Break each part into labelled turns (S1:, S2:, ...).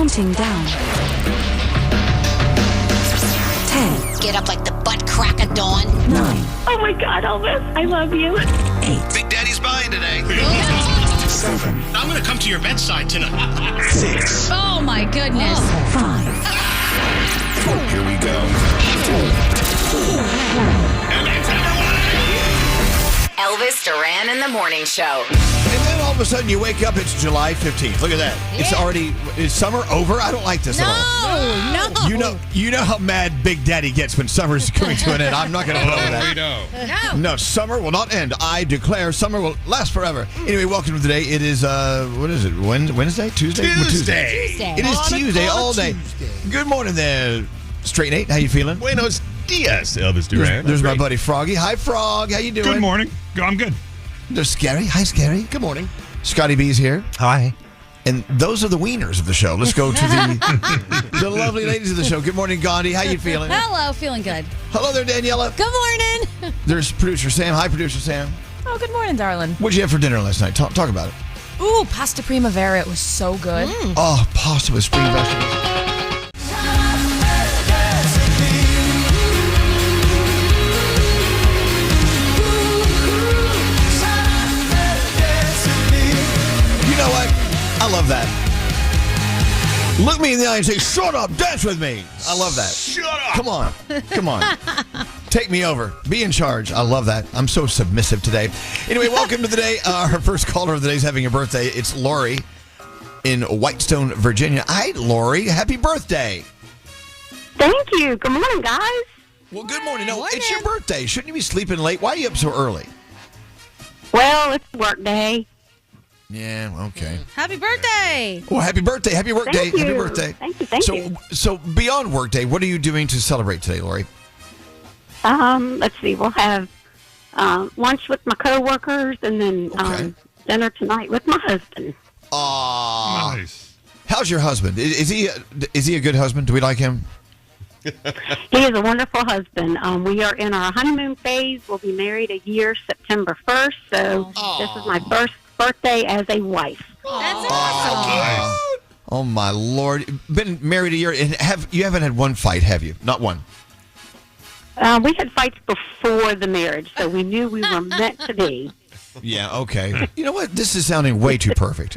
S1: Counting down. 10.
S2: Get up like the butt crack of dawn.
S1: 9.
S3: Oh my God, Elvis, I love you.
S1: 8.
S4: Big Daddy's buying today.
S1: 7.
S4: I'm going to come to your bedside tonight.
S1: 6.
S5: Oh my goodness.
S1: 5.
S4: Here we go.
S1: 4.
S2: Elvis Duran in the Morning Show.
S6: And then all of a sudden you wake up, it's July 15th. Look at that. Yeah. Is summer over? I don't like this at all.
S5: No.
S6: You know how mad Big Daddy gets when summer's coming to an end. I'm not going to blow that. No, summer will not end. I declare summer will last forever. Anyway, welcome to the day. It is, what is it, Wednesday? Tuesday?
S4: Tuesday.
S6: It is Tuesday all day. Good morning there, Straight Nate. How you feeling?
S7: Buenos dias, Elvis Duran.
S6: There's my buddy Froggy. Hi, Frog. How you doing?
S7: Good morning. I'm good.
S6: There's Scary. Hi, Scary.
S4: Good morning.
S6: Scotty B's here.
S8: Hi.
S6: And those are the wieners of the show. Let's go to the lovely ladies of the show. Good morning, Gandhi. How you feeling?
S5: Hello, feeling good.
S6: Hello there, Daniela.
S5: Good morning.
S6: There's producer Sam. Hi, producer Sam.
S9: Oh, good morning, darling.
S6: What'd you have for dinner last night? Talk about it.
S9: Ooh, pasta primavera. It was so good.
S6: Oh, pasta with spring vegetables. You know what? I love that. Look me in the eye and say, shut up, dance with me. I love that.
S4: Shut up.
S6: Come on. Take me over. Be in charge. I love that. I'm so submissive today. Anyway, welcome to the day. Our first caller of the day is having a birthday. It's Lori in Whitestone, Virginia. Hi, Lori. Happy birthday.
S3: Thank you. Good morning, guys.
S6: Well, good morning. No, it's your birthday. Shouldn't you be sleeping late? Why are you up so early?
S3: Well, it's work day.
S6: Yeah, okay.
S5: Happy birthday.
S6: Well, happy birthday. Happy work day.
S3: Thank you.
S6: Happy birthday.
S3: Thank you.
S6: So beyond work day, what are you doing to celebrate today, Lori?
S3: Let's see. We'll have lunch with my coworkers, and then dinner tonight with my husband.
S6: Aw.
S7: Nice.
S6: How's your husband? Is he a good husband? Do we like him?
S3: He is a wonderful husband. We are in our honeymoon phase. We'll be married a year, September 1st. So this is my first birthday as a wife.
S5: That's awesome.
S6: Oh my Lord! Been married a year, and you haven't had one fight, have you? Not one.
S3: We had fights before the marriage, so we knew we were meant to be.
S6: Yeah, okay. You know what? This is sounding way too perfect.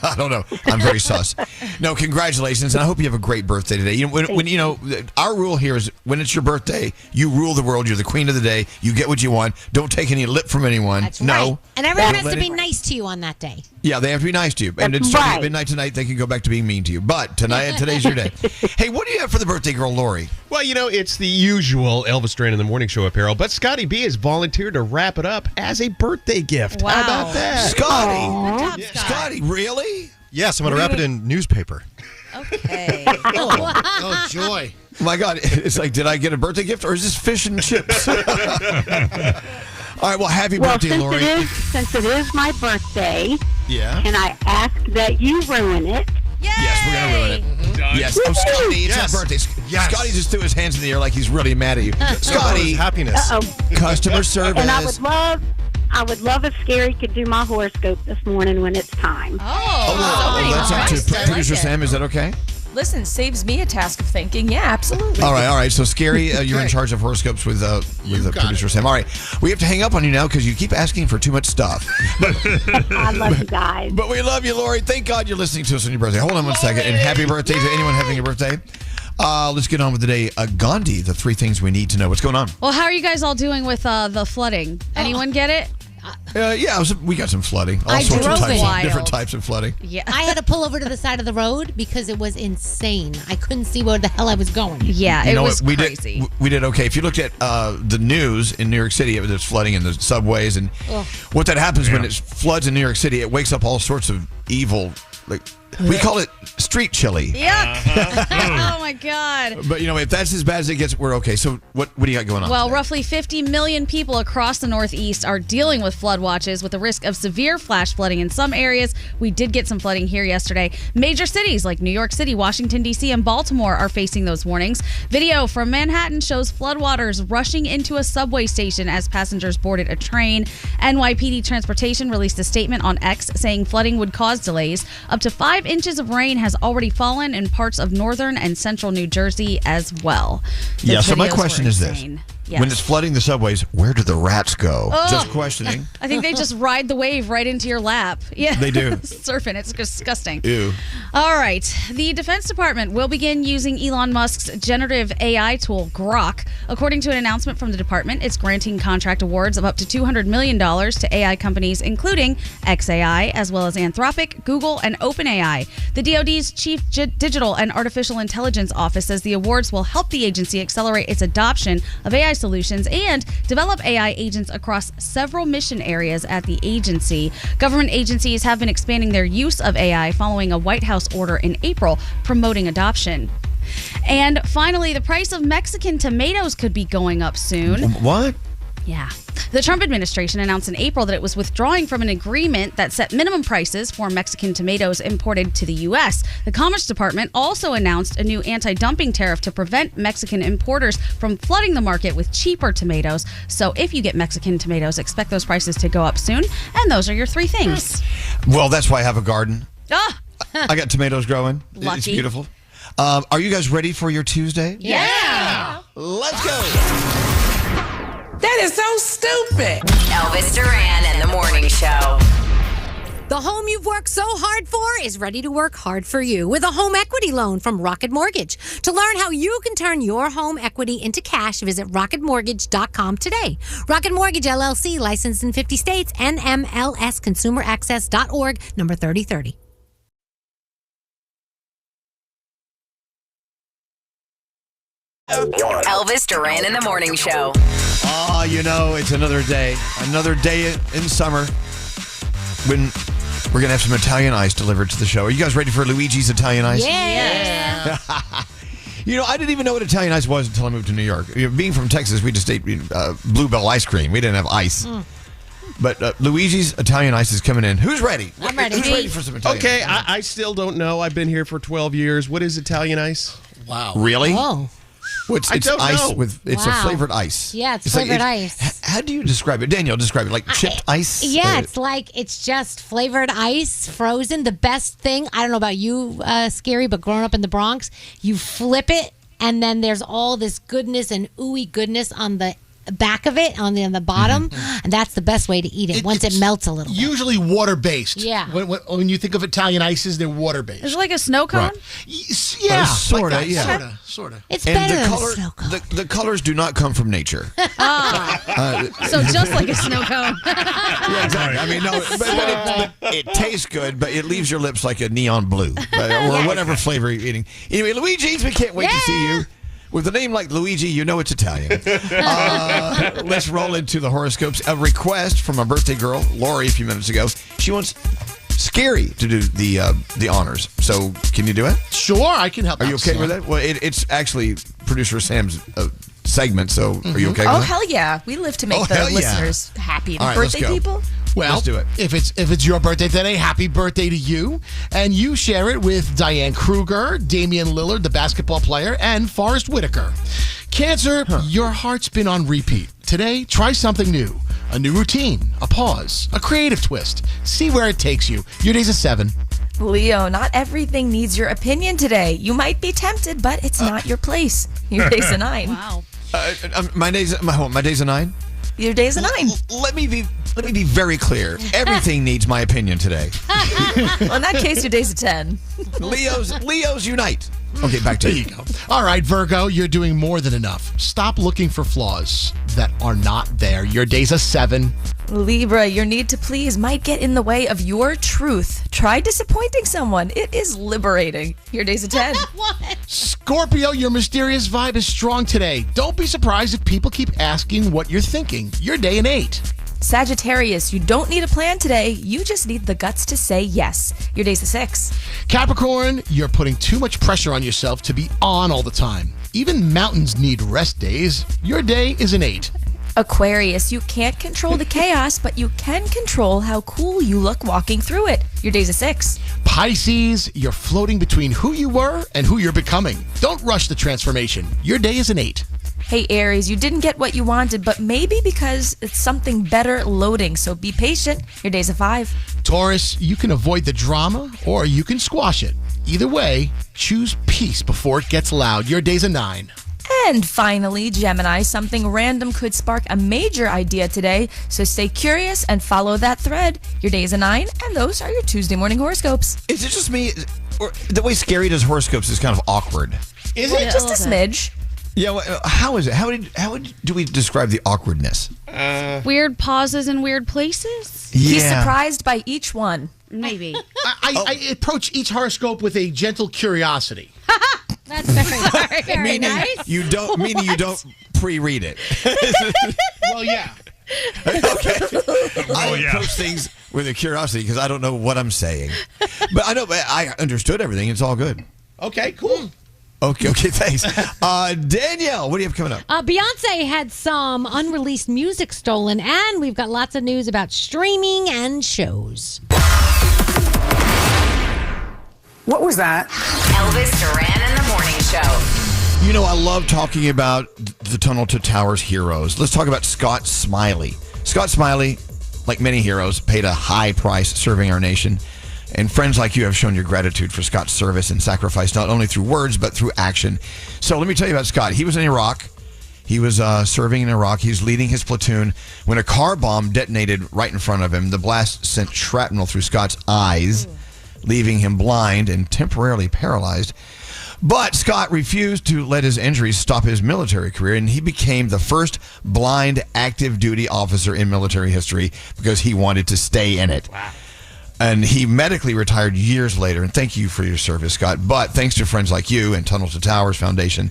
S6: I don't know. I'm very sus. No, congratulations, and I hope you have a great birthday today. You know, when you know, our rule here is when it's your birthday, you rule the world. You're the queen of the day. You get what you want. Don't take any lip from anyone.
S2: That's
S6: no.
S2: right. And everyone
S6: Don't
S2: has to
S6: let
S2: be nice to you on that day.
S6: Yeah, they have to be nice to you. And it's starting at midnight tonight, they can go back to being mean to you. But today's your day. Hey, what do you have for the birthday girl, Lori?
S7: Well, you know, it's the usual Elvis Duran in the Morning Show apparel, but Scotty B has volunteered to wrap it up as a birthday gift.
S5: Wow.
S7: How about that?
S6: Scotty.
S5: Good job,
S6: Scotty, really?
S8: Yes, I'm going to wrap it in newspaper.
S5: Okay.
S4: Oh, joy.
S6: My God, it's like, did I get a birthday gift or is this fish and chips? All right, well, happy birthday, Lori.
S3: Since it is my birthday,
S6: Yeah.
S3: can I ask that you ruin it?
S6: Yes, we're going to ruin it.
S7: Done.
S6: Yes. Oh, Scotty, it's
S8: Yes.
S6: his birthday.
S8: Yes.
S6: Scotty just threw his hands in the air like he's really mad at you. Scotty,
S8: Happiness.
S6: customer service.
S3: And I would love if Scary could do my horoscope this morning when it's time.
S6: That's up to producer Sam. Is that okay?
S9: Listen, saves me a task of thinking. Yeah, absolutely.
S6: All right. So, Scary, you're in charge of horoscopes with producer Sam. All right. We have to hang up on you now because you keep asking for too much stuff.
S3: I love you guys.
S6: But we love you, Lori. Thank God you're listening to us on your birthday. Hold on one second. And happy birthday to anyone having a birthday. Let's get on with the day. Gandhi, the 3 things we need to know. What's going on?
S5: Well, how are you guys all doing with the flooding? Anyone get it?
S6: We got some flooding. All
S2: I
S6: sorts of
S2: drove
S6: types,
S2: it.
S6: different types of flooding.
S5: Yeah.
S2: I had to pull over to the side of the road because it was insane. I couldn't see where the hell I was going.
S5: Yeah,
S6: You
S5: it
S6: know
S5: was
S6: what?
S5: crazy.
S6: We did okay. If you looked at the news in New York City, there's flooding in the subways, and what that happens when it floods in New York City, it wakes up all sorts of evil. Like we call it street chili.
S5: Yuck. Oh, my God.
S6: But, if that's as bad as it gets, we're okay. So what do you got going on?
S5: Well,
S6: today?
S5: roughly 50 million people across the Northeast are dealing with flood watches with the risk of severe flash flooding in some areas. We did get some flooding here yesterday. Major cities like New York City, Washington, D.C., and Baltimore are facing those warnings. Video from Manhattan shows floodwaters rushing into a subway station as passengers boarded a train. NYPD Transportation released a statement on X saying flooding would cause delays. Up to 5 5 inches of rain has already fallen in parts of northern and central New Jersey as well. The
S6: So my
S5: videos
S6: question
S5: were
S6: is
S5: insane.
S6: this.
S5: Yes.
S6: When it's flooding the subways, where do the rats go?
S5: Oh.
S6: Just questioning.
S5: I think they just ride the wave right into your lap. Yeah,
S6: They do.
S5: Surfing. It's disgusting.
S6: Ew.
S5: All right. The Defense Department will begin using Elon Musk's generative AI tool, Grok. According to an announcement from the department, it's granting contract awards of up to $200 million to AI companies, including XAI, as well as Anthropic, Google, and OpenAI. The DoD's Chief Digital and Artificial Intelligence Office says the awards will help the agency accelerate its adoption of AI solutions and develop AI agents across several mission areas at the agency. Government agencies have been expanding their use of AI following a White House order in April promoting adoption. And finally, the price of Mexican tomatoes could be going up soon.
S6: What?
S5: Yeah. The Trump administration announced in April that it was withdrawing from an agreement that set minimum prices for Mexican tomatoes imported to the U.S. The Commerce Department also announced a new anti-dumping tariff to prevent Mexican importers from flooding the market with cheaper tomatoes. So if you get Mexican tomatoes, expect those prices to go up soon. And those are your 3 things.
S6: Well, that's why I have a garden.
S5: Ah!
S6: I got tomatoes growing.
S5: Lucky.
S6: It's beautiful. Are you guys ready for your Tuesday?
S5: Yeah.
S6: Let's go.
S10: That is so stupid.
S1: Elvis Duran and the Morning Show.
S2: The home you've worked so hard for is ready to work hard for you with a home equity loan from Rocket Mortgage. To learn how you can turn your home equity into cash, visit rocketmortgage.com today. Rocket Mortgage LLC, licensed in 50 states, NMLS consumeraccess.org, number 3030.
S1: Elvis Duran and the Morning Show.
S6: It's another day in summer when we're going to have some Italian ice delivered to the show. Are you guys ready for Luigi's Italian ice?
S2: Yeah.
S6: I didn't even know what Italian ice was until I moved to New York. Being from Texas, we just ate Bluebell ice cream. We didn't have ice. But Luigi's Italian ice is coming in. Who's ready?
S2: I'm ready.
S6: Who's ready for some Italian
S7: Okay,
S6: ice?
S7: I still don't know. I've been here for 12 years. What is Italian ice?
S4: Wow.
S6: Really?
S2: Oh.
S6: Well, it's
S7: don't
S6: ice
S7: know.
S6: with it's a
S2: Wow.
S6: flavored ice.
S2: Yeah, it's flavored ice.
S6: How do you describe it? Danielle, describe it. Like chipped ice?
S2: Yeah, it's just flavored ice, frozen. The best thing, I don't know about you, Scary, but growing up in the Bronx, you flip it, and then there's all this goodness and ooey goodness on the back of it, on the bottom, and that's the best way to eat it once it melts a little bit.
S4: Usually water-based.
S2: Yeah.
S4: When you think of Italian ices, they're water-based.
S5: Is it like a snow cone?
S6: Right.
S4: Yeah.
S6: Sorta,
S4: like that.
S6: yeah.
S4: Sorta.
S2: It's
S6: And
S2: better
S6: the
S2: than
S6: color,
S2: a snow cone.
S6: the colors do not come from nature.
S5: So just like a snow cone.
S6: Yeah, exactly. I mean, no, but it tastes good, but it leaves your lips like a neon blue or whatever flavor you're eating. Anyway, Luigi's, we can't wait to see you. With a name like Luigi, you know it's Italian. Let's roll into the horoscopes. A request from a birthday girl, Lori, a few minutes ago. She wants Scary to do the honors. So, can you do it?
S4: Sure, I can help.
S6: Are you okay with that? Well, it's actually producer Sam's segment. So, are you okay with
S9: Oh,
S6: that?
S9: hell yeah. We live to make
S6: Oh,
S9: the
S6: hell yeah.
S9: listeners happy. The
S6: All right, let's
S9: birthday
S6: go.
S9: people.
S4: Well,
S6: Let's do it.
S4: If it's your birthday today, happy birthday to you. And you share it with Diane Kruger, Damian Lillard, the basketball player, and Forrest Whitaker. Cancer, your heart's been on repeat. Today, try something new. A new routine, a pause, a creative twist. See where it takes you. Your day's a 7.
S9: Leo, not everything needs your opinion today. You might be tempted, but it's not your place. Your day's a 9.
S5: Wow.
S6: My day's a 9.
S9: Your day's a 9.
S6: Let me be very clear. Everything needs my opinion today.
S9: Well, in that case, your day's a 10.
S6: Leos unite. Okay, back to
S4: There you go. All right, Virgo, you're doing more than enough. Stop looking for flaws that are not there. Your day's a 7.
S9: Libra, your need to please might get in the way of your truth. Try disappointing someone. It is liberating. Your day's a 10.
S4: Scorpio, your mysterious vibe is strong today. Don't be surprised if people keep asking what you're thinking. Your day an 8.
S9: Sagittarius, you don't need a plan today. You just need the guts to say yes. Your day's a 6.
S4: Capricorn, you're putting too much pressure on yourself to be on all the time. Even mountains need rest days. Your day is an 8.
S9: Aquarius, you can't control the chaos, but you can control how cool you look walking through it. Your day's a 6.
S4: Pisces, you're floating between who you were and who you're becoming. Don't rush the transformation. Your day is an 8.
S9: Hey, Aries, you didn't get what you wanted, but maybe because it's something better loading, so be patient. Your day's a 5.
S4: Taurus, you can avoid the drama or you can squash it. Either way, choose peace before it gets loud. Your day's a 9.
S9: And finally, Gemini, something random could spark a major idea today. So stay curious and follow that thread. Your day's a 9, and those are your Tuesday morning horoscopes.
S6: Is it just me? Or the way Scary does horoscopes is kind of awkward.
S4: Is
S9: Well,
S4: it?
S9: just a smidge.
S6: Yeah, how is it? How do we describe the awkwardness?
S5: Weird pauses in weird places?
S9: He's surprised by each one.
S5: Maybe.
S4: I approach each horoscope with a gentle curiosity.
S2: That's very nice.
S6: You don't pre-read it.
S4: Well, yeah.
S6: I approach things with a curiosity because I don't know what I'm saying. But I understood everything. It's all good.
S4: Okay, cool.
S6: Okay, thanks. Danielle, what do you have coming up?
S2: Beyonce had some unreleased music stolen, and we've got lots of news about streaming and shows.
S10: What was that?
S1: Elvis Duran in the morning show.
S6: You know, I love talking about the Tunnel to Towers heroes. Let's talk about Scott Smiley. Scott Smiley, like many heroes, paid a high price serving our nation. And friends like you have shown your gratitude for Scott's service and sacrifice, not only through words, but through action. So let me tell you about Scott. He was in Iraq. He was serving in Iraq. He was leading his platoon when a car bomb detonated right in front of him. The blast sent shrapnel through Scott's eyes, leaving him blind and temporarily paralyzed. But Scott refused to let his injuries stop his military career, and he became the first blind active duty officer in military history because he wanted to stay in it. Wow. And he medically retired years later. And thank you for your service, Scott. But thanks to friends like you and Tunnel to Towers Foundation,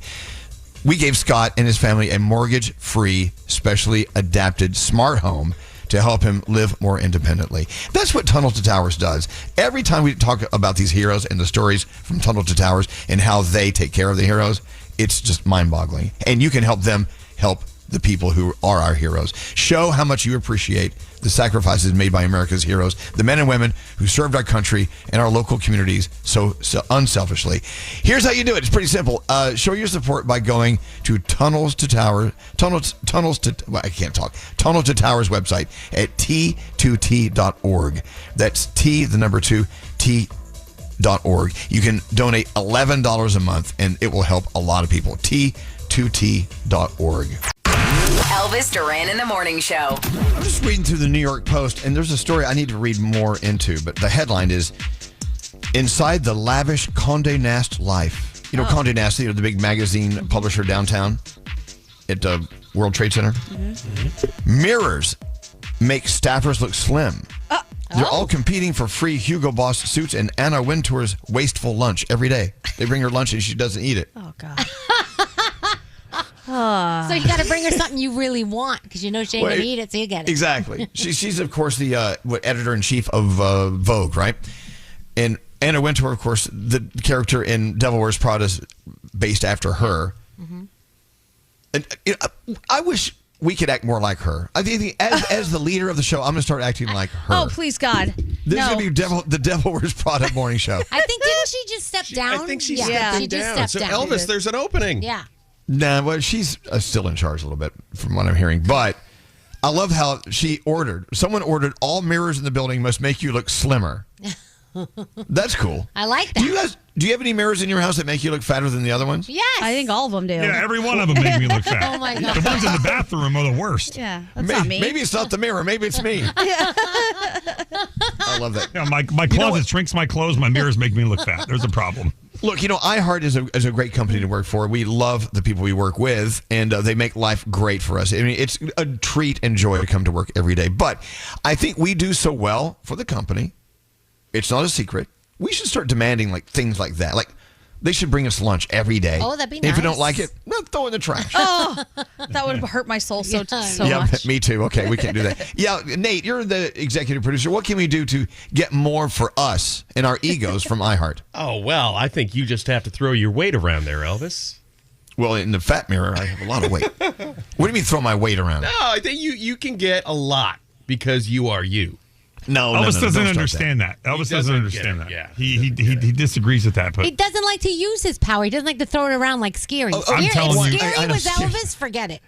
S6: we gave Scott and his family a mortgage-free, specially adapted smart home to help him live more independently. That's what Tunnel to Towers does. Every time we talk about these heroes and the stories from Tunnel to Towers and how they take care of the heroes, it's just mind-boggling. And you can help them help the people who are our heroes. Show how much you appreciate the sacrifices made by America's heroes, the men and women who served our country and our local communities so unselfishly. Here's how you do it. It's pretty simple. Show your support by going to Tunnel to Towers website at t2t.org. That's t2t.org. You can donate $11 a month and it will help a lot of people. t2t.org.
S1: Elvis Duran in the morning show.
S6: I'm just reading through the New York Post, and there's a story I need to read more into, but the headline is, Inside the Lavish Condé Nast Life. You know Condé Nast, the big magazine publisher downtown at World Trade Center? Mm-hmm. Mirrors make staffers look slim. They're all competing for free Hugo Boss suits and Anna Wintour's wasteful lunch every day. They bring her lunch and she doesn't eat it.
S2: Oh, God. So you got to bring her something you really want because you know she ain't going to eat it, so you get it.
S6: Exactly. She's, of course, the editor-in-chief of Vogue, right? And Anna Wintour, of course, the character in Devil Wears Prada is based after her. Mm-hmm. And I wish we could act more like her. I think as the leader of the show, I'm going to start acting like her.
S5: Oh, please, God.
S6: This is going to be the Devil Wears Prada morning show.
S2: I think, didn't she just step down?
S7: I think she stepped down. So
S2: down.
S7: Elvis, there's an opening.
S2: Yeah.
S6: Nah, well, she's still in charge a little bit from what I'm hearing. But I love how someone ordered all mirrors in the building must make you look slimmer. That's cool.
S2: I like that.
S6: Do you have any mirrors in your house that make you look fatter than the other ones?
S2: Yes.
S5: I think all of them do.
S11: Yeah, every one of them make me look fat.
S2: Oh, my God.
S11: The ones in the bathroom are the worst.
S5: Yeah, that's not me.
S6: Maybe it's not the mirror. Maybe it's me. I love that.
S11: Yeah, my closet shrinks my clothes. My mirrors make me look fat. There's a problem.
S6: Look, iHeart is a great company to work for. We love the people we work with, and they make life great for us. I mean, it's a treat and joy to come to work every day. But I think we do so well for the company. It's not a secret. We should start demanding things like that. Like, they should bring us lunch every day.
S2: Oh, that'd be nice.
S6: If you don't like it, throw it in the trash.
S5: Oh, that would have hurt my soul so
S6: yeah,
S5: much.
S6: Me too. Okay, we can't do that. Yeah, Nate, you're the executive producer. What can we do to get more for us and our egos from iHeart?
S7: Oh, well, I think you just have to throw your weight around there, Elvis.
S6: Well, in the fat mirror, I have a lot of weight. What do you mean throw my weight around?
S7: No, I think you can get a lot because you are you.
S11: Elvis doesn't understand that. Elvis doesn't understand that.
S7: Yeah,
S11: he disagrees with that. But
S2: he doesn't like to use his power. He doesn't like to throw it around like Scary.
S11: I'm telling you,
S2: Scary was Elvis. Forget it.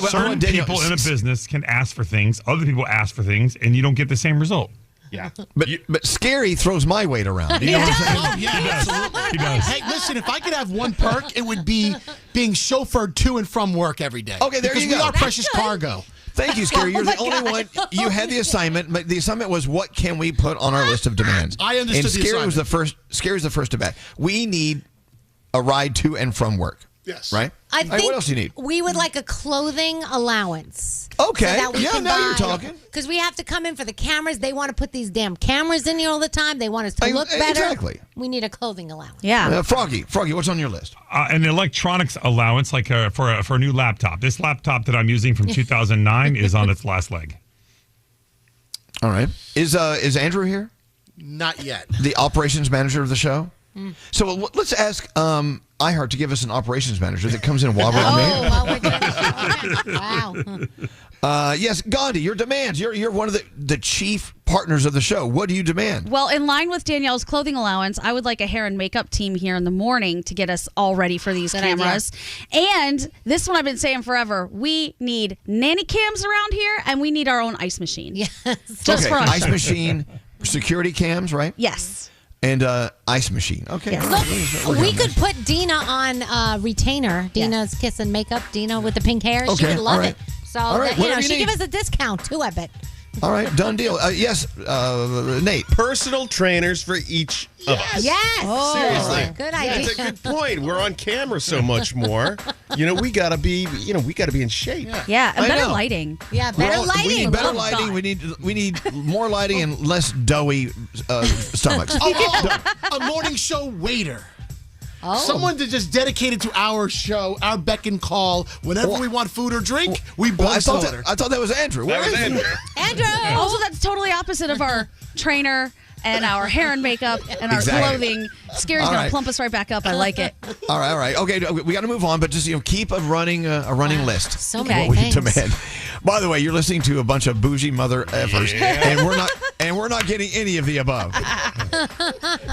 S11: Certain people in a business can ask for things. Other people ask for things, and you don't get the same result.
S7: Yeah.
S6: But Scary throws my weight around. You know what I'm saying?
S4: Oh, yeah, absolutely.
S11: He does.
S4: Hey, listen, if I could have one perk, it would be being chauffeured to and from work every day.
S6: Okay, there
S4: because
S6: you go.
S4: we are precious cargo.
S6: Thank you, Scary. You're the only one. You had the assignment, but the assignment was what can we put on our list of demands?
S4: I understood
S6: and
S4: the
S6: Scary was
S4: assignment.
S6: Scary's the first to bat. We need a ride to and from work.
S4: Yes.
S6: Right?
S2: I
S6: All right,
S2: think
S6: what else do you need?
S2: we would like a clothing allowance.
S6: Okay.
S2: So that we
S6: Yeah,
S2: can
S6: now
S2: buy,
S6: you're talking.
S2: Because we have to come in for the cameras. They want to put these damn cameras in here all the time. They want us to look better.
S6: Exactly.
S2: We need a clothing allowance.
S5: Yeah.
S6: Froggy, what's on your list?
S11: An electronics allowance, like for a new laptop. This laptop that I'm using from 2009 is on its last leg.
S6: All right. Is Andrew here?
S4: Not yet.
S6: The operations manager of the show? So let's ask iHeart to give us an operations manager that comes in while we're on the
S2: Well, wow.
S6: yes, Gandhi, your demands. You're one of the chief partners of the show. What do you demand?
S5: Well, in line with Danielle's clothing allowance, I would like a hair and makeup team here in the morning to get us all ready for these cameras. And this one I've been saying forever. We need nanny cams around here, and we need our own ice machine.
S2: Yes.
S5: Just for us.
S6: Ice machine, security cams, right?
S5: Yes.
S6: And ice machine. Okay.
S2: Look, we could put Dina on retainer. Dina's Kiss and Makeup. Dina with the pink hair. She
S6: Okay,
S2: would love
S6: all right.
S2: it. So,
S6: All right,
S2: that,
S6: whatever you
S2: she
S6: need.
S2: give us a discount too, I bet.
S6: All right, done deal. Yes, Nate.
S7: Personal trainers for each of us.
S2: Yes.
S7: Oh, seriously.
S2: Good idea.
S7: That's a good point. We're on camera so much more. We gotta be in shape.
S5: Yeah, and
S6: I
S5: better
S6: know.
S5: lighting.
S2: Yeah, better lighting.
S6: We need better
S2: Oh,
S6: lighting.
S2: God.
S6: We need more lighting and less doughy stomachs.
S4: A morning show waiter.
S2: Oh.
S4: Someone to just dedicated to our show, our beck and call. Whenever we want food or drink, we
S6: Well,
S4: both order.
S6: I thought that was Andrew.
S7: That
S6: Where
S7: was
S6: is he?
S7: Andrew.
S2: Andrew.
S5: Also, that's totally opposite of our trainer and our hair and makeup and our
S6: Exactly.
S5: clothing. Scary's
S6: All
S5: going
S6: right.
S5: to plump us right back up. I like it.
S6: All right. Okay, we got to move on, but just keep a running list.
S2: So
S6: of
S2: many
S6: what we
S2: things.
S6: demand. By the way, you're listening to a bunch of bougie mother effers, and we're not getting any of the above.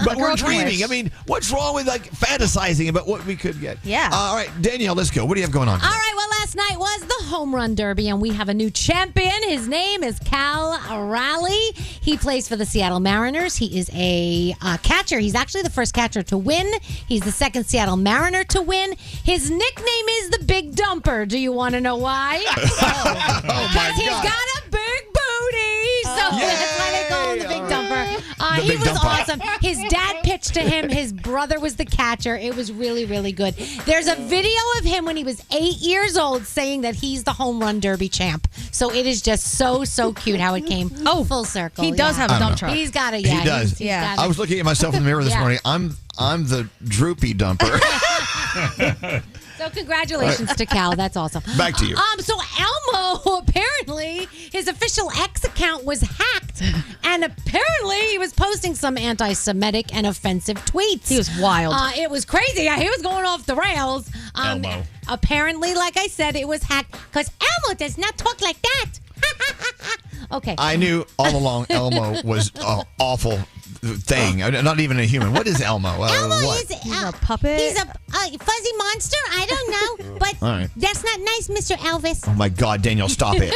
S6: But we're dreaming. I mean, what's wrong with fantasizing about what we could get?
S5: Yeah.
S6: All right, Danielle, let's go. What do you have going on?
S2: All right, well, last night was the Home Run Derby, and we have a new champion. His name is Cal Raleigh. He plays for the Seattle Mariners. He is a catcher. He's actually the first catcher to win. He's the second Seattle Mariner to win. His nickname is the Big Dumper. Do you want to know why?
S6: Oh, my
S2: He's
S6: God.
S2: got a big booty. So that's why they call him the Big Dumper.
S6: The
S2: He
S6: Big
S2: was
S6: Dumper.
S2: awesome. His dad pitched to him. His brother was the catcher. It was really, really good. There's a video of him when he was 8 years old saying that he's the Home Run Derby champ. So it is just so cute how it came full circle.
S5: He does have a dump truck.
S2: He's got it.
S6: He
S2: Yeah,
S6: does.
S2: He's got it.
S6: I was looking at myself in the mirror this
S2: Yeah.
S6: morning. I'm the droopy dumper.
S2: So congratulations to Cal. That's awesome.
S6: Back to you.
S2: So Elmo, apparently, his official X account was hacked. And apparently he was posting some anti-Semitic and offensive tweets.
S5: He was wild.
S2: It was crazy. He was going off the rails.
S11: Elmo.
S2: Apparently, like I said, it was hacked because Elmo does not talk like that. Okay.
S6: I knew all along Elmo was an awful thing. Not even a human. What is Elmo?
S3: Elmo
S6: what?
S3: is
S5: He's a puppet.
S3: He's a fuzzy monster. I don't know, but
S6: All right.
S3: that's not nice, Mr. Elvis.
S6: Oh my God, Danielle, stop it.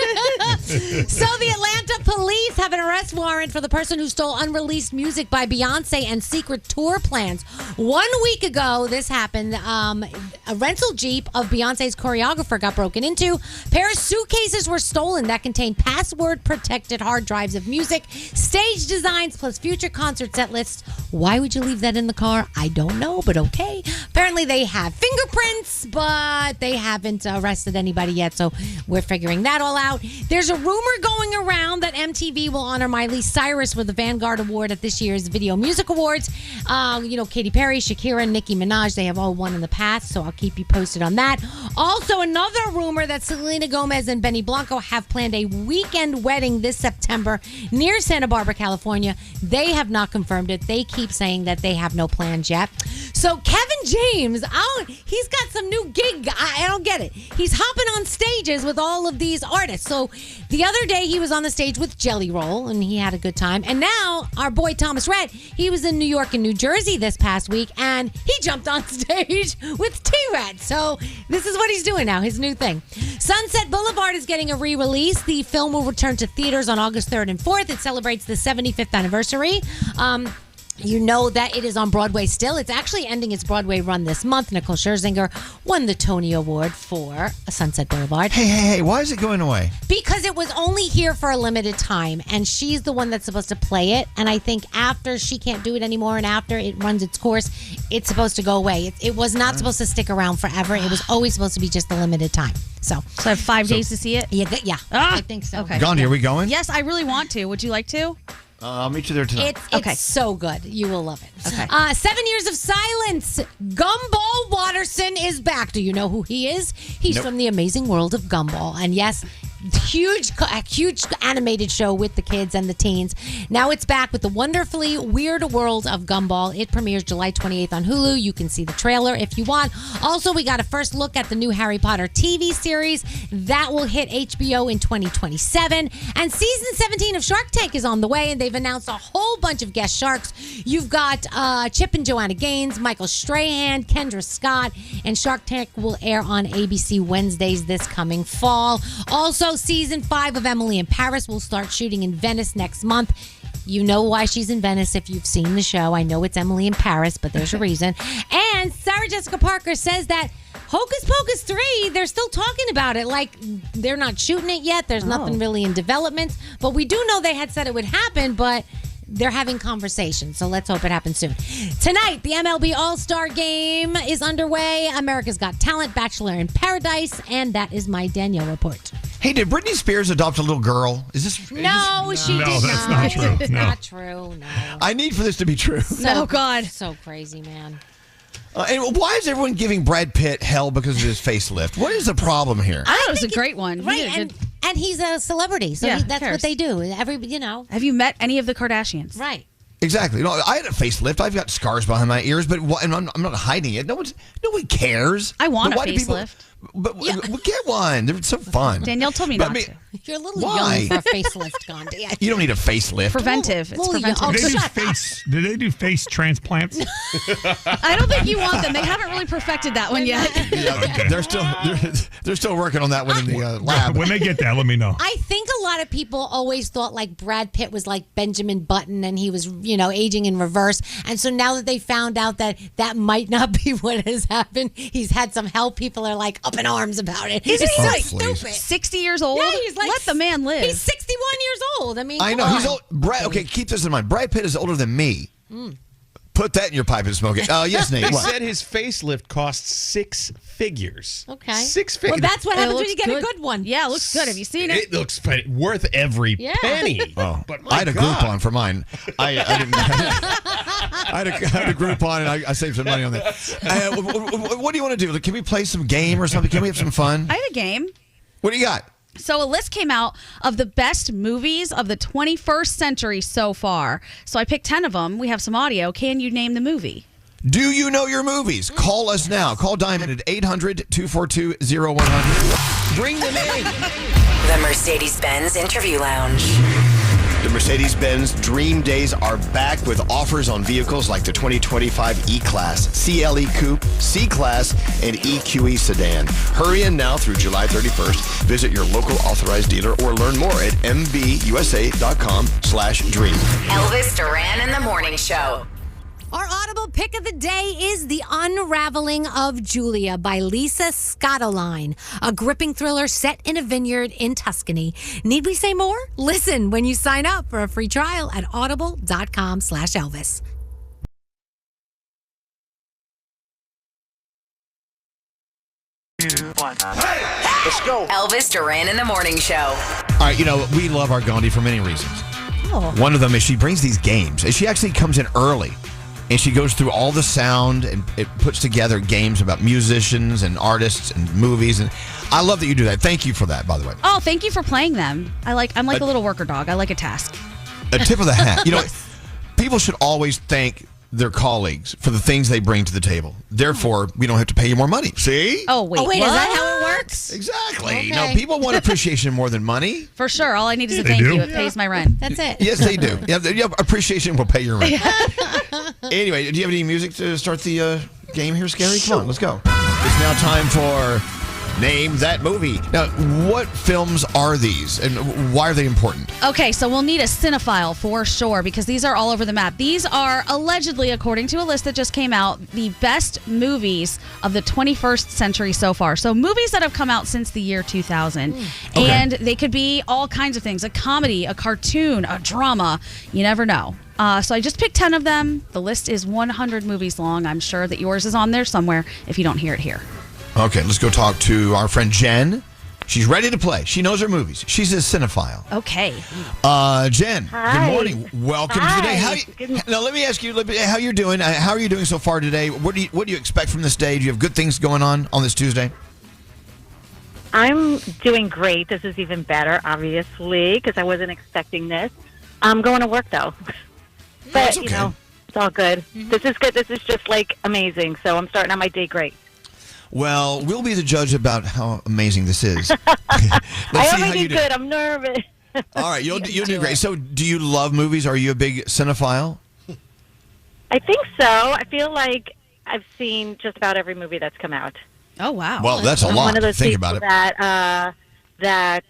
S2: So the Atlanta police have an arrest warrant for the person who stole unreleased music by Beyonce and secret tour plans. 1 week ago, this happened. A rental Jeep of Beyonce's choreographer got broken into. A pair of suitcases were stolen that contained password-protected hard drives of music, stage designs, plus future concert set lists. Why would you leave that in the car? I don't know, but okay. Apparently, they have fingerprints, but they haven't arrested anybody yet, so we're figuring that all out. There's a rumor going around that MTV will honor Miley Cyrus with the Vanguard Award at this year's Video Music Awards. Katy Perry, Shakira, Nicki Minaj, they have all won in the past, so I'll keep you posted on that. Also, another rumor that Selena Gomez and Benny Blanco have planned a weekend wedding this September near Santa Barbara, California. They have not confirmed it. They keep saying that they have no plans yet. So Kevin James, he's got some new gig. I don't get it. He's hopping on stages with all of these artists. So the other day he was on the stage with Jelly Roll and he had a good time. And now our boy Thomas Rhett, he was in New York and New Jersey this past week and he jumped on stage with T-Rat. So this is what he's doing now, his new thing. Sunset Boulevard is getting a re-release. The film will return to theaters on August 3rd and 4th. It celebrates the 75th anniversary. You know that it is on Broadway still. It's actually ending its Broadway run this month. Nicole Scherzinger won the Tony Award for Sunset Boulevard.
S6: Hey, why is it going away?
S2: Because it was only here for a limited time, and she's the one that's supposed to play it. And I think after she can't do it anymore and after it runs its course, it's supposed to go away. It was not supposed to stick around forever. It was always supposed to be just a limited time. So
S5: I have 5 days to see it?
S2: Yeah, I think so.
S5: Okay.
S6: Gandhi, are we going?
S5: Yes, I really want to. Would you like to?
S6: I'll meet you there tonight.
S2: It's so good. You will love it.
S5: Okay.
S2: 7 Years of Silence. Gumball Watterson is back. Do you know who he is? He's from The Amazing World of Gumball. And yes, huge animated show with the kids and the teens. Now it's back with the wonderfully weird world of Gumball. It premieres July 28th on Hulu. You can see the trailer if you want. Also, we got a first look at the new Harry Potter TV series. That will hit HBO in 2027. And season 17 of Shark Tank is on the way, and they've announced a whole bunch of guest sharks. You've got Chip and Joanna Gaines, Michael Strahan, Kendra Scott, and Shark Tank will air on ABC Wednesdays this coming fall. Also, season 5 of Emily in Paris will start shooting in Venice next month. You know why she's in Venice if you've seen the show. I know it's Emily in Paris, but there's a reason. And Sarah Jessica Parker says that Hocus Pocus 3, they're still talking about it. Like, they're not shooting it yet. There's nothing really in development. But we do know they had said it would happen, but they're having conversations, so let's hope it happens soon. Tonight, the MLB All-Star Game is underway. America's Got Talent, Bachelor in Paradise, and that is my Danielle report.
S6: Hey, did Britney Spears adopt a little girl? Is this?
S2: No, she did not.
S11: No, that's not true.
S2: It's
S11: No.
S2: not true, no.
S6: I need for this to be true.
S5: Oh, God.
S2: So crazy, man.
S6: And why is everyone giving Brad Pitt hell because of his facelift? What is the problem here?
S5: I thought it was a great one.
S2: Right, and he's a celebrity, so
S5: Yeah,
S2: that's what they do.
S5: Have you met any of the Kardashians?
S2: Right.
S6: Exactly. No, I had a facelift. I've got scars behind my ears, but and I'm not hiding it. No one cares.
S5: I want
S6: But
S5: a
S6: why do people-
S5: facelift.
S6: But we'll get one. They're so fun.
S5: Danielle told me
S6: But
S5: not
S6: I mean,
S5: to.
S2: You're a little
S6: Why?
S2: young for a facelift, Gandhi.
S6: You don't need a facelift.
S5: Preventive. It's
S2: Well,
S5: preventive.
S2: oh,
S11: Do they do
S2: shut up.
S11: do they do face transplants?
S5: I don't think you want them. They haven't really perfected that one yet.
S6: Yeah,
S11: Okay.
S6: they're still working on that one in the lab.
S11: When they get that, let me know.
S2: I think a lot of people always thought like Brad Pitt was like Benjamin Button and he was, aging in reverse. And so now that they found out that might not be what has happened, he's had some help. People are like up in arms about it.
S5: Isn't
S2: It's
S5: he
S2: so
S5: like
S2: stupid.
S5: 60 years old?
S2: Yeah, he's like,
S5: let the man live.
S2: He's 61 years old. I mean,
S6: I know
S2: come
S6: he's
S2: on.
S6: old. Brad. Okay, keep this in mind. Brad Pitt is older than me. Put that in your pipe and smoke it. Yes, Nate.
S7: They
S6: What?
S7: said his facelift costs 6 figures.
S2: Okay.
S7: 6
S2: Well,
S7: figures.
S2: that's what happens when
S5: looks
S2: you get a good one.
S5: Yeah, it looks good. Have you seen it?
S7: It looks worth every
S2: Yeah.
S7: penny.
S6: Oh,
S7: But my
S6: I had a
S7: God.
S6: Groupon for mine. I didn't. I had a Groupon and I saved some money on that. What do you want to do? Can we play some game or something? Can we have some fun?
S5: I had a game.
S6: What do you got?
S5: So a list came out of the best movies of the 21st century so far. So I picked 10 of them. We have some audio. Can you name the movie?
S6: Do you know your movies? Call us now. Call Diamond at 800-242-0100. Bring them in.
S1: The Mercedes-Benz Interview Lounge.
S12: The Mercedes-Benz Dream Days are back with offers on vehicles like the 2025 E-Class, CLE Coupe, C-Class, and EQE Sedan. Hurry in now through July 31st. Visit your local authorized dealer or learn more at mbusa.com/dream.
S1: Elvis Duran in the Morning Show.
S2: Our audible pick of the day is The Unraveling of Julia by Lisa Scottoline, a gripping thriller set in a vineyard in Tuscany. Need we say more? Listen when you sign up for a free trial at audible.com/Elvis.
S1: Let's go. Elvis Duran in the Morning Show.
S6: All right, we love our Gandhi for many reasons.
S2: Oh.
S6: One of them is she brings these games. And she actually comes in early. And she goes through all the sound and it puts together games about musicians and artists and movies. And I love that you do that. Thank you for that, by the way.
S5: Oh, thank you for playing them. I'm like a little worker dog. I like a task.
S6: A tip of the hat. People should always thank their colleagues for the things they bring to the table. Therefore, we don't have to pay you more money. See?
S5: Oh, wait.
S2: Is
S5: what?
S2: that how it works?
S6: Exactly.
S2: Okay.
S6: No, people want appreciation more than money.
S5: For sure. All I need is a
S11: They
S5: thank
S11: do?
S5: you. It pays my rent.
S2: That's it.
S6: Yes, they do. Yeah, appreciation will pay your rent. Anyway, do you have any music to start the game here, Scary? Come on, let's go. It's now time for Name That Movie. Now, what films are these, and why are they important?
S5: Okay, so we'll need a cinephile for sure because these are all over the map. These are allegedly, according to a list that just came out, the best movies of the 21st century so far. So movies that have come out since the year 2000.
S6: Okay.
S5: And they could be all kinds of things, a comedy, a cartoon, a drama. You never know. So I just picked 10 of them. The list is 100 movies long. I'm sure that yours is on there somewhere if you don't hear it here.
S6: Okay, let's go talk to our friend Jen. She's ready to play. She knows her movies. She's a cinephile.
S5: Okay.
S6: Jen,
S3: Hi.
S6: good morning. Welcome to today.
S3: Hi.
S6: Now, let me ask you, how you're doing. How are you doing so far today? What do you expect from this day? Do you have good things going on this Tuesday?
S3: I'm doing great. This is even better, obviously, because I wasn't expecting this. I'm going to work, though. But,
S6: That's okay.
S3: it's all good. This is good. This is just, amazing. So I'm starting on my day great.
S6: Well, we'll be the judge about how amazing this is.
S3: I
S6: Let's see
S3: already
S6: how you
S3: did
S6: do.
S3: good. I'm nervous.
S6: All right, you'll do great. So, do you love movies? Are you a big cinephile?
S3: I think so. I feel like I've seen just about every movie that's come out.
S5: Oh, wow.
S6: Well, that's a
S3: I'm
S6: lot.
S3: one of those
S6: Think
S3: people
S6: about it.
S3: that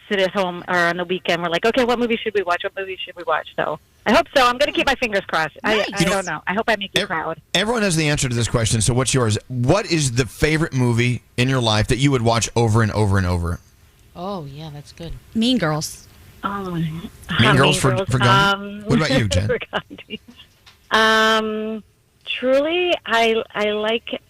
S3: sit at home or on the weekend. We're like, okay, what movie should we watch? What movie should we watch? So I hope so. I'm going to keep my fingers crossed. I don't know. I hope I make you proud.
S6: Everyone has the answer to this question. So, what's yours? What is the favorite movie in your life that you would watch over and over and over?
S2: Oh, yeah, that's good.
S5: Mean Girls.
S3: Oh,
S6: Mean Girls for Gandhi? What about you, Jen?
S3: For Gandhi. Truly, I like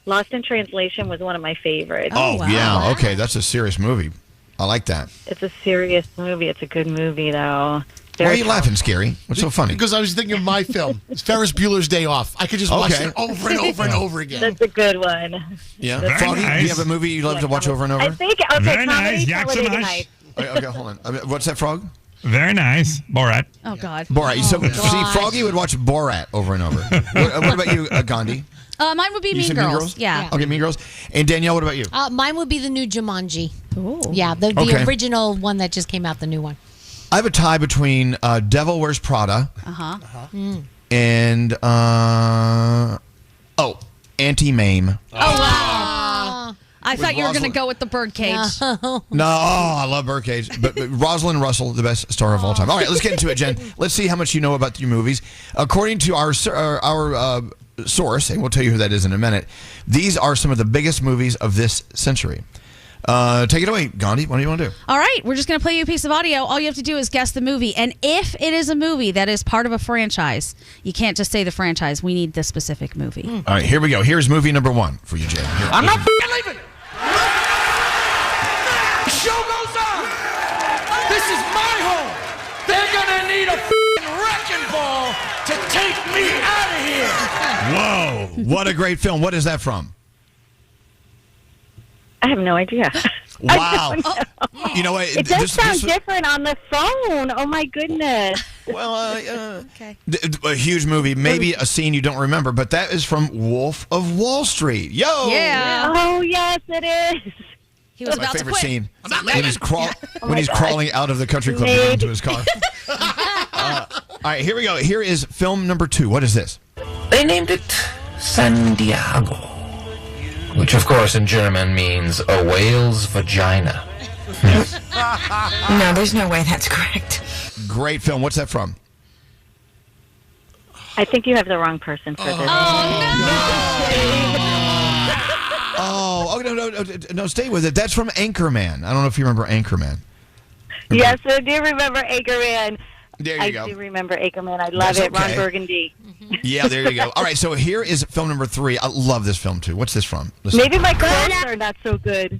S3: Lost in Translation was one of my favorites.
S6: Oh, wow. Yeah. Okay, that's a serious movie. I like that.
S3: It's a serious movie. It's a good movie, though.
S6: Why are you laughing, Scary? What's so funny?
S4: Because I was thinking of my film. It's Ferris Bueller's Day Off. I could just watch it over and over and over again.
S3: That's a good one.
S6: Yeah.
S3: That's
S6: Froggy,
S11: nice.
S6: do you have a movie you love to watch over and over?
S3: I think,
S11: Very
S3: comedy,
S11: nice.
S3: Talladega
S11: Yaxamash.
S3: Nights.
S6: Okay, hold on. What's that, Frog?
S11: Very nice. Borat.
S5: Oh, God.
S6: Borat. So,
S2: gosh.
S6: see, Froggy would watch Borat over and over. What about you, Gandhi?
S5: Mine would be
S6: You
S5: Mean
S6: said
S5: Girls. Yeah.
S6: Okay, Mean Girls. And Danielle, what about you?
S2: Mine would be the new Jumanji.
S5: Ooh.
S2: Yeah, the
S6: Okay.
S2: original one that just came out, the new one.
S6: I have a tie between Devil Wears Prada and Anti-Mame.
S5: Oh, wow. I thought you were going to
S6: Rosalind.
S5: go with the Birdcage.
S6: No, I love Birdcage, but Rosalind Russell, the best star of all time. All right, let's get into it, Jen. Let's see how much you know about your movies. According to our source, and we'll tell you who that is in a minute, these are some of the biggest movies of this century. Take it away, Gandhi. What do you want to do?
S5: All right, we're just going to play you a piece of audio. All you have to do is guess the movie. And if it is a movie that is part of a franchise, you can't just say the franchise. We need the specific movie.
S6: All right, here we go. Here's movie number one for you, Jen. Here.
S10: I'm not leaving. The show goes on. This is my home. They're gonna need a wrecking ball to take me out of here.
S6: Whoa, what a great film. What is that from?
S3: I have no idea.
S6: Wow. You know what?
S3: It does sound different on the phone. Oh, my goodness.
S6: Well, a huge movie, maybe a scene you don't remember, but that is from Wolf of Wall Street. Yo!
S5: Yeah.
S3: Oh, yes, it is.
S5: He was
S6: My
S5: about to
S6: favorite
S5: quit.
S6: scene
S4: I'm not
S6: when he's,
S4: leaving.
S6: when he's crawling out of the country club to get into his car. All right, here we go. Here is film number 2. What is this?
S13: They named it San Diego, which of course in German means a whale's vagina.
S14: No, there's no way that's correct.
S6: Great film. What's that from?
S3: I think you have the wrong person for this.
S6: No, stay with it. That's from Anchorman. I don't know if you remember Anchorman.
S3: Yes, I do remember Anchorman.
S6: There you go.
S3: I do remember Anchorman. I love
S6: That's
S3: it. Ron
S6: okay.
S3: Burgundy.
S6: Yeah, there you go. All right, so here is film number 3. I love this film, too. What's this from? Listen.
S3: Maybe my clothes are not so good.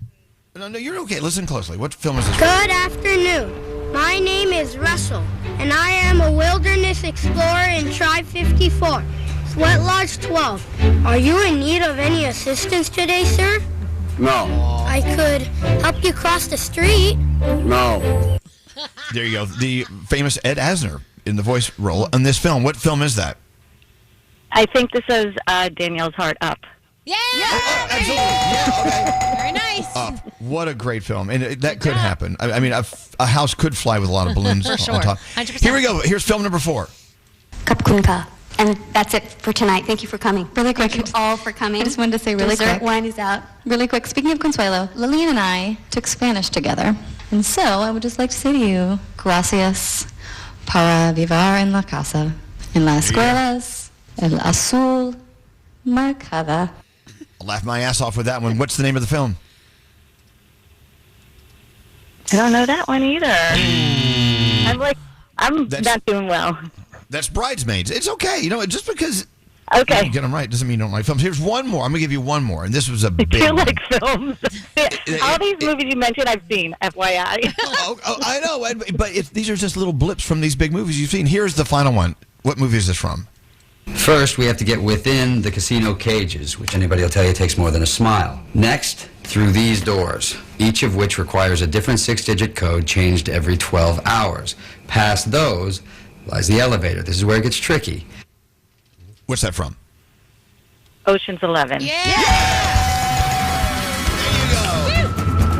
S6: No, you're okay. Listen closely. What film is this
S15: Good afternoon. My name is Russell, and I am a wilderness explorer in Tribe 54, Sweat Lodge 12. Are you in need of any assistance today, sir?
S16: No.
S15: I could help you cross the street.
S16: No.
S6: There you go. The famous Ed Asner in the voice role in this film. What film is that?
S16: I think this is Danielle's Heart Up.
S2: Yeah.
S6: Absolutely. Yeah. Okay.
S2: Very nice.
S6: What a great film, and that could happen. I mean, a house could fly with a lot of balloons
S2: For sure.
S6: on top.
S2: 100%.
S6: Here we go. Here's film number 4.
S17: Kapkunka. And that's it for tonight. Thank you for coming. Really quick. Thank you all for coming.
S18: I just wanted to say really
S17: Dessert
S18: quick.
S17: wine is out.
S18: Really quick, speaking of Consuelo, Lillian and I took Spanish together. And so I would just like to say to you, gracias para vivir en la casa, en las escuelas, el azul marcada.
S6: I'll laugh my ass off with that one. What's the name of the film?
S16: I don't know that one either. I'm not doing well.
S6: That's Bridesmaids. It's okay. You know, just because
S16: Okay.
S6: you don't get them right doesn't mean you don't like films. Here's one more. I'm going to give you one more. And this was a big
S16: I
S6: one.
S16: like films. All these movies you mentioned, I've seen, FYI.
S6: I know. But these are just little blips from these big movies you've seen. Here's the final one. What movie is this from?
S19: First, we have to get within the casino cages, which anybody will tell you takes more than a smile. Next, through these doors, each of which requires a different 6-digit code changed every 12 hours. Past those lies the elevator. This is where it gets tricky.
S6: What's that from?
S16: Ocean's 11.
S6: All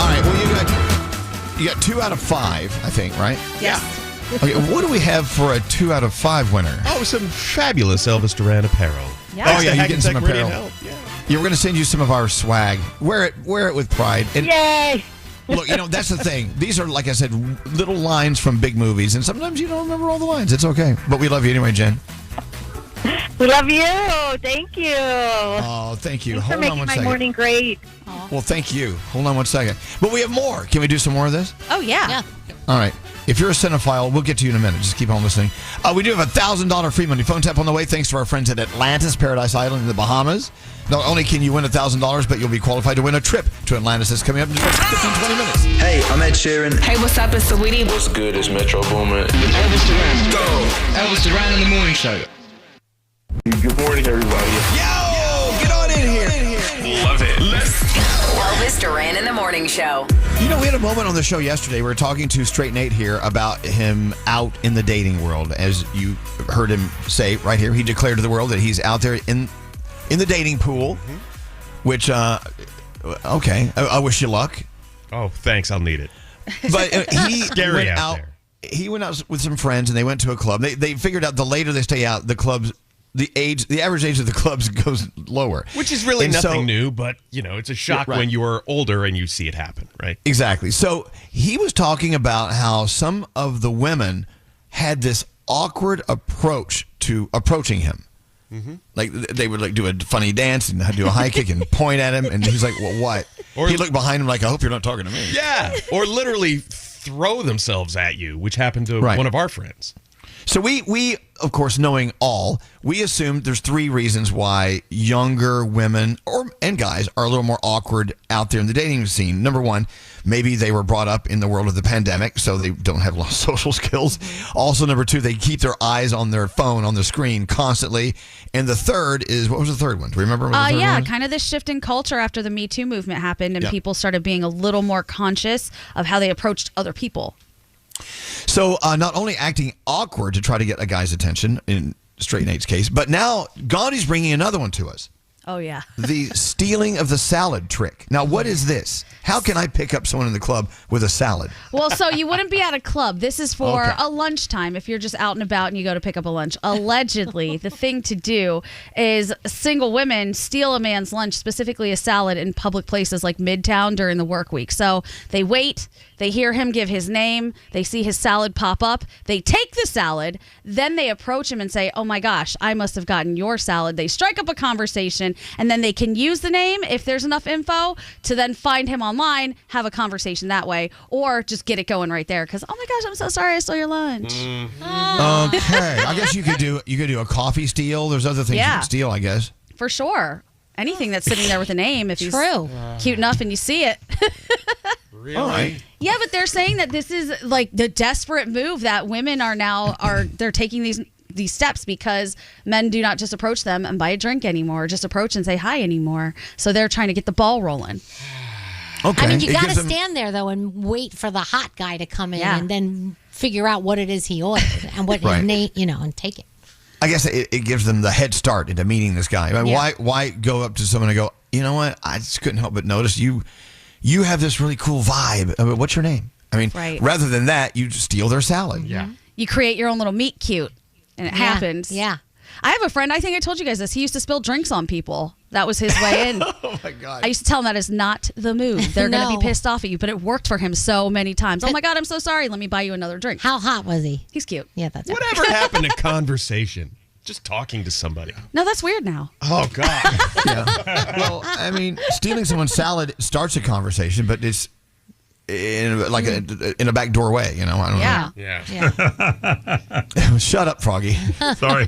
S6: right, well, you got 2 out of 5, I think, right?
S5: Yes.
S6: Okay, what do we have for a 2 out of 5 winner?
S7: Oh, some fabulous Elvis Duran apparel.
S6: Oh, yeah, you're getting some
S7: Hackensack Radio
S6: apparel.
S7: Help, yeah.
S6: Yeah, we're going to send you some of our swag. Wear it with pride. And
S16: Yay!
S6: look, that's the thing. These are, like I said, little lines from big movies, and sometimes you don't remember all the lines. It's okay. But we love you anyway, Jen.
S16: We love you. Thank you.
S6: Oh, thank you.
S16: Thanks for
S6: Hold on
S16: making
S6: one
S16: my
S6: second.
S16: morning great.
S6: Well, thank you. Hold on one second. But we have more. Can we do some more of this?
S5: Oh, yeah.
S6: All right. If you're a cinephile, we'll get to you in a minute. Just keep on listening. We do have a $1,000 free money phone tap on the way, thanks to our friends at Atlantis Paradise Island in the Bahamas. Not only can you win $1,000, but you'll be qualified to win a trip to Atlantis that's coming up in just 15-20 minutes.
S20: Hey, I'm Ed Sheeran.
S21: Hey, what's up? It's Saweetie.
S20: What's good? It's Metro Boomin. Elvis Duran. Go.
S21: Elvis Duran in the Morning Show.
S20: Good morning, everybody.
S6: Yo, get on in here.
S20: Love it. Let's go.
S1: Elvis Duran in the Morning Show.
S6: You know, we had a moment on the show yesterday. We were talking to Straight Nate here about him out in the dating world. As you heard him say right here, he declared to the world that he's out there in the dating pool, which, okay, I wish you luck.
S7: Oh, thanks. I'll need it.
S6: But he
S7: Scary
S6: went
S7: out
S6: out. He went out with some friends, and they went to a club. They figured out the later they stay out, the average age of the clubs goes lower.
S7: Which is really
S6: And
S7: nothing new, but, it's a shock
S6: Right.
S7: when you're older and you see it happen, right?
S6: Exactly. So he was talking about how some of the women had this awkward approach to approaching him.
S7: Mm-hmm.
S6: Like they would do a funny dance and do a high kick and point at him, and he's like, "Well, what?" Or he looked behind him like, "I hope you're not talking to me."
S7: Yeah, or literally throw themselves at you, which happened to one of our friends.
S6: So we of course, knowing all, we assumed there's 3 reasons why younger women and guys are a little more awkward out there in the dating scene. Number 1, maybe they were brought up in the world of the pandemic, so they don't have a lot of social skills. Also, number 2, they keep their eyes on their phone, on the screen constantly. And the third is, what was the third one? Do you remember what the third one was?
S5: Kind of this shift in culture after the Me Too movement happened, and
S6: Yep.
S5: people started being a little more conscious of how they approached other people.
S6: So not only acting awkward to try to get a guy's attention, in Straight Nate's case, but now Gandhi's bringing another one to us.
S5: Oh, yeah.
S6: The stealing of the salad trick. Now, what is this? How can I pick up someone in the club with a salad?
S5: Well, so you wouldn't be at a club. This is for
S6: Okay.
S5: a lunchtime if you're just out and about and you go to pick up a lunch. Allegedly, the thing to do is single women steal a man's lunch, specifically a salad, in public places like Midtown during the work week. So they wait, they hear him give his name, they see his salad pop up, they take the salad, then they approach him and say, "Oh my gosh, I must have gotten your salad." They strike up a conversation, and then they can use the name, if there's enough info, to then find him online, have a conversation that way, or just get it going right there because, "Oh my gosh, I'm so sorry I stole your lunch."
S6: Okay, I guess you could do a coffee steal. There's other things you
S5: Yeah.
S6: can steal, I guess.
S5: For sure. Anything that's sitting there with a name, if he's
S2: True.
S5: cute enough and you see it.
S6: Really? All right.
S5: Yeah, but they're saying that this is like the desperate move that women they're taking these steps because men do not just approach them and buy a drink anymore, just approach and say hi anymore. So they're trying to get the ball rolling.
S6: Okay.
S2: I mean, you
S6: It
S2: got to
S6: gives them-
S2: stand there, though, and wait for the hot guy to come in
S5: Yeah.
S2: and then figure out what it is he ordered and what
S6: Right.
S2: his name, and take it.
S6: I guess it gives them the head start into meeting this guy. I mean, why go up to someone and go, you know what? I just couldn't help but notice you have this really cool vibe. I mean, what's your name? I mean, rather than that, you just steal their salad.
S5: Yeah. You create your own little meet cute, and it happens.
S2: Yeah.
S5: I have a friend, I think I told you guys this. He used to spill drinks on people. That was his way in.
S6: Oh, my God.
S5: I used to tell him that is not the move. They're going to
S2: No.
S5: be pissed off at you, but it worked for him so many times. Oh, my God, I'm so sorry. Let me buy you another drink.
S2: How hot was he?
S5: He's cute.
S2: Yeah, that's
S7: Whatever happened to conversation? Just talking to somebody.
S5: No, that's weird now.
S7: Oh, God.
S6: Well, I mean, stealing someone's salad starts a conversation, but it's in a back doorway, I don't know.
S7: Yeah.
S6: Shut up, Froggy.
S11: Sorry.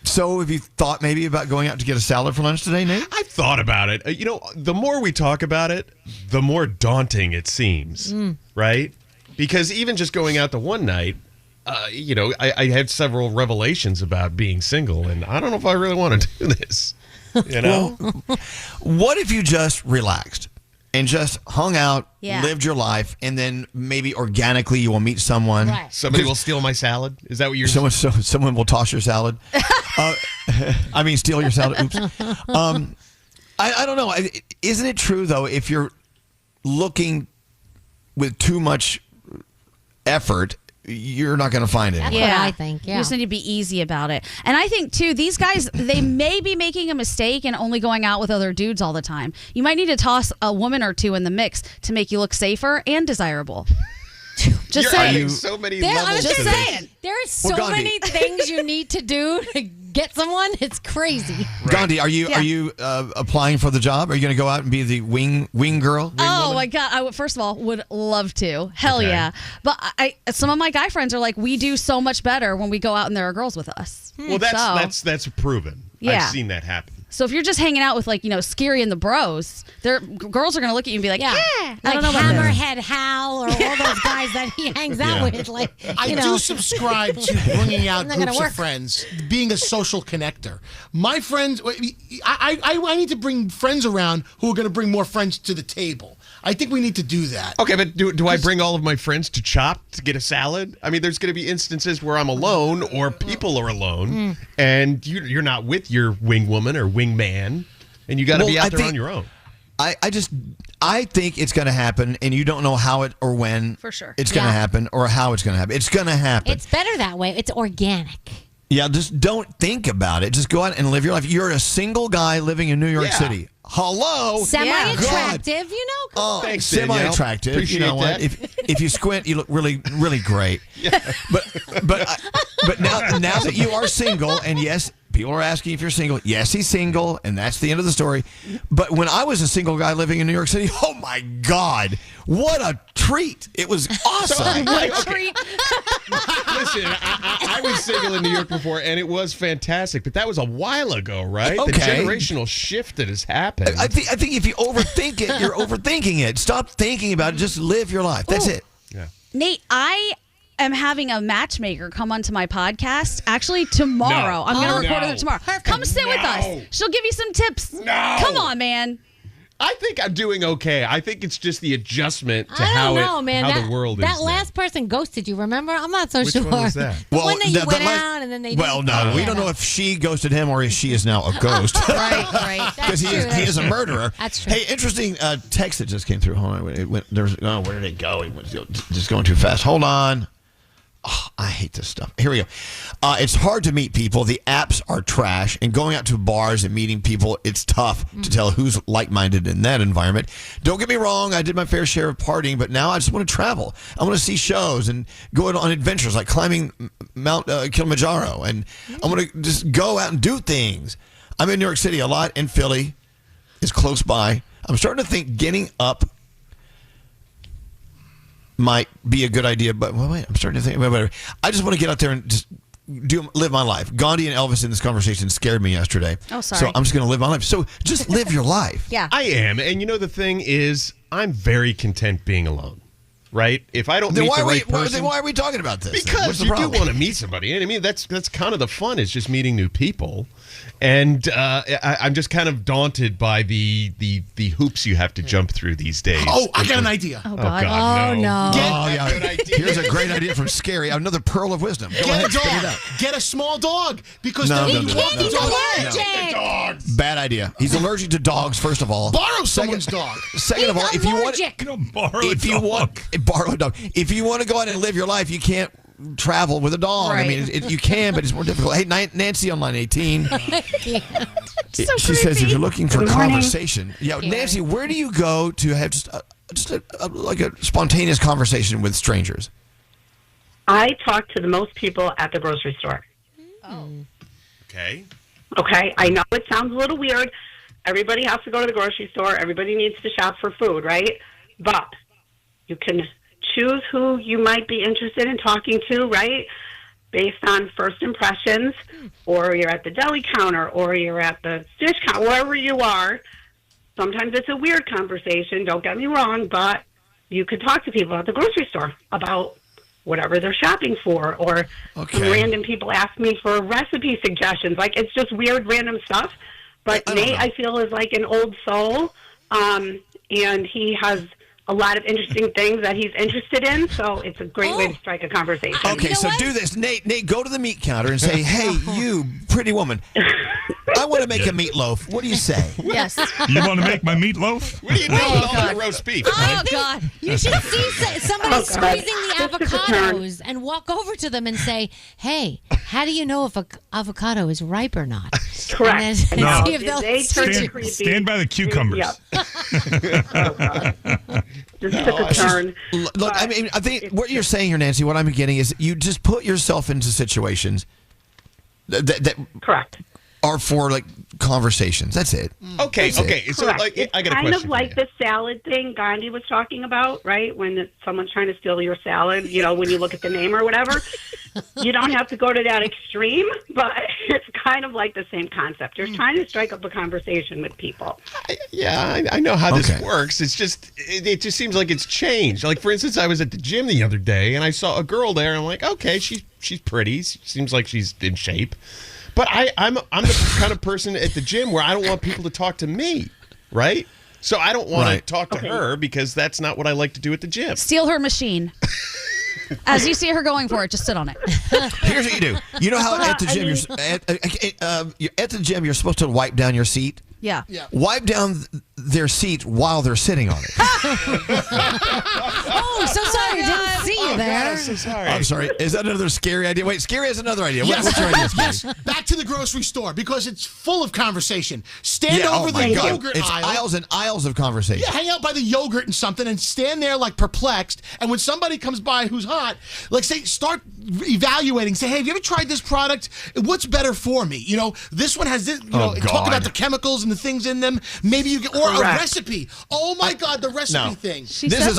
S6: So have you thought maybe about going out to get a salad for lunch today, Nate?
S7: I've thought about it. The more we talk about it, the more daunting it seems, right? Because even just going out the one night, I had several revelations about being single, and I don't know if I really want to do this.
S6: Well, what if you just relaxed and just hung out, lived your life, and then maybe organically you will meet someone.
S2: Right.
S7: Somebody will steal my salad? Is that what you're
S6: saying? Someone will toss your salad. Steal your salad. Oops. I don't know. Isn't it true, though, if you're looking with too much effort, you're not going to find it.
S2: That's what I think,
S5: You just need to be easy about it. And I think, too, these guys, they may be making a mistake and only going out with other dudes all the time. You might need to toss a woman or two in the mix to make you look safer and desirable. Just saying.
S7: So many
S2: I'm
S7: levels
S2: just
S7: to this.
S2: saying. There are so
S6: Gandhi.
S2: many things you need to do to get someone. It's crazy.
S6: Gandhi, are you applying for the job? Are you going to go out and be the wing girl?
S5: Oh my God! I would, first of all, would love to. Hell yeah! But some of my guy friends are like, we do so much better when we go out and there are girls with us.
S7: Well, that's proven.
S5: Yeah.
S7: I've seen that happen.
S5: So if you're just hanging out with Scary and the bros, girls are gonna look at you and be like, I don't know about
S2: Hammerhead Hal or all those guys that he hangs out with.
S4: I do subscribe to bringing out
S2: Not gonna
S4: groups
S2: work.
S4: of friends, being a social connector. My friends, I need to bring friends around who are going to bring more friends to the table. I think we need to do that.
S7: Okay, but do I bring all of my friends to Chop to get a salad? I mean, there's going to be instances where I'm alone or people are alone, and you're not with your wing woman or wing man, and you got to be out there on your own.
S6: I think it's going to happen, and you don't know how it or when
S2: For sure.
S6: it's going to happen or how it's going to happen. It's going to happen.
S2: It's better that way. It's organic.
S6: Yeah, just don't think about it. Just go out and live your life. You're a single guy living in New York City. Hello?
S2: Semi-attractive,
S6: Oh,
S7: Thanks, Danielle.
S6: semi-attractive.
S7: Appreciate
S6: You know what?
S7: that.
S6: If you squint, you look really, really great. But now that you are single, and yes, people are asking if you're single. Yes, he's single, and that's the end of the story. But when I was a single guy living in New York City, oh my God, what a treat! It was awesome.
S5: treat.
S7: Listen, I was single in New York before, and it was fantastic. But that was a while ago, right?
S6: Okay.
S7: The generational shift that has happened.
S6: I think if you overthink it, you're overthinking it. Stop thinking about it. Just live your life. That's it.
S7: Yeah.
S5: Nate, I am having a matchmaker come onto my podcast actually tomorrow.
S7: No.
S5: I'm going to record
S7: No.
S5: with her tomorrow. Come sit with us. She'll give you some tips.
S7: No.
S5: Come on, man.
S7: I think I'm doing okay. I think it's just the adjustment to
S2: I
S7: how
S2: don't know, man.
S7: the world is.
S2: That
S7: now.
S2: last person ghosted you, remember? I'm not so
S7: Which
S2: sure.
S7: one was that?
S2: The one that you went out and then they
S6: Well, no, we don't know if she ghosted him or if she is now a ghost.
S2: Right.
S6: Because he is a murderer.
S2: That's true.
S6: Hey, interesting text that just came through. Hold on. Where did it go? It was just going too fast. Hold on. Oh, I hate this stuff. Here we go. It's hard to meet people. The apps are trash. And going out to bars and meeting people, it's tough to tell who's like-minded in that environment. Don't get me wrong. I did my fair share of partying, but now I just want to travel. I want to see shows and go on adventures like climbing Mount Kilimanjaro. And I want to just go out and do things. I'm in New York City a lot, and Philly is close by. I'm starting to think getting up might be a good idea, but wait, I'm starting to think. Whatever. I just want to get out there and just live my life. Gandhi and Elvis in this conversation scared me yesterday.
S5: Oh, sorry.
S6: So I'm just going to live my life. So just live your life.
S5: Yeah.
S7: I am. And the thing is, I'm very content being alone. right? If I don't
S6: Then
S7: meet
S6: why
S7: the
S6: are we-
S7: right person,
S6: then why are we talking about this?
S7: Because
S6: What's the
S7: you do
S6: problem?
S7: want to meet somebody, and I mean that's kind of the fun is just meeting new people. And I'm just kind of daunted by the hoops you have to jump through these days.
S4: Oh, I got an idea.
S2: Oh, God.
S5: no.
S6: Here's a great idea from Scary. Another pearl of wisdom. Go
S4: Get
S6: ahead,
S4: a
S6: spit it
S4: dog.
S6: out.
S4: Get a small dog because
S6: No,
S4: then
S6: don't
S4: you
S6: do
S4: walk
S6: that.
S4: the
S6: No.
S4: dog.
S6: No. Bad idea. He's allergic to dogs. First of all,
S4: Borrow someone's dog.
S6: Second of all, if you want, borrow a dog. If you want to go out and live your life, you can't travel with a dog. I mean, you can, but it's more difficult. Hey, Nancy on line 18.
S5: So
S6: She says if you're looking for
S3: Good morning.
S6: conversation, Nancy, where do you go to have just like a spontaneous conversation with strangers?
S16: I talk to the most people at the grocery store.
S7: Okay.
S16: Okay, I know it sounds a little weird. Everybody has to go to the grocery store. Everybody needs to shop for food, right? But you can choose who you might be interested in talking to, right? Based on first impressions, or you're at the deli counter, or you're at the fish counter, wherever you are. Sometimes it's a weird conversation, don't get me wrong, but you could talk to people at the grocery store about whatever they're shopping for, or some random people ask me for recipe suggestions. Like, it's just weird, random stuff. But Nate, I feel, is like an old soul, and he has a lot of interesting things that he's interested in, so it's a great way to strike a conversation.
S6: Okay, so do this. Nate, go to the meat counter and say, hey, you pretty woman, I want to make a meatloaf. What do you say?
S5: Yes.
S11: You want to make my meatloaf?
S7: What do you do with all your roast beef?
S2: Oh, God. You should see somebody squeezing the avocados and walk over to them and say, hey, how do you know if an avocado is ripe or not?
S16: Correct.
S2: And then
S11: No.
S2: see if they'll
S11: Stand by the cucumbers.
S16: Just took a turn.
S6: Look, I mean, I think what you're saying here, Nancy, what I'm getting is you just put yourself into situations that
S16: correct
S6: are for like conversations. That's it.
S7: Okay. So
S16: Correct. It's
S7: I got a
S16: kind
S7: question
S16: of like the salad thing Gandhi was talking about, right? When someone's trying to steal your salad, when you look at the name or whatever. You don't have to go to that extreme, but it's kind of like the same concept. You're trying to strike up a conversation with people.
S7: I know how this works. It's just it just seems like it's changed. Like, for instance, I was at the gym the other day and I saw a girl there and I'm like, okay, she's pretty. Seems like she's in shape. But I'm the kind of person at the gym where I don't want people to talk to me, right? So I don't want to talk to her because that's not what I like to do at the gym.
S5: Steal her machine. As you see her going for it, just sit on it.
S6: Here's what you do. You know how at the gym at the gym you're supposed to wipe down your seat?
S5: Yeah.
S6: Wipe down their seat while they're sitting on it.
S2: Oh, so sorry. Didn't see you there.
S7: God, I'm so sorry.
S6: I'm sorry. Is that another scary idea? Wait, Scary has another idea.
S4: Yes.
S6: What's your idea, Scary?
S4: Yes. Back to the grocery store because it's full of conversation. Stand over
S6: oh
S4: the
S6: my God.
S4: yogurt
S6: It's
S4: aisle.
S6: aisles and aisles of conversation.
S4: Yeah, hang out by the yogurt and something and stand there like perplexed. And when somebody comes by who's hot, like start evaluating. Say, hey, have you ever tried this product? What's better for me? This one has this, talk about the chemicals and the things in them. Maybe you get, or a recipe. Oh my God, the recipe thing.
S6: This is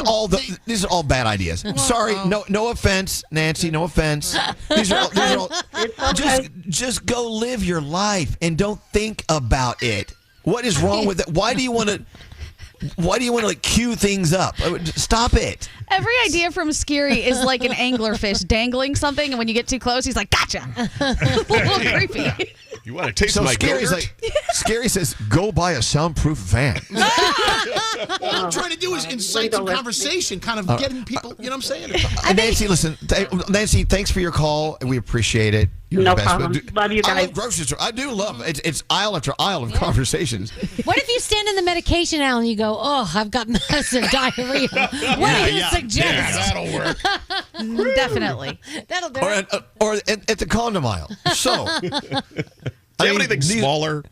S6: all bad ideas. Sorry, no offense, Nancy, no offense. These are all just go live your life and don't think about it. What is wrong with it? Why do you want to like cue things up? Stop it.
S5: Every idea from Scary is like an anglerfish dangling something, and when you get too close, he's like, gotcha. A little creepy.
S7: You want to taste
S6: So
S7: my
S6: Scary's
S7: yogurt?
S6: Scary says, go buy a soundproof van.
S4: All I'm trying to do is incite some conversation, kind of getting people, you know what I'm saying?
S6: Nancy, listen. Nancy, thanks for your call. We appreciate it. You're
S16: No
S6: the best.
S16: problem. Love you
S6: I
S16: guys.
S6: love grocery store. I do love it. It's aisle after aisle of conversations.
S2: What if you stand in the medication aisle and you go, oh, I've got massive diarrhea. What do you suggest?
S7: Yeah, that'll work.
S5: Definitely.
S2: That'll do it.
S6: Or at the condom aisle. So.
S7: Do you have anything smaller?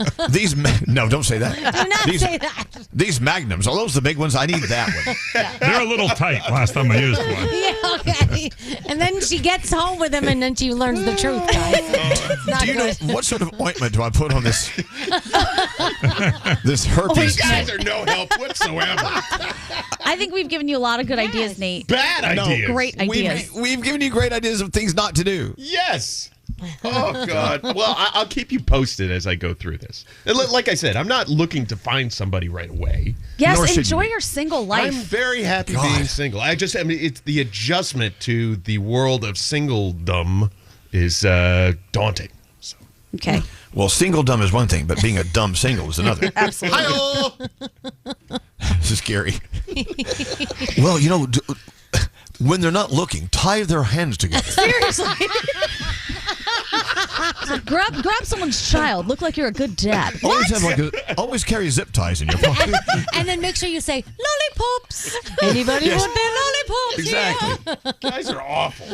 S6: No, don't say that.
S2: Do not say that.
S6: These magnums, are those the big ones? I need that one.
S11: They're a little tight last time I used one.
S2: Yeah, okay. And then she gets home with him and then she learns the truth, guys. It's not
S6: Do you
S2: good.
S6: know what sort of ointment do I put on this
S7: These
S6: herpes?
S7: guys are no help whatsoever.
S5: I think we've given you a lot of good ideas, Nate.
S7: Bad ideas.
S5: Great ideas.
S6: We've given you great ideas of things not to do.
S7: Yes. Oh, God. Well, I'll keep you posted as I go through this. And like I said, I'm not looking to find somebody right away.
S5: Yes, enjoy your single life.
S7: I'm very happy being single. It's the adjustment to the world of singledom is daunting. So.
S5: Okay.
S6: Well, singledom is one thing, but being a dumb single is another.
S5: Absolutely.
S6: This is scary. Well, when they're not looking, tie their hands together.
S5: Seriously. grab someone's child. Look like you're a good dad.
S6: Always carry zip ties in your pocket.
S2: And then make sure you say, lollipops. Anybody want their lollipops?
S6: Exactly.
S7: Guys are awful.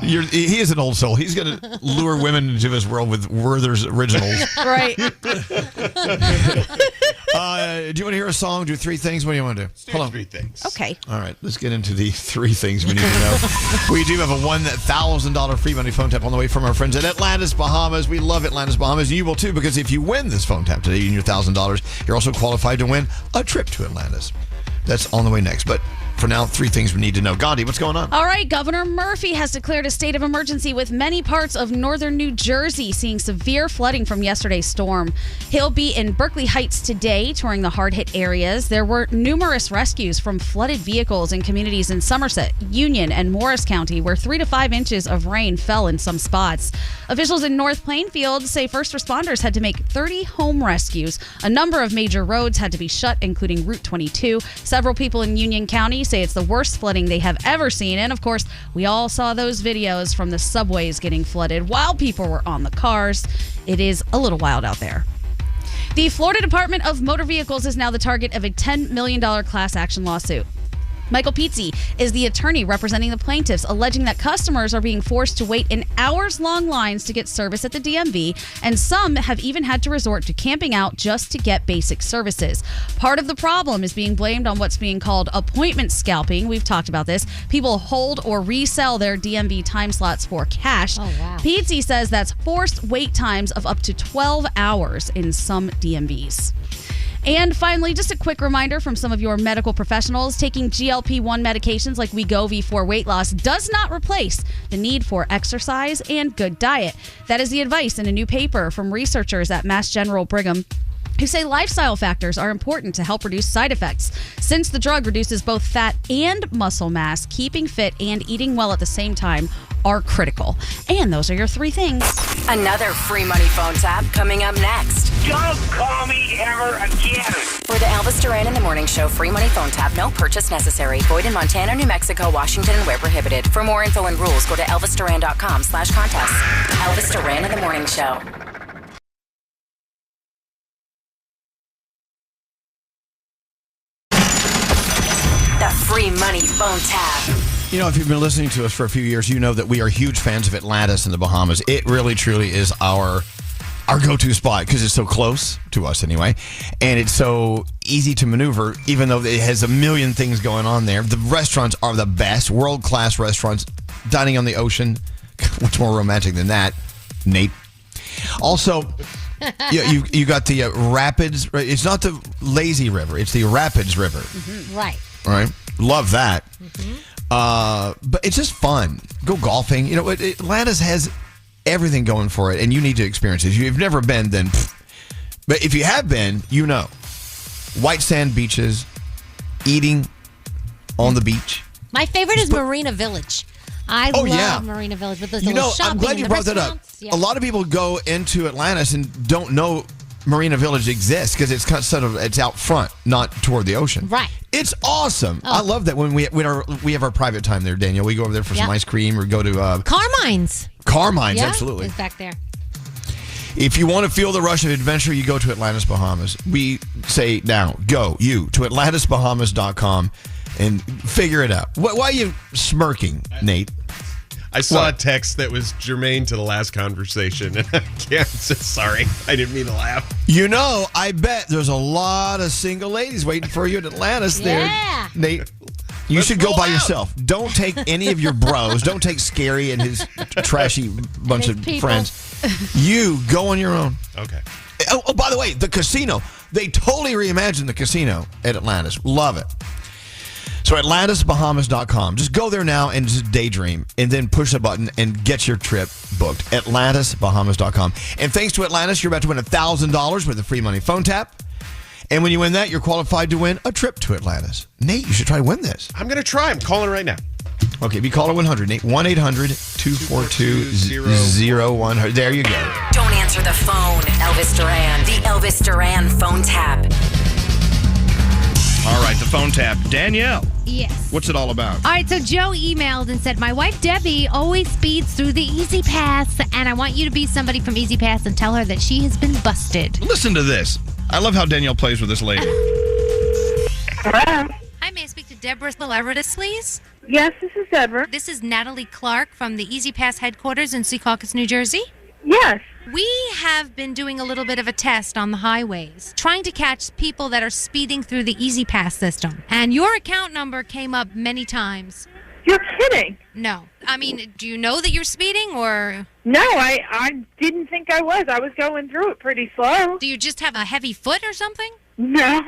S6: He is an old soul. He's going to lure women into his world with Werther's originals.
S5: Right.
S6: Do you want to hear a song? Do 3 things? What do you want to do? Hold on.
S7: 3 things.
S5: Okay.
S6: All right. Let's get into the 3 things we need to know. We do have a $1,000 free money phone tap on the way from our friends at Atlantis, Bahamas. We love Atlantis, Bahamas. And you will too, because if you win this phone tap today and your $1,000, you're also qualified to win a trip to Atlantis. That's on the way next. But for now, 3 things we need to know. Gandhi, what's going on?
S5: All right, Governor Murphy has declared a state of emergency with many parts of northern New Jersey seeing severe flooding from yesterday's storm. He'll be in Berkeley Heights today, touring the hard-hit areas. There were numerous rescues from flooded vehicles in communities in Somerset, Union, and Morris County, where 3 to 5 inches of rain fell in some spots. Officials in North Plainfield say first responders had to make 30 home rescues. A number of major roads had to be shut, including Route 22. Several people in Union County say it's the worst flooding they have ever seen. And of course, we all saw those videos from the subways getting flooded while people were on the cars. It is a little wild out there. The Florida Department of Motor Vehicles is now the target of a $10 million class action lawsuit. Michael Pizzi is the attorney representing the plaintiffs, alleging that customers are being forced to wait in hours-long lines to get service at the DMV, and some have even had to resort to camping out just to get basic services. Part of the problem is being blamed on what's being called appointment scalping. We've talked about this. People hold or resell their DMV time slots for cash.
S2: Oh, wow.
S5: Pizzi says that's forced wait times of up to 12 hours in some DMVs. And finally, just a quick reminder from some of your medical professionals, taking GLP-1 medications like Wegovy for weight loss does not replace the need for exercise and good diet. That is the advice in a new paper from researchers at Mass General Brigham, who say lifestyle factors are important to help reduce side effects. Since the drug reduces both fat and muscle mass, keeping fit and eating well at the same time are critical. And those are your 3 things.
S1: Another free money phone tap coming up next.
S10: Don't call me ever again.
S1: For the Elvis Duran in the Morning Show free money phone tap, no purchase necessary. Void in Montana, New Mexico, Washington, and where prohibited. For more info and rules, go to elvisduran.com/contest. Elvis Duran in the Morning Show. The free money phone tap.
S6: If you've been listening to us for a few years, you know that we are huge fans of Atlantis in the Bahamas. It really, truly is our go-to spot because it's so close to us anyway, and it's so easy to maneuver, even though it has a million things going on there. The restaurants are the best, world-class restaurants, dining on the ocean. What's more romantic than that, Nate? Also, you got the rapids. It's not the lazy river; it's the Rapids River.
S2: Mm-hmm. Right.
S6: All right. Love that. Mm-hmm. But it's just fun. Go golfing. Atlantis has everything going for it, and you need to experience it. If you've never been, then... But if you have been, white sand beaches, eating on the beach.
S2: My favorite is Marina Village. I love Marina Village with the little shopping.
S6: I'm glad you brought that up.
S2: Yeah.
S6: A lot of people go into Atlantis and don't know Marina Village exists because it's it's out front, not toward the ocean.
S2: Right.
S6: It's awesome. I love that when we have our private time there, Danielle. We go over there for some ice cream or go to
S2: Carmine's.
S6: Carmine's, absolutely.
S2: It's back there.
S6: If you want to feel the rush of adventure, you go to Atlantis, Bahamas. We say now, go you to AtlantisBahamas.com and figure it out. Why are you smirking, Nate?
S7: I saw a text that was germane to the last conversation, and I can't. Sorry, I didn't mean to laugh.
S6: I bet there's a lot of single ladies waiting for you at Atlantis there, Nate. You should go by yourself. Don't take any of your bros. Don't take Scary and his trashy bunch of friends. You go on your own.
S7: Okay.
S6: Oh, by the way, the casino. They totally reimagined the casino at Atlantis. Love it. So AtlantisBahamas.com. Just go there now and just daydream, and then push the button and get your trip booked. AtlantisBahamas.com. And thanks to Atlantis, you're about to win $1,000 with a free money phone tap. And when you win that, you're qualified to win a trip to Atlantis. Nate, you should try to win this.
S7: I'm going to try. I'm calling right now.
S6: Okay, be caller 100, Nate. 1-800-242-0100. There you go.
S1: Don't answer the phone. Elvis Duran. The Elvis Duran phone tap.
S8: All right, the phone tap. Danielle.
S2: Yes.
S8: What's it all about?
S2: All right, so Joe emailed and said, my wife Debbie always speeds through the Easy Pass, and I want you to be somebody from Easy Pass and tell her that she has been busted.
S8: Listen to this. I love how Danielle plays with this lady.
S2: Hello. Hi, may I speak to Deborah Celebritas, please?
S22: Yes, this is Deborah.
S2: This is Natalie Clark from the Easy Pass headquarters in Secaucus, New Jersey.
S22: Yes.
S2: We have been doing a little bit of a test on the highways, trying to catch people that are speeding through the Easy Pass system. And your account number came up many times.
S22: You're kidding.
S2: No. I mean, do you know that you're speeding or?
S22: No, I didn't think I was. I was going through it pretty slow.
S2: Do you just have a heavy foot or something?
S22: No.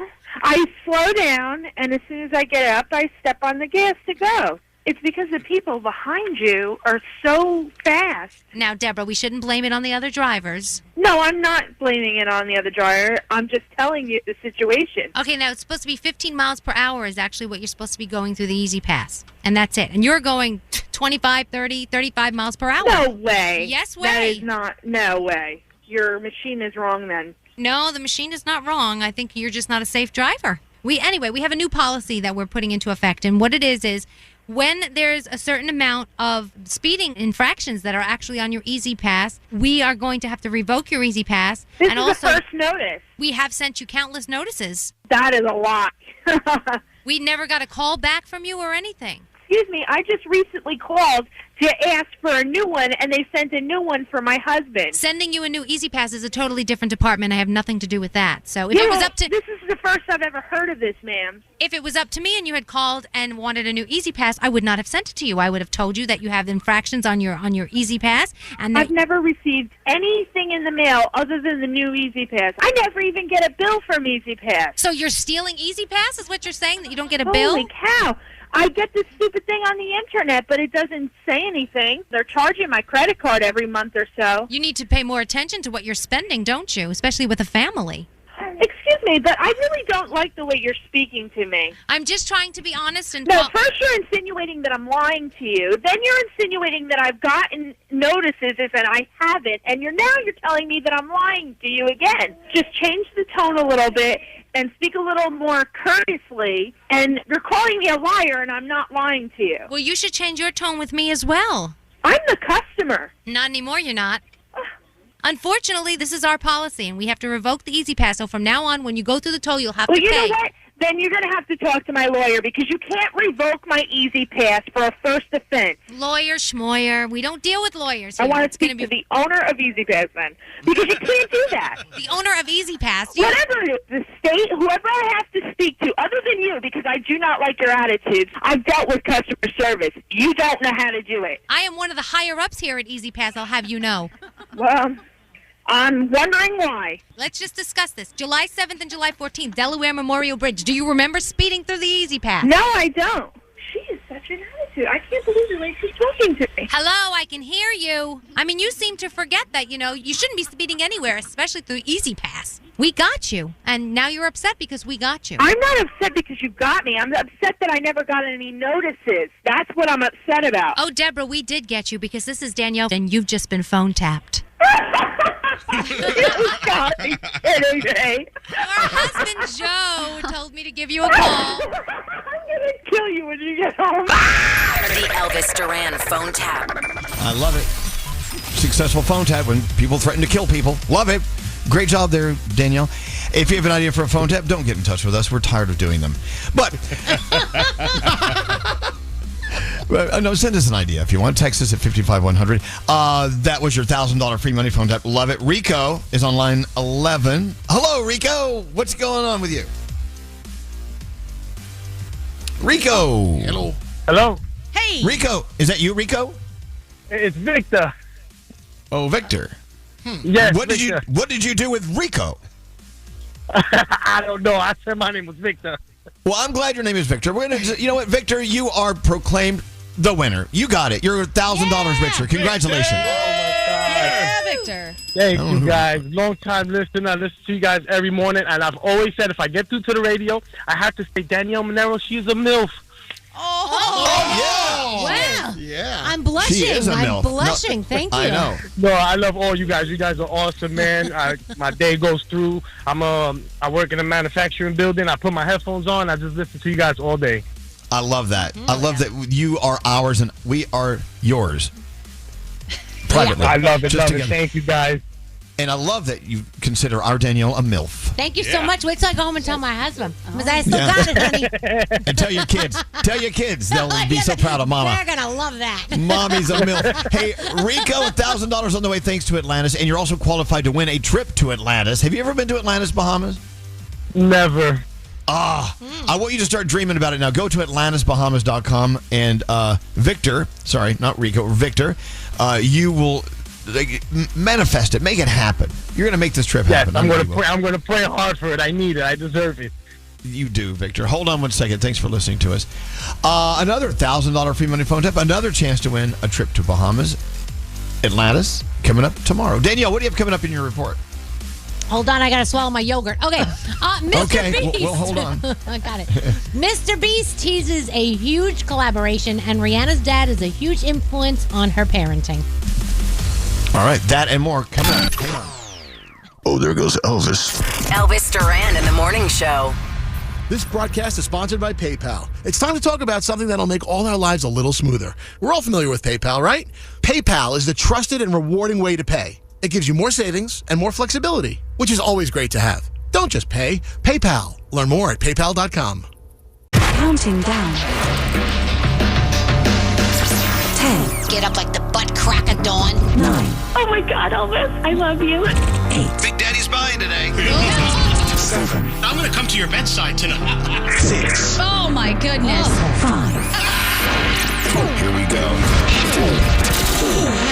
S22: I slow down, and as soon as I get up, I step on the gas to go. It's because the people behind you are so fast.
S2: Now, Deborah, we shouldn't blame it on the other drivers.
S22: No, I'm not blaming it on the other driver. I'm just telling you the situation.
S2: Okay, now it's supposed to be 15 miles per hour is actually what you're supposed to be going through the Easy Pass. And that's it. And you're going 25, 30, 35 miles per hour.
S22: No way.
S2: Yes way.
S22: That is not, no way. Your machine is wrong then.
S2: No, the machine is not wrong. I think you're just not a safe driver. We have a new policy that we're putting into effect. And what it is when there's a certain amount of speeding infractions that are actually on your Easy Pass, we are going to have to revoke your Easy Pass.
S22: This
S2: and
S22: is
S2: also,
S22: the first notice.
S2: We have sent you countless notices.
S22: That is a lot.
S2: We never got a call back from you or anything.
S22: Excuse me, I just recently called to ask for a new one, and they sent a new one for my husband.
S2: Sending you a new Easy Pass is a totally different department. I have nothing to do with that. So if it was up to...
S22: This is the first I've ever heard of this, ma'am.
S2: If it was up to me and you had called and wanted a new Easy Pass, I would not have sent it to you. I would have told you that you have infractions on your Easy Pass. And
S22: I've never received anything in the mail other than the new Easy Pass. I never even get a bill from Easy Pass.
S2: So you're stealing Easy Pass is what you're saying, that you don't get a bill?
S22: Holy cow. I get this stupid thing on the internet, but it doesn't say anything. They're charging my credit card every month or so.
S2: You need to pay more attention to what you're spending, don't you? Especially with a family.
S22: Excuse me, but I really don't like the way you're speaking to me.
S2: I'm just trying to be honest and...
S22: No, first you're insinuating that I'm lying to you. Then you're insinuating that I've gotten notices and I haven't. And you're telling me that I'm lying to you again. Just change the tone a little bit and speak a little more courteously. And you're calling me a liar, and I'm not lying to you.
S2: Well, you should change your tone with me as well.
S22: I'm the customer.
S2: Not anymore, you're not. Unfortunately, this is our policy, and we have to revoke the Easy Pass. So from now on, when you go through the toll, you'll have to pay.
S22: Well, you know what? Then you're going to have to talk to my lawyer because you can't revoke my Easy Pass for a first offense.
S2: Lawyer, schmoyer. We don't deal with lawyers here.
S22: I want to speak to the owner of Easy Pass then because you can't do that.
S2: The owner of Easy Pass?
S22: Whatever it is, the state, whoever I have to speak to, other than you, because I do not like your attitude. I've dealt with customer service. You don't know how to do it.
S2: I am one of the higher-ups here at Easy Pass, I'll have you know.
S22: Well... I'm wondering why.
S2: Let's just discuss this. July 7th and July 14th, Delaware Memorial Bridge. Do you remember speeding through the Easy Pass?
S22: No, I don't. She is such an attitude. I can't believe the way she's talking to me.
S2: Hello, I can hear you. I mean, you seem to forget that, you shouldn't be speeding anywhere, especially through Easy Pass. We got you, and now you're upset because we got you.
S22: I'm not upset because you got me. I'm upset that I never got any notices. That's what I'm upset about.
S2: Oh, Deborah, we did get you because this is Danielle, and you've just been phone tapped.
S22: You got me kidding me.
S2: Your husband, Joe, told me to give you a call.
S22: I'm going to kill you when you get home.
S1: The Elvis Duran phone tap.
S6: I love it. Successful phone tap when people threaten to kill people. Love it. Great job there, Danielle. If you have an idea for a phone tap, don't get in touch with us. We're tired of doing them. But... No, send us an idea if you want. Text us at 55100. That was your $1,000 free money phone tap. Love it. Rico is on line 11. Hello, Rico. What's going on with you? Rico.
S4: Hello.
S23: Hello.
S2: Hey.
S6: Rico. Is that you, Rico?
S23: It's Victor.
S6: Oh, Victor.
S23: Yes,
S6: What
S23: Victor.
S6: did you do with Rico?
S23: I don't know. I said my name was Victor.
S6: Well, I'm glad your name is Victor. We're gonna, you know what, Victor, you are proclaimed the winner. You got it. You're $1,000 richer. Congratulations.
S5: Yeah, Victor.
S23: Thank you, guys. Long time listener. I listen to you guys every morning, and I've always said if I get through to the radio, I have to say Danielle Monaro. She's a MILF.
S2: Oh, wow.
S4: Yeah.
S2: I'm blushing.
S23: She is a
S2: I'm
S23: MILF.
S2: blushing.
S23: No,
S2: Thank you.
S23: I know. No, I love all you guys. You guys are awesome, man. My day goes through. I work in a manufacturing building. I put my headphones on. I just listen to you guys all day.
S6: I love that. I love that you are ours and we are yours. Privately.
S23: I love it.
S6: Just
S23: Love it.
S6: together.
S23: Thank you, guys.
S6: And I love that you consider our Danielle a MILF.
S2: Thank you so much. Wait till I go home and tell my husband. Because I still got it, honey.
S6: And tell your kids. Tell your kids. They'll be so proud of Mama.
S2: They're going to love that.
S6: Mommy's a MILF. Hey, Rico, $1,000 on the way thanks to Atlantis. And you're also qualified to win a trip to Atlantis. Have you ever been to Atlantis, Bahamas?
S23: Never.
S6: I want you to start dreaming about it now. Go to AtlantisBahamas.com and Victor, sorry, not Rico, Victor, you will manifest it. Make it happen. You're going to make this trip happen.
S23: I'm going to pray. I'm going to pray hard for it. I need it. I deserve it.
S6: You do, Victor. Hold on one second. Thanks for listening to us. Another $1,000 free money phone tap. Another chance to win a trip to Bahamas. Atlantis coming up tomorrow. Danielle, what do you have coming up in your report?
S2: Hold on, I gotta swallow my yogurt. Okay, Mr.
S6: Okay,
S2: Beast.
S6: well, hold on.
S2: I got it. Mr. Beast teases a huge collaboration, and Rihanna's dad is a huge influence on her parenting.
S6: All right, that and more coming up. Hang on.
S20: Oh, there goes Elvis.
S1: Elvis Duran in the Morning Show.
S4: This broadcast is sponsored by PayPal. It's time to talk about something that'll make all our lives a little smoother. We're all familiar with PayPal, right? PayPal is the trusted and rewarding way to pay. It gives you more savings and more flexibility, which is always great to have. Don't just pay. PayPal. Learn more at paypal.com.
S14: Counting down. 10.
S2: Get up like the butt crack of dawn.
S14: 9.
S22: Oh my God, Elvis, I love you.
S14: 8.
S8: Big Daddy's buying today.
S14: 7.
S10: I'm going to come to your bedside tonight.
S14: 6.
S5: Oh my goodness.
S14: 5.
S20: Here we go.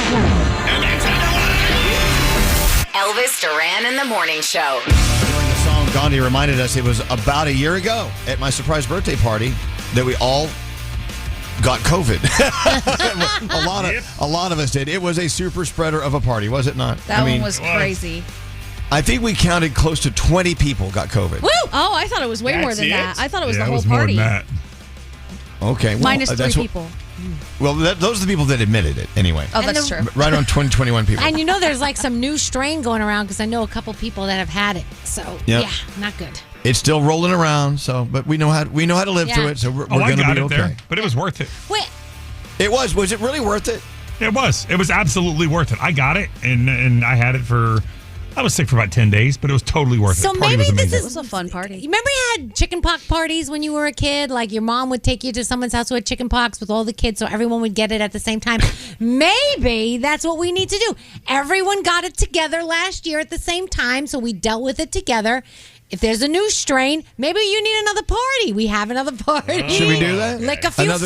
S14: 4.
S1: Elvis Duran in the Morning Show.
S6: During the song, Gandhi reminded us it was about a year ago at my surprise birthday party that we all got COVID. a lot of us did. It was a super spreader of a party, was it not?
S5: That one was crazy.
S6: I think we counted close to 20 people got COVID.
S5: Woo! Oh, I thought it was way more than that. I thought it was the whole
S11: was
S5: party.
S11: More than that.
S6: Okay. Well,
S5: Minus 3
S6: that's
S5: people.
S6: Well, those are the people that admitted it anyway.
S5: Oh, that's true.
S6: Right around 21 people.
S2: And you know there's like some new strain going around because I know a couple people that have had it. So,
S6: Yep.
S2: yeah, not good.
S6: It's still rolling around, but we know how to live through it, so we're
S11: I
S6: going to
S11: got
S6: be
S11: it
S6: okay.
S11: there, but it was worth it.
S2: Wait.
S6: It was. Was it really worth it?
S11: It was. It was absolutely worth it. I got it, and I had it for. I was sick for about 10 days, but it was totally worth
S2: So
S11: it. The party
S2: maybe
S11: was amazing.
S2: this
S5: It was a fun party.
S2: Remember you had chickenpox parties when you were a kid? Like your mom would take you to someone's house who had chickenpox with all the kids so everyone would get it at the same time. Maybe that's what we need to do. Everyone got it together last year at the same time, so we dealt with it together. If there's a new strain, maybe you need another party. We have another party.
S6: Should we do that?
S2: Lick a few faces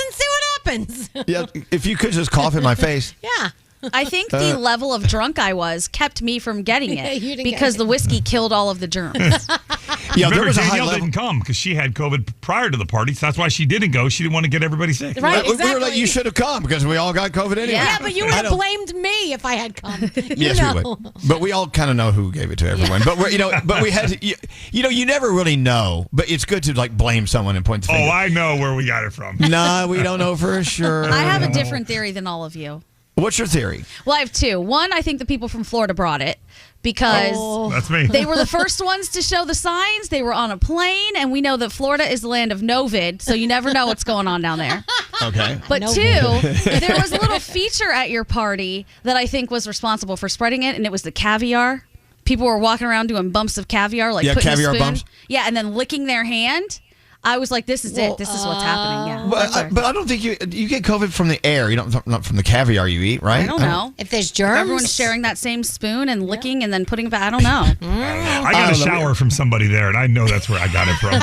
S2: and see what happens.
S6: Yeah, if you could just cough in my face.
S2: Yeah.
S5: I think the level of drunk I was kept me from getting
S2: Yeah, you
S5: it
S2: didn't
S5: because
S2: get it.
S5: the whiskey killed all of the germs.
S6: Yeah, there
S11: Remember,
S6: was a high
S11: Danielle
S6: level.
S11: didn't come because she had COVID prior to the party, so that's why she didn't go. She didn't want to get everybody sick.
S2: Right,
S6: We were like,
S2: exactly.
S6: you should have come because we all got COVID anyway.
S2: Yeah, but you would
S6: I
S2: have
S6: know.
S2: blamed me if I had come.
S6: Yes, we would. But we all kind of know who gave it to everyone. But but we had to, you never really know. But it's good to like blame someone and point the finger.
S11: Oh, I know where we got it from.
S6: No, we don't know for sure.
S5: I have a different theory than all of you.
S6: What's your theory?
S5: Well, I have 2. One, I think the people from Florida brought it because
S11: That's me.
S5: they were the first ones to show the signs. They were on a plane, and we know that Florida is the land of Novid, so you never know what's going on down there.
S6: Okay.
S5: But
S2: No.
S5: 2, there was a little feature at your party that I think was responsible for spreading it, and it was the caviar. People were walking around doing bumps of caviar, like
S6: Yeah,
S5: putting
S6: caviar
S5: a spoon.
S6: bumps.
S5: Yeah, and then licking their hand. I was like, this is it. This is what's happening. Yeah.
S6: But I don't think you get COVID from the air. You don't, not from the caviar you eat, right?
S5: I don't know.
S2: If there's germs.
S5: Everyone's sharing that same spoon and licking and then putting it back. I don't know.
S11: I got a shower from somebody there, and I know that's where I got it from.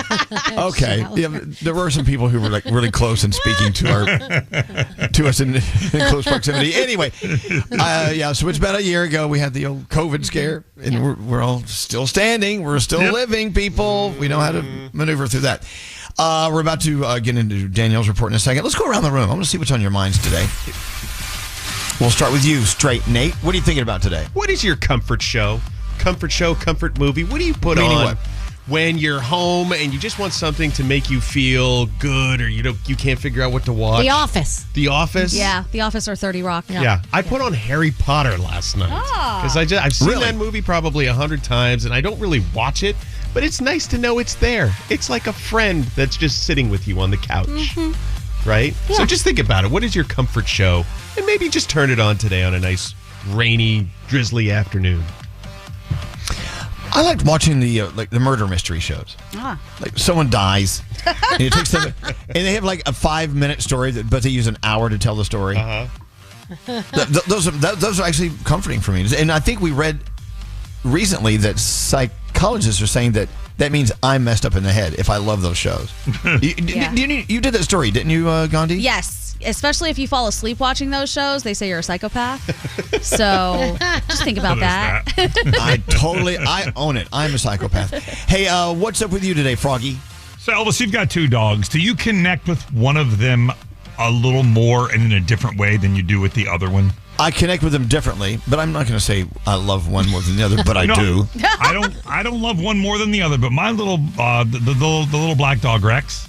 S6: Okay. Yeah, there were some people who were like really close and speaking to us in close proximity. Anyway, so it's about a year ago we had the old COVID scare, and we're all still standing. We're still living, people. We know how to maneuver through that. We're about to get into Danielle's report in a second. Let's go around the room. I want to see what's on your minds today. We'll start with you, straight Nate. What are you thinking about today?
S7: What is your comfort show? Comfort show, comfort movie? What do you put on when you're home and you just want something to make you feel good, or you can't figure out what to watch?
S2: The Office.
S7: The Office?
S5: Yeah, The Office or 30 Rock.
S7: Yeah. I put on Harry Potter last night. Because I've seen that movie probably 100 times, and I don't really watch it, but it's nice to know it's there. It's like a friend that's just sitting with you on the couch. Right? Yeah. So just think about it. What is your comfort show? And maybe just turn it on today on a nice, rainy, drizzly afternoon.
S6: I liked watching the murder mystery shows. Like someone dies, and it takes them, and they have like a 5-minute story, but they use an hour to tell the story. Those are actually comforting for me. And I think we read recently that psychologists are saying that means I'm messed up in the head if I love those shows. You did that story, didn't you, Gandhi?
S5: Yes. Especially if you fall asleep watching those shows, they say you're a psychopath. So just think about that.
S6: I own it. I'm a psychopath. Hey, what's up with you today, Froggy?
S11: So, Elvis, you've got 2 dogs. Do you connect with one of them a little more and in a different way than you do with the other one?
S6: I connect with them differently, but I'm not going to say I love one more than the other, but I do.
S11: I don't love one more than the other, but my little the little black dog Rex,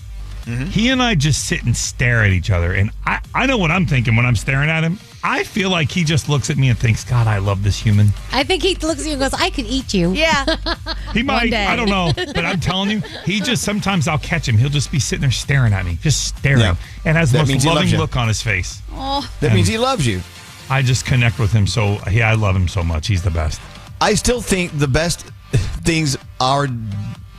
S11: he and I just sit and stare at each other, and I know what I'm thinking when I'm staring at him. I feel like he just looks at me and thinks, God, I love this human.
S2: I think he looks at you and goes, I could eat you.
S5: Yeah.
S11: He might. I don't know. But I'm telling you, sometimes I'll catch him. He'll just be sitting there staring at me, just staring, and has the most loving look on his face.
S6: That means he loves you.
S11: I just connect with him I love him so much. He's the best.
S6: I still think the best things our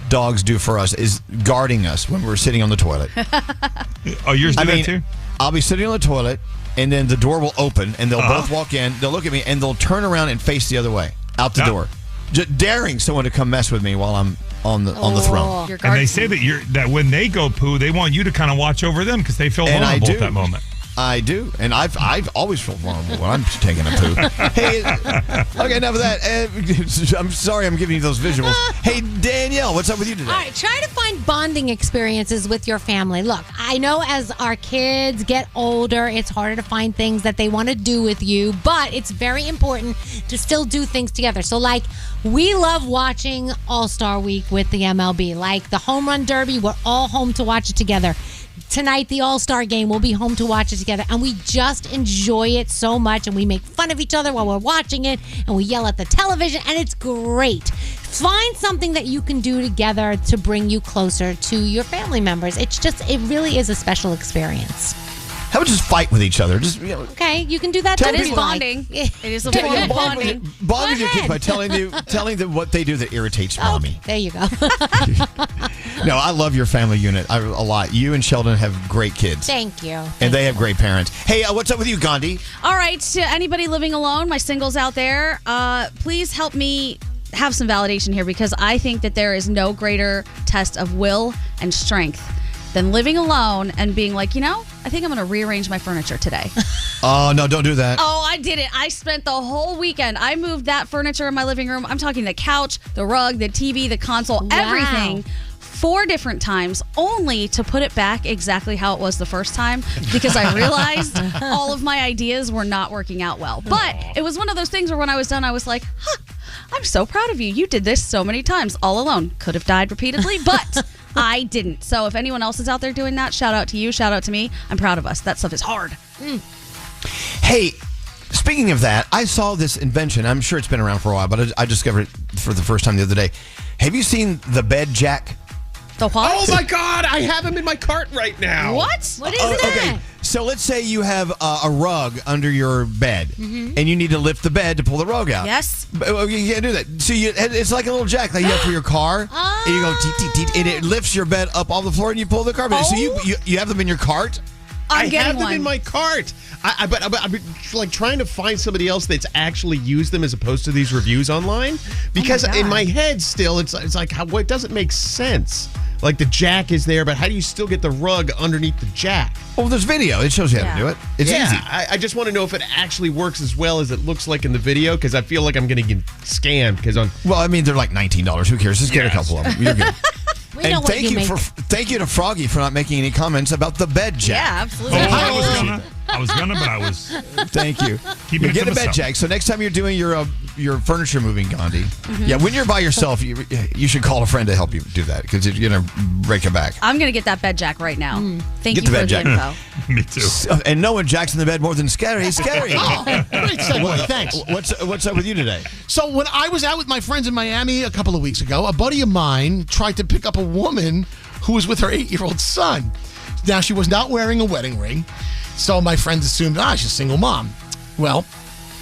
S6: dogs do for us is guarding us when we're sitting on the toilet.
S11: Oh, yours do that too?
S6: I'll be sitting on the toilet, and then the door will open, and they'll both walk in. They'll look at me, and they'll turn around and face the other way, out the door, just daring someone to come mess with me while I'm on the throne.
S11: And they say that when they go poo, they want you to kind of watch over them because they feel vulnerable at that moment.
S6: I do, and I've always felt vulnerable when I'm taking a poo. Hey, okay, enough of that. I'm sorry I'm giving you those visuals. Hey, Danielle, what's up with you today?
S2: All right, try to find bonding experiences with your family. Look, I know as our kids get older, it's harder to find things that they want to do with you, but it's very important to still do things together. So, like, we love watching All-Star Week with the MLB. Like the Home Run Derby, we're all home to watch it together. Tonight, the All-Star Game, we'll be home to watch it together. And we just enjoy it so much. And we make fun of each other while we're watching it. And we yell at the television. And it's great. Find something that you can do together to bring you closer to your family members. It really is a special experience.
S6: How about just fight with each other?
S2: Okay, you can do that.
S5: That is bonding. It is a form of bonding.
S6: Bond with your kids by telling them what they do that irritates mommy.
S2: There you go.
S6: No, I love your family unit a lot. You and Sheldon have great kids.
S2: Thank you.
S6: And they have great parents. Hey, what's up with you, Gandhi?
S5: All right, to anybody living alone, my singles out there, please help me have some validation here, because I think that there is no greater test of will and strength than living alone and being like, I think I'm going to rearrange my furniture today.
S6: Oh, no, don't do that.
S5: Oh, I did it. I spent the whole weekend. I moved that furniture in my living room. I'm talking the couch, the rug, the TV, the console, everything. 4 different times, only to put it back exactly how it was the first time, because I realized all of my ideas were not working out well. But it was one of those things where when I was done, I was like, I'm so proud of you. You did this so many times all alone. Could have died repeatedly, but I didn't. So if anyone else is out there doing that, shout out to you, shout out to me. I'm proud of us. That stuff is hard.
S6: Hey, speaking of that, I saw this invention. I'm sure it's been around for a while, but I discovered it for the first time the other day. Have you seen the bed jack?
S5: The what?
S7: Oh my God, I have him in my cart right now.
S5: What? What is that?
S6: Okay. So let's say you have a rug under your bed, and you need to lift the bed to pull the rug out.
S5: Yes.
S6: But you can't do that. So it's like a little jack like you have for your car, and you go teet, teet, teet, and it lifts your bed up off the floor, and you pull the carpet. So you have them in your cart.
S7: I have them in my cart. But I'm like trying to find somebody else that's actually used them as opposed to these reviews online, because in my head still it's like what doesn't make sense. Like the jack is there, but how do you still get the rug underneath the jack?
S6: Well, there's video. It shows you how to do it. It's easy.
S7: I just want to know if it actually works as well as it looks like in the video, because I feel like I'm going to get scammed. Well,
S6: I mean, they're like $19. Who cares? Just get a couple of them. You're good. And thank you to Froggy for not making any comments about the bed jack.
S5: Yeah, absolutely.
S11: I was gonna, but I was.
S6: Thank you.
S11: Keeping it
S6: get
S11: to
S6: a bed
S11: myself.
S6: jack. So next time you're doing your furniture moving, Gandhi, when you're by yourself, you should call a friend to help you do that, because you're gonna break your back.
S5: I'm gonna get that bed jack right now. Thank
S6: Get
S5: you
S6: the
S5: for
S6: bed
S5: the
S6: jack.
S5: info.
S11: Me too.
S6: And no one jacks in the bed more than scary. Scary.
S4: Oh, great segue. Thanks.
S6: What's up with you today?
S4: So when I was out with my friends in Miami a couple of weeks ago, a buddy of mine tried to pick up a woman who was with her 8-year-old son. Now, she was not wearing a wedding ring, so my friends assumed, she's a single mom. Well,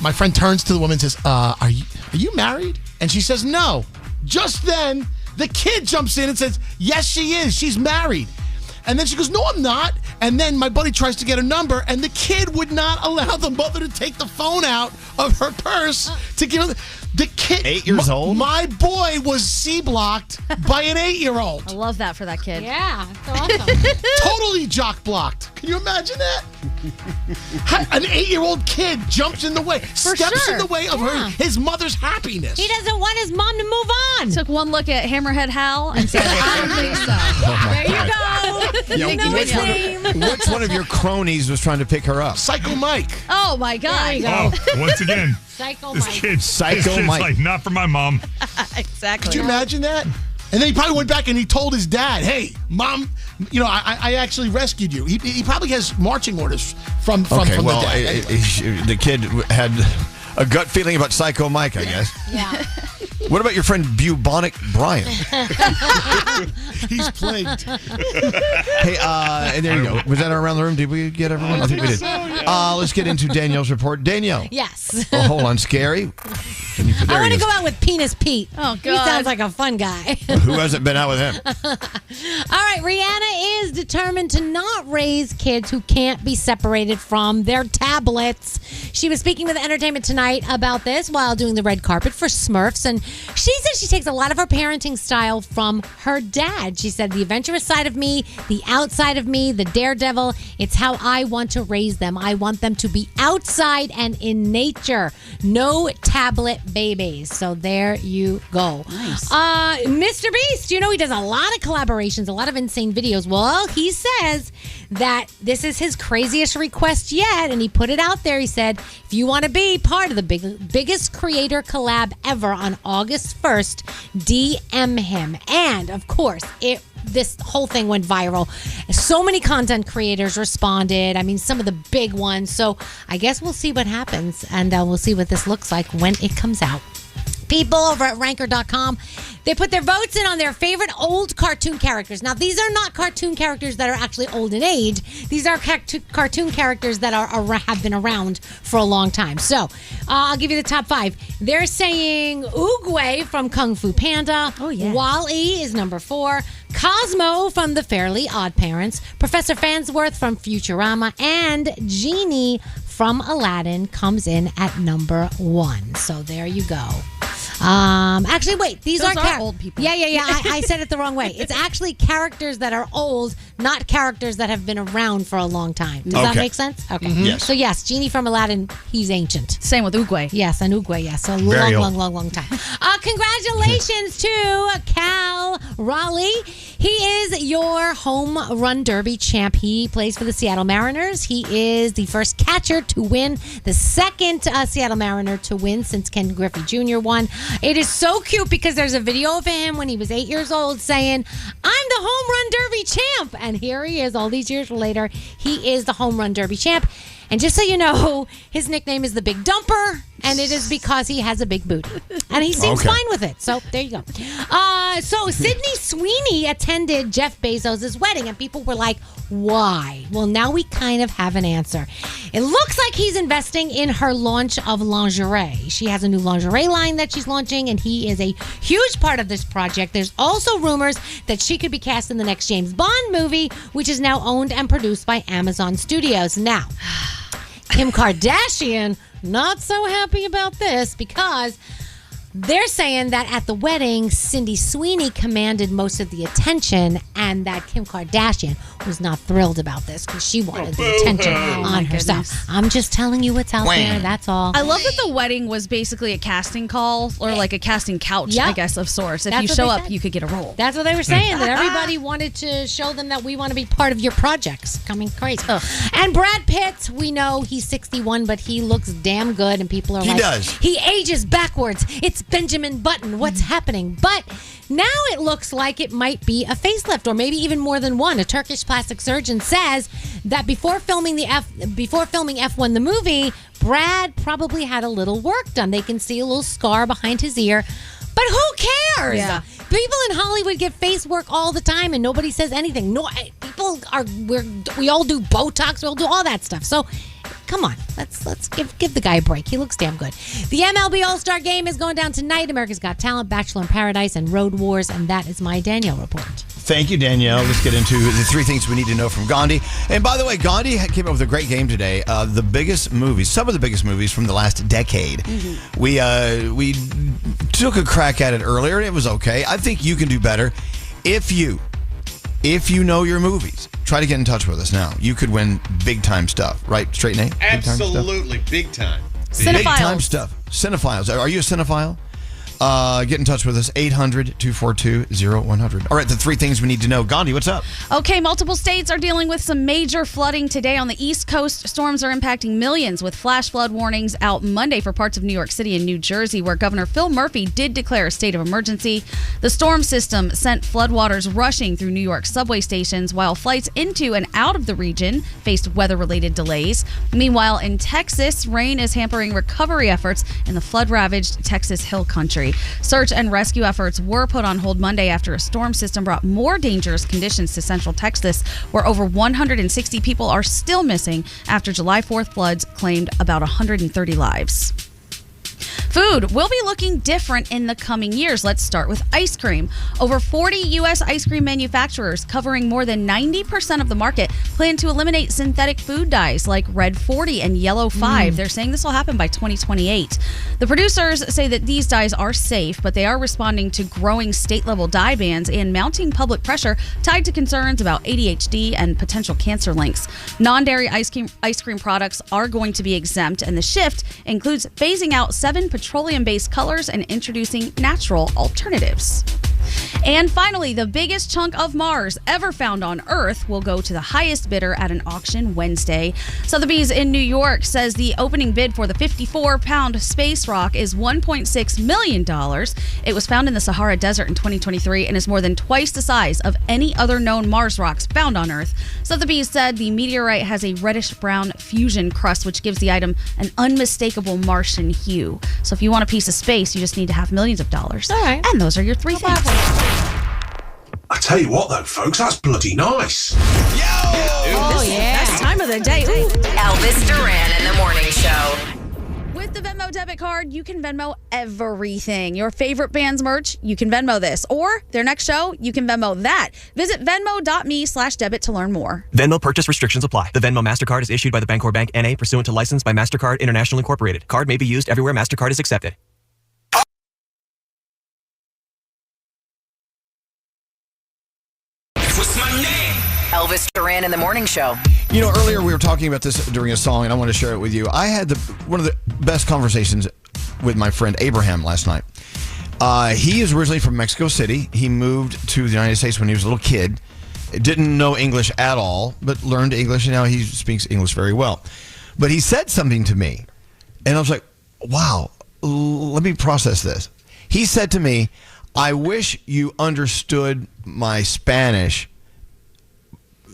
S4: my friend turns to the woman and says, are you married? And she says, no. Just then, the kid jumps in and says, yes, she is. She's married. And then she goes, no, I'm not. And then my buddy tries to get her number, and the kid would not allow the mother to take the phone out of her purse to give her the kid.
S6: 8 years old?
S4: My boy was C-blocked by an 8-year-old.
S5: I love that for that kid.
S2: Yeah, that's awesome.
S4: Totally jock-blocked. Can you imagine that? An 8-year-old kid jumps in the way, steps in the way of his mother's happiness.
S2: He doesn't want his mom to move on.
S5: Took one look at Hammerhead Hal and said, I don't think so.
S2: There you go.
S6: Yeah,
S2: You know his name.
S6: Which one of your cronies was trying to pick her up?
S4: Psycho Mike.
S5: Oh, my God.
S2: There you go.
S11: Oh, once again,
S2: Psycho
S11: this
S2: Mike.
S11: kid,
S6: Psycho
S11: this kid's
S6: Mike.
S11: like, not for my mom.
S5: Exactly.
S4: Could you imagine that? And then he probably went back and he told his dad, hey, Mom, I actually rescued you. He probably has marching orders from the dad.
S6: The kid had a gut feeling about Psycho Mike, I guess.
S2: Yeah.
S6: What about your friend Bubonic Brian?
S4: He's plagued.
S6: Hey, and there you go. Was that around the room? Did we get everyone? I think we did. Let's get into Danielle's report. Danielle.
S2: Yes.
S6: Oh, hold on. Scary.
S2: I want to go out with Penis Pete.
S5: Oh, God.
S2: He sounds like a fun guy.
S6: Who hasn't been out with him?
S2: All right, Rihanna is determined to not raise kids who can't be separated from their tablets. She was speaking with Entertainment Tonight about this while doing the red carpet for Smurfs, and she said she takes a lot of her parenting style from her dad. She said, the adventurous side of me, the outside of me, the daredevil, it's how I want to raise them. I want them to be outside and in nature. No tablet babies. So there you go.
S5: Nice.
S2: Mr. Beast, he does a lot of collaborations, a lot of insane videos. Well, he says that this is his craziest request yet, and he put it out there. He said, if you want to be part of the biggest creator collab ever on August 1st, DM him. And, of course, this whole thing went viral. So many content creators responded. I mean, some of the big ones. So I guess we'll see what happens, and we'll see what this looks like when it comes out. People over at Ranker.com, they put their votes in on their favorite old cartoon characters. Now, these are not cartoon characters that are actually old in age. These are cartoon characters that have been around for a long time. So, I'll give you the top 5. They're saying Oogway from Kung Fu Panda.
S5: Oh, yeah.
S2: Wall-E is number 4. Cosmo from The Fairly Odd Parents. Professor Farnsworth from Futurama. And Genie from Aladdin comes in at number 1. So, there you go. Actually, wait. These
S5: Those
S2: are
S5: old people.
S2: Yeah. I said it the wrong way. It's actually characters that are old, not characters that have been around for a long time. Does that make sense? Okay.
S6: Mm-hmm. Yes.
S2: So yes, Genie from Aladdin, he's ancient.
S5: Same with Oogway.
S2: Yes, and Oogway, yes. So
S6: Very old.
S2: long time. Congratulations to Cal Raleigh. He is your home run derby champ. He plays for the Seattle Mariners. He is the first catcher to win, the second Seattle Mariner to win since Ken Griffey Jr. won. It is so cute because there's a video of him when he was 8 years old saying, I'm the home run derby champ. And here he is all these years later. He is the home run derby champ. And just so you know, his nickname is the Big Dumper. and it is because he has a big booty. And he seems fine with it. So there you go. So Sydney Sweeney attended Jeff Bezos' wedding, and people were like, why? Well, now we kind of have an answer. It looks like he's investing in her launch of lingerie. She has a new lingerie line that she's launching, and he is a huge part of this project. There's also rumors that she could be cast in the next James Bond movie, which is now owned and produced by Amazon Studios. Now, Kim Kardashian, not so happy about this because they're saying that at the wedding, Cindy Sweeney commanded most of the attention and that Kim Kardashian was not thrilled about this because she wanted the attention on herself. I'm just telling you what's out there. That's all.
S5: I love that the wedding was basically a casting call or like a casting couch, I guess, of sorts. If you show up, you could get a role.
S2: That's what they were saying, that everybody wanted to show them that we want to be part of your projects. Coming crazy. And Brad Pitt, we know he's 61, but he looks damn good, and people are he ages backwards. It's Benjamin Button. What's happening? But now it looks like it might be a facelift, or maybe even more than one. A Turkish plastic surgeon says that before filming F1 the movie, Brad probably had a little work done. They can see a little scar behind his ear. But who cares? Yeah. People in Hollywood get face work all the time and nobody says anything. No, we all do Botox, we all do all that stuff. So come on, let's give the guy a break. He looks damn good. The MLB All-Star Game is going down tonight. America's Got Talent, Bachelor in Paradise, and Road Wars, and that is my Danielle report.
S6: Thank you, Danielle. Let's get into the 3 things we need to know from Gandhi. And by the way, Gandhi came up with a great game today. Some of the biggest movies from the last decade. Mm-hmm. We took a crack at it earlier. It was okay. I think you can do better if you know your movies. Try to get in touch with us now. You could win big time stuff, right? Straight name?
S7: Absolutely, big time.
S6: Big time stuff. Cinephiles. Are you a cinephile? Get in touch with us, 800-242-0100. All right, the 3 things we need to know. Gandhi, what's up?
S5: Okay, multiple states are dealing with some major flooding today. On the East Coast, storms are impacting millions with flash flood warnings out Monday for parts of New York City and New Jersey, where Governor Phil Murphy did declare a state of emergency. The storm system sent floodwaters rushing through New York subway stations, while flights into and out of the region faced weather-related delays. Meanwhile, in Texas, rain is hampering recovery efforts in the flood-ravaged Texas Hill Country. Search and rescue efforts were put on hold Monday after a storm system brought more dangerous conditions to central Texas, where over 160 people are still missing after July 4th floods claimed about 130 lives. Food will be looking different in the coming years. Let's start with ice cream. Over 40 U.S. ice cream manufacturers, covering more than 90% of the market, plan to eliminate synthetic food dyes like Red 40 and Yellow 5. They're saying this will happen by 2028. The producers say that these dyes are safe, but they are responding to growing state-level dye bans and mounting public pressure tied to concerns about ADHD and potential cancer links. Non-dairy ice cream products are going to be exempt, and the shift includes phasing out 7 petroleum-based colors and introducing natural alternatives. And finally, the biggest chunk of Mars ever found on Earth will go to the highest bidder at an auction Wednesday. Sotheby's in New York says the opening bid for the 54-pound space rock is $1.6 million. It was found in the Sahara Desert in 2023 and is more than twice the size of any other known Mars rocks found on Earth. Sotheby's said the meteorite has a reddish-brown fusion crust, which gives the item an unmistakable Martian hue. So if you want a piece of space, you just need to have millions of dollars. All right. And those are your 3 things.
S9: I tell you what, though, folks, that's bloody nice.
S5: Oh, yeah. Best time of the day. Ooh.
S1: Elvis Duran in the Morning Show.
S5: With the Venmo debit card, you can Venmo everything. Your favorite band's merch, you can Venmo this. Or their next show, you can Venmo that. Visit Venmo.me/debit to learn more.
S12: Venmo purchase restrictions apply. The Venmo MasterCard is issued by the Bancorp Bank N.A. pursuant to license by MasterCard International Incorporated. Card may be used everywhere MasterCard is accepted.
S1: What's my name? Elvis Duran in the Morning Show.
S6: You know, earlier we were talking about this during a song, and I want to share it with you. I had one of the best conversations with my friend Abraham last night. He is originally from Mexico City. He moved to the United States when he was a little kid. Didn't know English at all, but learned English, and now he speaks English very well. But he said something to me, and I was like, wow, let me process this. He said to me, I wish you understood my Spanish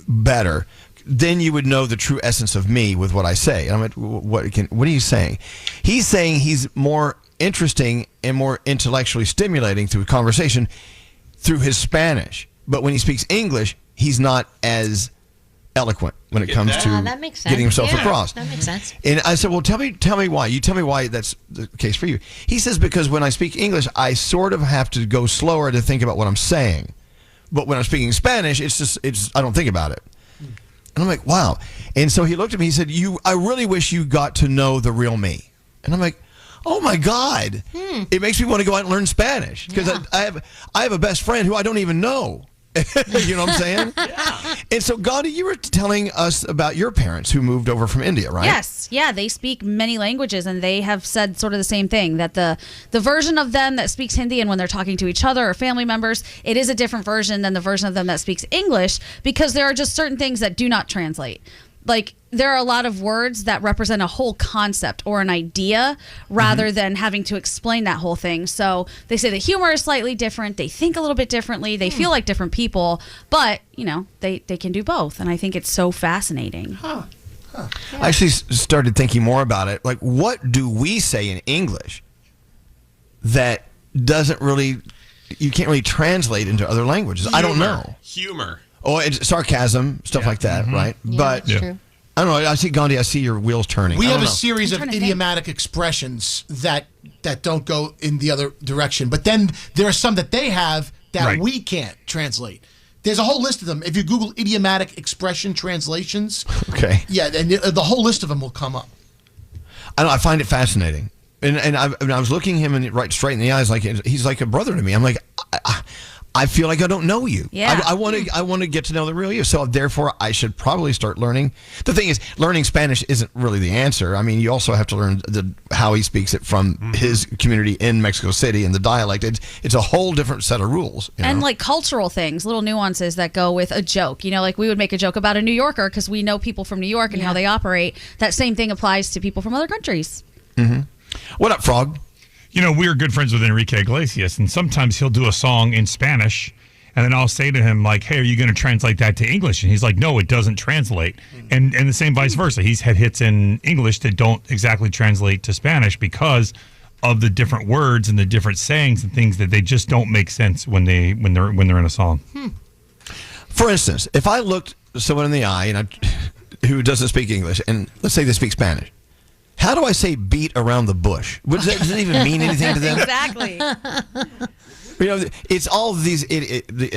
S6: better. then you would know the true essence of me with what I say. And I'm like, what are you saying? He's saying he's more interesting and more intellectually stimulating through conversation through his Spanish. But when he speaks English, he's not as eloquent when it comes to
S2: that makes sense.
S6: getting himself across.
S2: That makes sense.
S6: And I said, well, tell me why. You tell me why that's the case for you. He says, because when I speak English, I sort of have to go slower to think about what I'm saying. But when I'm speaking Spanish, I don't think about it. And I'm like, wow. And so he looked at me, he said, I really wish you got to know the real me. And I'm like, oh my God. It makes me want to go out and learn Spanish. Because I have a best friend who I don't even know. You know what I'm saying? Yeah. And so, Gandhi, you were telling us about your parents who moved over from India, right?
S5: Yes. Yeah, they speak many languages, and they have said sort of the same thing, that the version of them that speaks Hindi, and when they're talking to each other or family members, it is a different version than the version of them that speaks English, because there are just certain things that do not translate. Like, there are a lot of words that represent a whole concept or an idea rather than having to explain that whole thing. So they say the humor is slightly different. They think a little bit differently. They feel like different people, but, they can do both. And I think it's so fascinating.
S6: I actually started thinking more about it. Like, what do we say in English that doesn't really, you can't really translate into other languages? I don't know.
S7: Humor.
S6: Oh, it's sarcasm, stuff like that, right?
S2: Yeah,
S6: but
S2: that's true.
S6: I don't know. I see, Gandhi, I see your wheels turning.
S4: We have a series of idiomatic expressions that don't go in the other direction. But then there are some that they have that we can't translate. There's a whole list of them. If you Google idiomatic expression translations, yeah, and the whole list of them will come up.
S6: I find it fascinating. And I was looking him right straight in the eyes, like he's like a brother to me. I'm like, I feel like I don't know you.
S5: Yeah.
S6: I want to get to know the real you. So therefore, I should probably start learning. The thing is, learning Spanish isn't really the answer. I mean, you also have to learn how he speaks it from his community in Mexico City and the dialect. It's a whole different set of rules.
S5: And like cultural things, little nuances that go with a joke. Like we would make a joke about a New Yorker because we know people from New York and how they operate. That same thing applies to people from other countries.
S6: Mm-hmm. What up, Frog?
S11: We are good friends with Enrique Iglesias, and sometimes he'll do a song in Spanish, and then I'll say to him, like, hey, are you going to translate that to English? And he's like, no, it doesn't translate. And the same vice versa. He's had hits in English that don't exactly translate to Spanish because of the different words and the different sayings and things that they just don't make sense when they're in a song.
S6: For instance, if I looked someone in the eye who doesn't speak English, and let's say they speak Spanish, how do I say beat around the bush? Does that even mean anything to them?
S5: Exactly.
S6: It's all these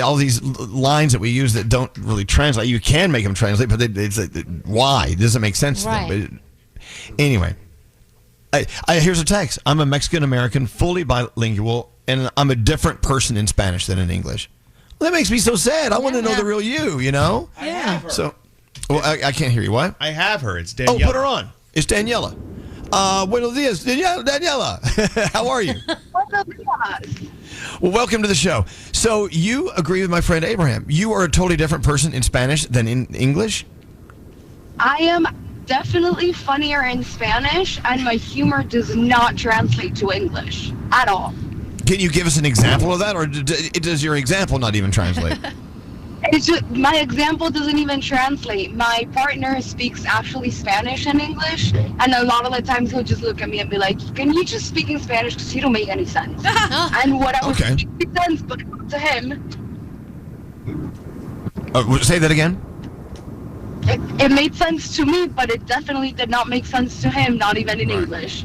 S6: all these lines that we use that don't really translate. You can make them translate, but it's why? It doesn't make sense to them. But anyway, here's a text. I'm a Mexican American, fully bilingual, and I'm a different person in Spanish than in English. Well, that makes me so sad. I want to know the real you.
S2: Yeah.
S6: So, I can't hear you. What?
S7: I have her. It's Danielle.
S6: Oh, put her on. It's Daniela. Buenos dias, Daniela. How are you? Well, welcome to the show. So you agree with my friend Abraham. You are a totally different person in Spanish than in English?
S13: I am definitely funnier in Spanish, and my humor does not translate to English at all.
S6: Can you give us an example of that, or does your example not even translate?
S13: It's just, my example doesn't even translate. My partner speaks actually Spanish and English, and a lot of the times he'll just look at me and be like, can you just speak in Spanish because you don't make any sense. And what I was speaking makes sense, but to him...
S6: say that again?
S13: It made sense to me, but it definitely did not make sense to him, not even in English.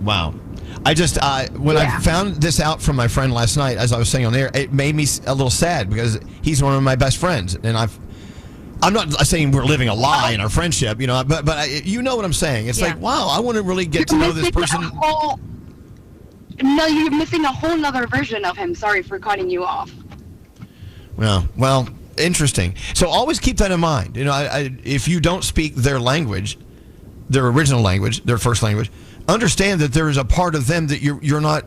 S6: Wow. I just, when I found this out from my friend last night, as I was saying on the air, it made me a little sad because he's one of my best friends. And I'm not saying we're living a lie in our friendship, but you know what I'm saying. It's like, wow, I want to really get to know this person.
S13: No, you're missing a whole nother version of him. Sorry for cutting you off.
S6: Well, interesting. So always keep that in mind. If you don't speak their language, their original language, their first language, understand that there is a part of them that you're not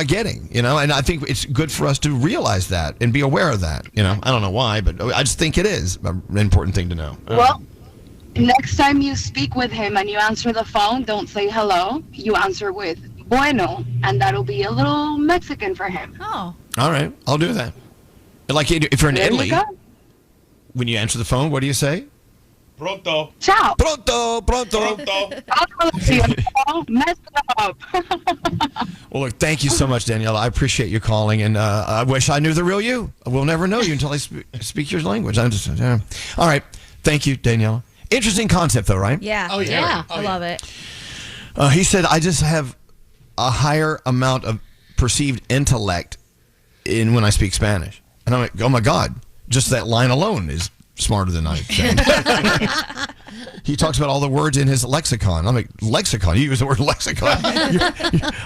S6: getting, and I think it's good for us to realize that and be aware of that. I don't know why, but I just think it is an important thing to know.
S13: Well, next time you speak with him and you answer the phone, don't say hello. You answer with bueno, and that'll be a little Mexican for him.
S5: Oh.
S6: All right, I'll do that. Like if you're in Italy. when you answer the phone, what do you say?
S7: Pronto.
S13: Ciao.
S6: Pronto.
S13: Mess it up.
S6: Well, look, thank you so much, Danielle. I appreciate you calling, and I wish I knew the real you. We'll never know you until I speak your language. I'm just all right. Thank you, Danielle. Interesting concept, though, right?
S5: Yeah.
S4: Oh, yeah.
S5: I love it.
S6: He said, I just have a higher amount of perceived intellect when I speak Spanish. And I'm like, oh, my God. Just that line alone is smarter than I am. He talks about all the words in his lexicon. I'm like, lexicon? You use the word lexicon?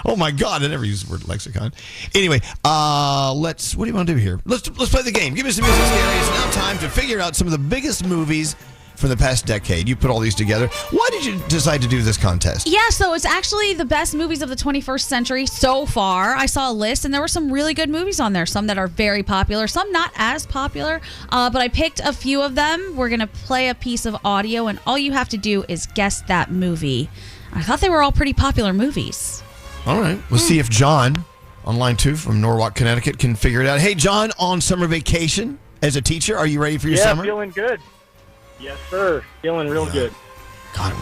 S6: Oh, my God. I never use the word lexicon. Anyway, what do you want to do here? Let's play the game. Give me some music, Scary. It's now time to figure out some of the biggest movies from the past decade. You put all these together. Why did you decide to do this contest?
S5: Yeah, so it's actually the best movies of the 21st century so far. I saw a list, and there were some really good movies on there. Some that are very popular, some not as popular. But I picked a few of them. We're going to play a piece of audio, and all you have to do is guess that movie. I thought they were all pretty popular movies.
S6: All right. We'll see if John, on line 2 from Norwalk, Connecticut, can figure it out. Hey, John, on summer vacation as a teacher, are you ready for your summer?
S23: Yeah, feeling good. Yes, sir. Feeling real good.
S6: God,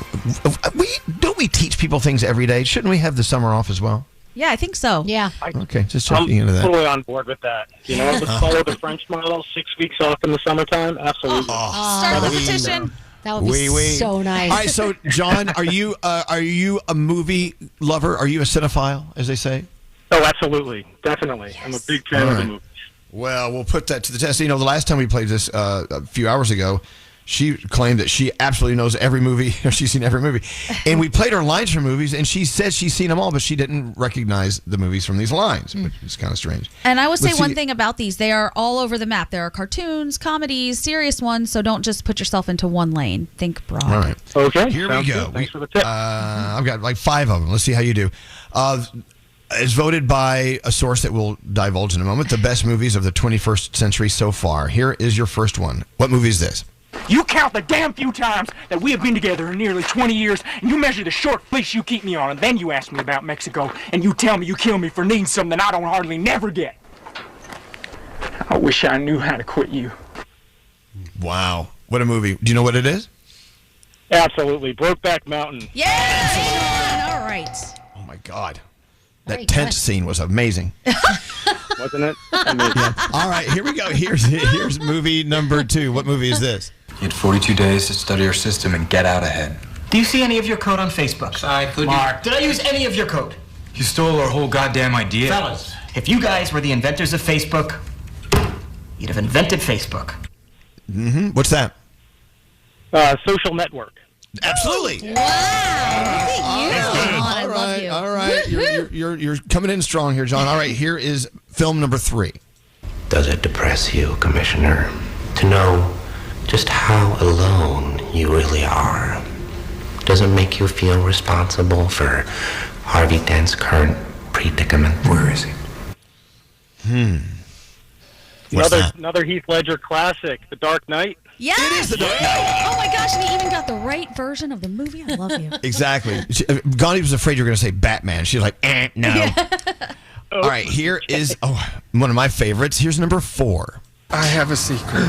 S6: don't we teach people things every day? Shouldn't we have the summer off as well?
S5: Yeah, I think so.
S2: Yeah.
S6: Okay, just checking into that.
S23: I'm totally on board with that. You know, let's follow the French model, 6 weeks off in the summertime. Absolutely.
S5: Start the petition.
S2: That would be so nice.
S6: All right, so John, are you a movie lover? Are you a cinephile, as they say?
S23: Oh, absolutely. Definitely. Yes. I'm a big fan of the movie.
S6: Well, we'll put that to the test. You know, the last time we played this a few hours ago, she claimed that she absolutely knows every movie, or she's seen every movie. And we played her lines from movies, and she said she's seen them all, but she didn't recognize the movies from these lines, which is kind of strange.
S5: And I will say one thing about these. They are all over the map. There are cartoons, comedies, serious ones, so don't just put yourself into one lane. Think broad.
S6: All right.
S23: Okay.
S6: Here we go.
S23: Good. Thanks for the tip.
S6: I've got like 5 of them. Let's see how you do. It's voted by a source that we'll divulge in a moment, the best movies of the 21st century so far. Here is your first one. What movie is this?
S10: You count the damn few times that we have been together in nearly 20 years, and you measure the short fleece you keep me on, and then you ask me about Mexico, and you tell me you kill me for needing something I don't hardly never get. I wish I knew how to quit you.
S6: Wow. What a movie. Do you know what it is?
S23: Absolutely. Brokeback Mountain.
S5: Yeah! All right.
S6: Oh, my God. That tent scene was amazing.
S23: Wasn't it? Amazing.
S6: Yeah. All right, here we go. Here's movie number 2. What movie is this?
S19: You had 42 days to study our system and get out ahead.
S15: Do you see any of your code on Facebook? Mark, did I use any of your code?
S19: You stole our whole goddamn idea.
S15: Fellas, if you guys were the inventors of Facebook, you'd have invented Facebook.
S6: Mm-hmm. What's that?
S23: Social network.
S6: Absolutely.
S2: Wow. Look at you.
S5: I love you.
S6: All right. You're coming in strong here, John. All right, here is film number 3.
S17: Does it depress you, Commissioner, to know just how alone you really are? Does it make you feel responsible for Harvey Dent's current predicament?
S19: Where is he?
S23: Another Heath Ledger classic, The Dark Knight.
S5: Yes!
S6: It is The Dark Knight.
S5: Oh my gosh, and he even got the right version of the movie. I love you.
S6: Exactly. Gandhi was afraid you were going to say Batman. She's like, no.
S5: Yeah.
S6: All right, here is one of my favorites. Here's number 4.
S18: I have a secret.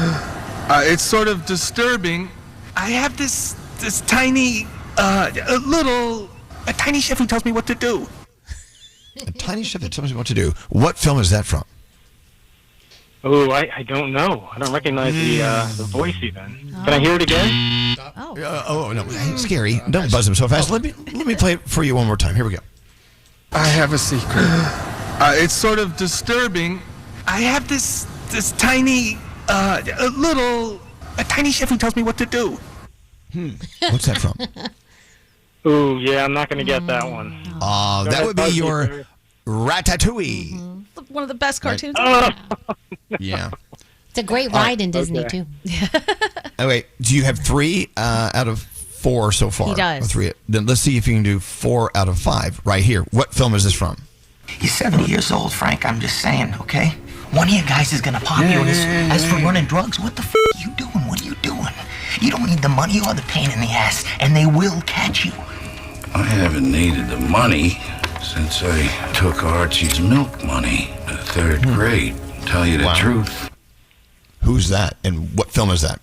S18: It's sort of disturbing. I have this tiny, a tiny chef who tells me what to do.
S6: A tiny chef that tells me what to do. What film is that from?
S23: Oh, I don't know. I don't recognize the voice even. Can I hear it again?
S6: No, hey, Scary. Don't buzz him so fast. Let me play it for you one more time. Here we go.
S18: I have a secret. It's sort of disturbing. I have this tiny, a tiny chef who tells me what to do.
S6: What's that from?
S23: Ooh, yeah, I'm not going to get that one.
S6: That would be your Ratatouille.
S5: One of the best cartoons.
S6: Yeah.
S2: It's a great ride in Disney, too.
S6: Oh, wait. Do you have 3 out of 4 so far?
S5: He does.
S6: Or 3. Then let's see if you can do 4 out of 5 right here. What film is this from?
S15: You're 70 years old, Frank. I'm just saying, okay? One of you guys is gonna pop you. As for running drugs, what the f*** are you doing? What are you doing? You don't need the money or the pain in the ass, and they will catch you.
S20: I haven't needed the money since I took Archie's milk money in the 3rd grade. Tell you the truth.
S6: Who's that? And what film is that?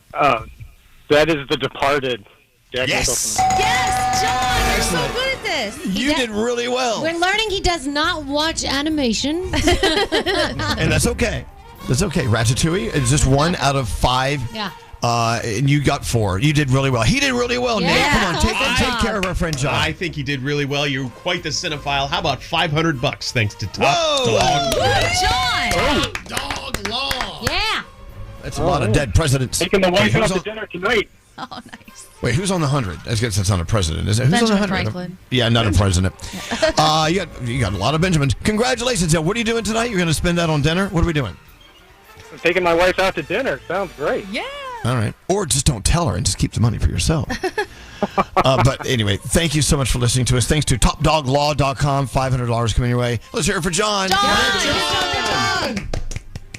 S23: That is The Departed. Jack
S6: Yes.
S5: Yes, John, you're so good at this.
S6: You did really well.
S2: We're learning he does not watch animation.
S6: And that's okay. That's okay. Ratatouille is just 1 out of 5.
S2: Yeah.
S6: And you got 4. You did really well. He did really well, Nick.
S2: Yeah.
S6: Come on, take care of our friend John.
S7: I think he did really well. You're quite the cinephile. How about $500 thanks to Top
S6: Whoa!
S7: Dog?
S5: John.
S4: Dog law.
S2: Yeah.
S6: That's a lot of dead presidents.
S23: Taking the wife
S6: Wait,
S23: out
S6: who's
S23: to
S6: on-
S23: dinner tonight.
S5: Oh, nice.
S6: Wait, who's on the 100? I guess that's not a president, is it? Who's
S5: Benjamin
S6: on the 100?
S5: Franklin.
S6: Yeah, not a president. You got a lot of Benjamins. Congratulations. Now, what are you doing tonight? You're going to spend that on dinner? What are we doing?
S23: I'm taking my wife out to dinner. Sounds great.
S5: Yeah.
S6: All right. Or just don't tell her and just keep the money for yourself. But anyway, thank you so much for listening to us. Thanks to TopDogLaw.com. $500 coming your way. Let's hear it for John.
S2: John.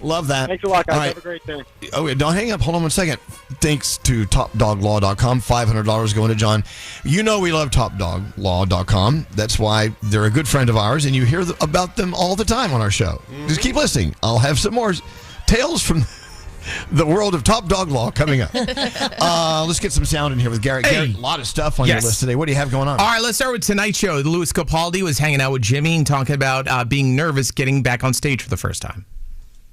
S6: Love that.
S23: Thanks a lot, guys.
S6: All right.
S23: Have a great day.
S6: Oh, don't hang up. Hold on 1 second. Thanks to TopDogLaw.com. $500 going to John. You know we love TopDogLaw.com. That's why they're a good friend of ours, and you hear about them all the time on our show. Just keep listening. I'll have some more tales from the world of Top Dog Law coming up. Let's get some sound in here with Garrett.
S3: Hey.
S6: Garrett, a lot of stuff on your list today. What do you have going on?
S3: All right, let's start with Tonight Show. Louis Capaldi was hanging out with Jimmy and talking about being nervous getting back on stage for the first time.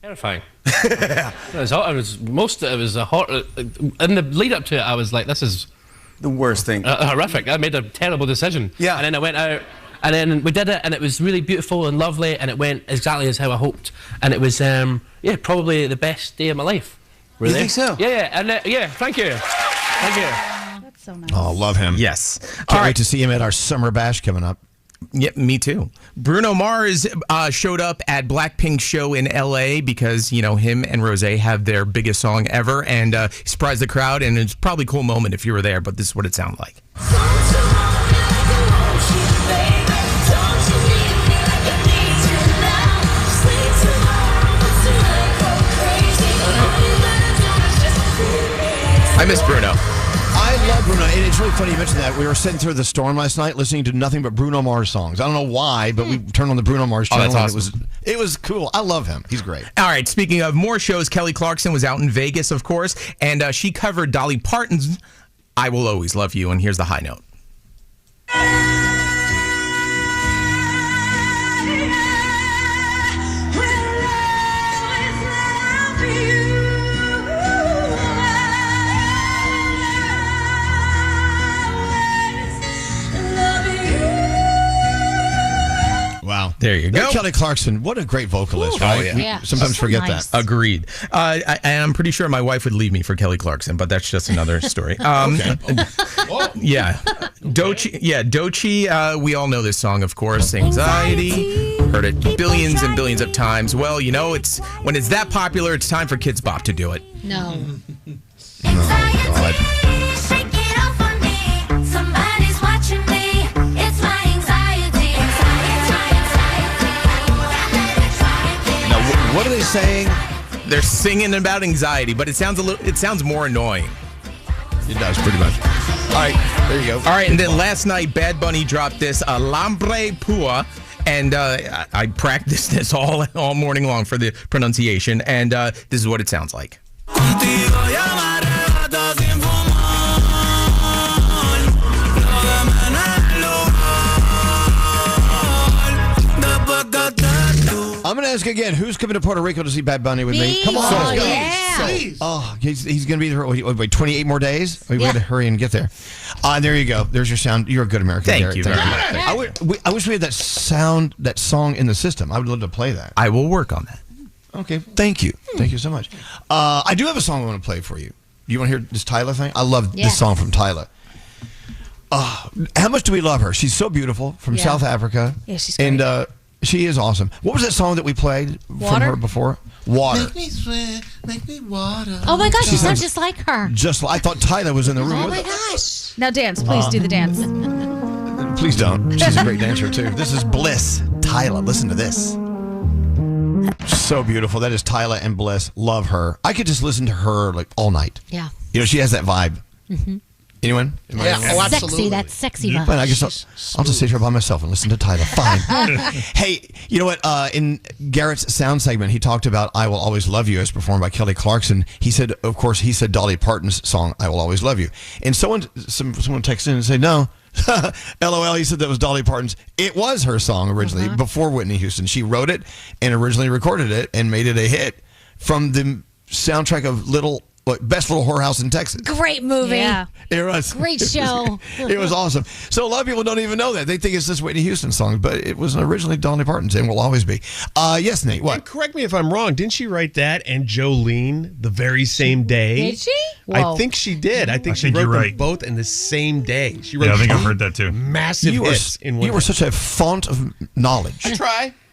S16: Terrifying. It was a hot. In the lead up to it, I was like, "This is
S21: the worst thing.
S16: Horrific." I made a terrible decision.
S21: Yeah.
S16: And then I went out, and then we did it, and it was really beautiful and lovely, and it went exactly as how I hoped, and it was probably the best day of my life. Really?
S21: You think so?
S16: Yeah. And thank you. Thank you.
S5: That's so nice.
S6: Oh, love him.
S3: Yes.
S6: Can't wait to see him at our summer bash coming up.
S3: Yep, me too. Bruno Mars showed up at Blackpink's show in L.A. because, him and Rosé have their biggest song ever, and he surprised the crowd, and it's probably a cool moment if you were there, but this is what it sounded like. I miss Bruno.
S6: I love Bruno, and it's really funny you mentioned that. We were sitting through the storm last night listening to nothing but Bruno Mars songs. I don't know why, but we turned on the Bruno Mars channel.
S3: That's awesome.
S6: And it was cool. I love him. He's great.
S3: All right, speaking of more shows, Kelly Clarkson was out in Vegas, of course, and she covered Dolly Parton's I Will Always Love You, and here's the high note.
S6: Wow.
S3: There you go.
S6: Kelly Clarkson, what a great vocalist,
S3: Ooh.
S6: right?
S3: Oh, yeah.
S6: We
S2: Yeah.
S6: sometimes
S2: So
S6: forget
S2: nice.
S6: that.
S3: Agreed. And I'm pretty sure my wife would leave me for Kelly Clarkson, but that's just another story. Yeah. Doechii, we all know this song, of course. Anxiety. Heard it billions and billions of times. Well, it's when it's that popular, it's time for Kids Bop to do it.
S2: No.
S6: Oh, God. Now, what are they saying?
S3: They're singing about anxiety, but it sounds more annoying.
S6: It does, pretty much. All right, there you go.
S3: All right, and then last night, Bad Bunny dropped this Lambre Pua, and I practiced this all morning long for the pronunciation, and this is what it sounds like.
S6: I'm going to ask again, who's coming to Puerto Rico to see Bad Bunny with me? Come on,
S2: Oh,
S6: let's go.
S2: yeah.
S4: Please.
S6: Oh, he's going to be there. Wait, 28 more days? We got to hurry and get there. There you go. There's your sound. You're a good American.
S3: Thank
S6: Garrett.
S3: you very much.
S6: I wish we had that song in the system. I would love to play that.
S3: I will work on that.
S6: Okay, thank you. Thank you so much. I do have a song I want to play for you. You want to hear this Tyler thing? I love this song from Tyler. How much do we love her? She's so beautiful from South Africa.
S5: Yeah, she's great.
S6: And she is awesome. What was that song that we played from her before? Water.
S4: Make me sweat, make me water.
S2: Oh my gosh,
S6: She
S2: you sound
S6: sounds
S2: just like her.
S6: I thought Tyler was in the room
S2: Oh
S6: with
S2: my
S6: us.
S2: gosh.
S5: Now dance, please do the dance.
S6: Please don't. She's a great dancer too. This is Bliss. Tyler, listen to this. So beautiful. That is Tyler and Bliss. Love her. I could just listen to her like all night.
S2: Yeah.
S6: She has that vibe.
S2: Mm-hmm.
S6: Anyone?
S2: Sexy, that's sexy.
S6: Fine, I guess I'll just sit here by myself and listen to Tyler. Fine. Hey, you know what? In Garrett's sound segment, he talked about "I Will Always Love You" as performed by Kelly Clarkson. He said, of course, Dolly Parton's song "I Will Always Love You," and someone texted in and said, "No, LOL." He said that was Dolly Parton's. It was her song originally before Whitney Houston. She wrote it and originally recorded it and made it a hit from the soundtrack of Best Little Whorehouse in Texas.
S2: Great movie.
S5: Yeah.
S6: It was.
S2: Great show.
S6: It was awesome. So a lot of people don't even know that. They think it's this Whitney Houston song, but it was originally Dolly Parton's and will always be. Yes, Nate, what?
S7: And correct me if I'm wrong. Didn't she write that and Jolene the very same day?
S2: Did she?
S7: I think she did. I think she wrote them both in the same day. She wrote
S11: I think I've heard that too.
S7: Massive hits in one
S6: You were
S7: day.
S6: such a font of knowledge.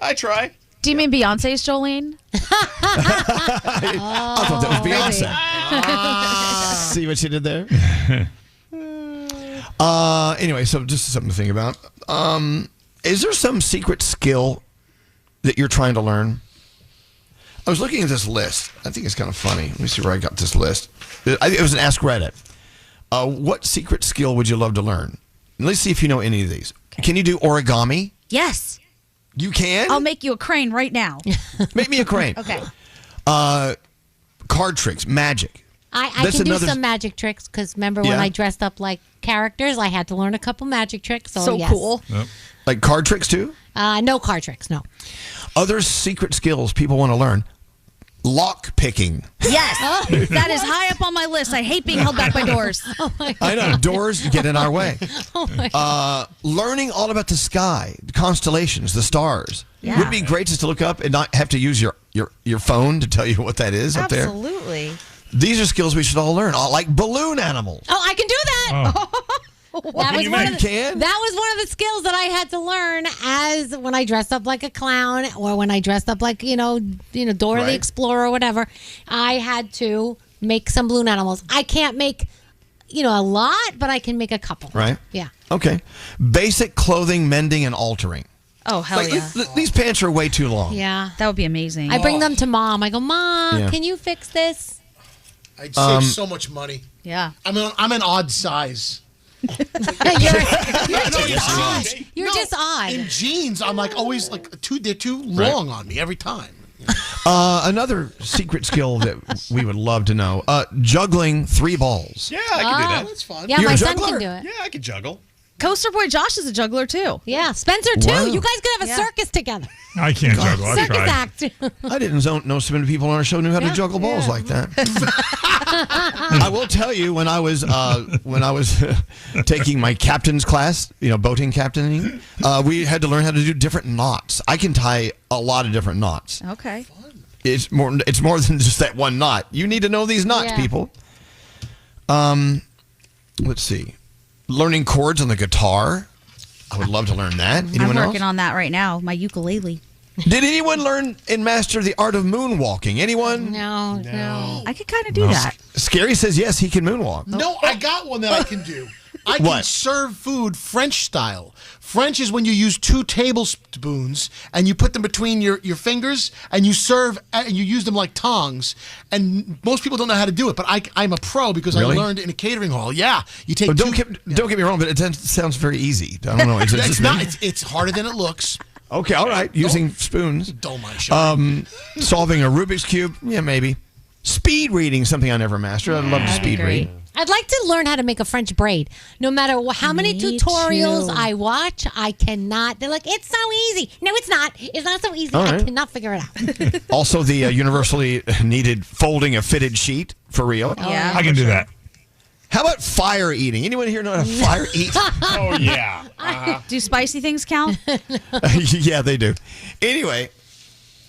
S7: I try.
S5: Do you mean Beyonce's Jolene?
S6: I thought that was Beyonce. See what you did there? Anyway, so just something to think about. Is there some secret skill that you're trying to learn? I was looking at this list. I think it's kind of funny. Let me see where I got this list. It was an Ask Reddit. What secret skill would you love to learn? Let's see if you know any of these. Okay. Can you do origami?
S5: Yes.
S6: You can?
S5: I'll make you a crane right now.
S6: Make me a crane.
S5: Okay.
S6: Card tricks, magic.
S2: I can do some magic tricks because remember when I dressed up like characters, I had to learn a couple magic tricks. So yes.
S5: Cool.
S6: Yep. Like card tricks too?
S2: No card tricks, no.
S6: Other secret skills people want to learn. Lock picking.
S5: Yes. That is high up on my list. I hate being held back by doors.
S2: Oh my
S6: I know. Doors get in our way.
S2: Oh my
S6: learning all about the sky, the constellations, the stars.
S5: Yeah.
S6: Would it be great just to look up and not have to use your phone to tell you what that is up there?
S5: Absolutely.
S6: These are skills we should all learn. Like balloon animals.
S2: Oh, I can do that. That was one of the skills that I had to learn as when I dressed up like a clown or when I dressed up like, Dora the Explorer or whatever. I had to make some balloon animals. I can't make, a lot, but I can make a couple.
S6: Right?
S2: Yeah.
S6: Okay. Basic clothing, mending, and altering.
S5: Oh, hell yeah.
S6: These pants are way too long.
S2: Yeah.
S5: That would be amazing.
S2: I bring them to Mom. I go, Mom, can you fix this?
S4: I'd save so much money.
S5: Yeah.
S4: I'm an odd size.
S2: You're just odd.
S4: In jeans, I'm like always they're too long on me every time.
S6: Another secret skill that we would love to know: juggling 3 balls.
S7: Yeah, I can do that.
S4: That's fun.
S2: Yeah,
S6: You're
S2: my
S6: a
S2: son
S6: juggler?
S2: can do it.
S7: Yeah, I can juggle.
S5: Coaster Boy Josh is a juggler too.
S2: Yeah, Spencer too.
S6: Wow.
S2: You guys could have a circus together.
S11: I can't juggle. I've
S2: Circus
S11: tried.
S2: act.
S6: I didn't know so many people on our show knew how to juggle balls like that. I will tell you, when I was taking my captain's class, boating captaining, we had to learn how to do different knots. I can tie a lot of different knots.
S5: Okay.
S6: It's more than just that one knot. You need to know these knots, people. Let's see. Learning chords on the guitar. I would love to learn that. Anyone
S5: I'm working
S6: else?
S5: on that right now. My ukulele.
S6: Did anyone learn and master the art of moonwalking? Anyone?
S2: No.
S5: I could kind of do that.
S6: Scary says yes, he can moonwalk.
S4: No, I got one that I can do. I can serve food French style. French is when you use 2 tablespoons and you put them between your fingers and you serve and you use them like tongs. And most people don't know how to do it, but I'm a pro because
S6: Really?
S4: I learned in a catering hall. Yeah, you take.
S6: Don't get me wrong, but it sounds very easy. I don't know. Is it just me?
S4: It's harder than it looks.
S6: Okay, all right. Using spoons.
S4: Don't mind.
S6: Solving a Rubik's Cube. Yeah, maybe. Speed reading, something I never mastered. I'd love to speed read.
S2: I'd like to learn how to make a French braid. No matter how many tutorials I watch, I cannot. They're like, it's so easy. No, it's not. It's not so easy.
S6: All right.
S2: I cannot figure it out.
S6: Also, the universally needed folding a fitted sheet for real.
S5: Yeah.
S11: I can do that.
S6: How about fire eating? Anyone here know how to fire eat?
S7: Oh, yeah.
S5: Do spicy things count?
S6: Yeah, they do. Anyway,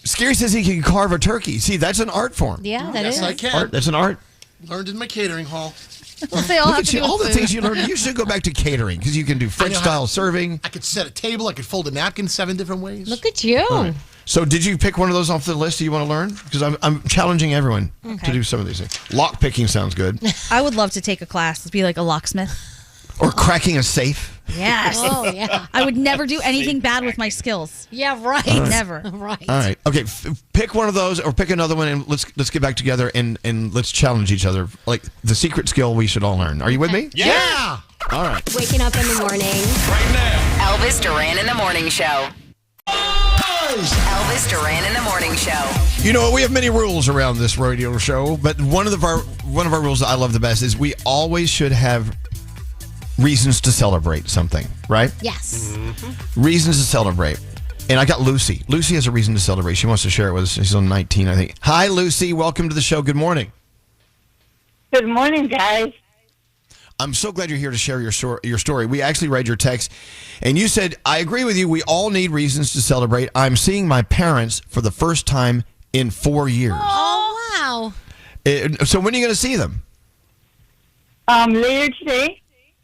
S6: Scary says he can carve a turkey. See, that's an art form.
S2: Yeah, that
S4: yes,
S2: is.
S4: I can.
S6: Art, that's an art.
S4: Learned in my catering hall.
S5: Well, they all
S6: Look
S5: have
S6: at
S5: to
S6: you,
S5: do
S6: all
S5: with
S6: the
S5: food.
S6: things you learned. You should go back to catering because you can do French style serving.
S4: I could set a table. I could fold a napkin 7 different ways.
S2: Look at you.
S6: Right. So, did you pick one of those off the list that you want to learn? Because I'm challenging everyone to do some of these things. Lock picking sounds good.
S5: I would love to take a class to be like a locksmith.
S6: Or cracking a safe?
S5: Yes.
S2: Oh, yeah.
S5: I would never do anything bad with my skills.
S2: Yeah, right.
S5: Never.
S2: Right.
S6: All right. Okay. Pick one of those, or pick another one, and let's get back together and let's challenge each other. Like the secret skill we should all learn. Are you with me?
S4: Yeah.
S6: All right.
S1: Waking up in the morning. Right now. Elvis Duran in the Morning Show. Elvis Duran in the Morning Show.
S6: You know, we have many rules around this radio show, but one of our rules that I love the best is we always should have reasons to celebrate something, right?
S2: Yes.
S6: Reasons to celebrate. And I got Lucy. Lucy has a reason to celebrate. She wants to share it with us. She's on 19, I think. Hi, Lucy. Welcome to the show. Good morning.
S8: Good morning, guys.
S6: I'm so glad you're here to share your story. We actually read your text, and you said, I agree with you. We all need reasons to celebrate. I'm seeing my parents for the first time in 4 years.
S2: Oh, wow.
S6: So when are you going to see them?
S8: Later today.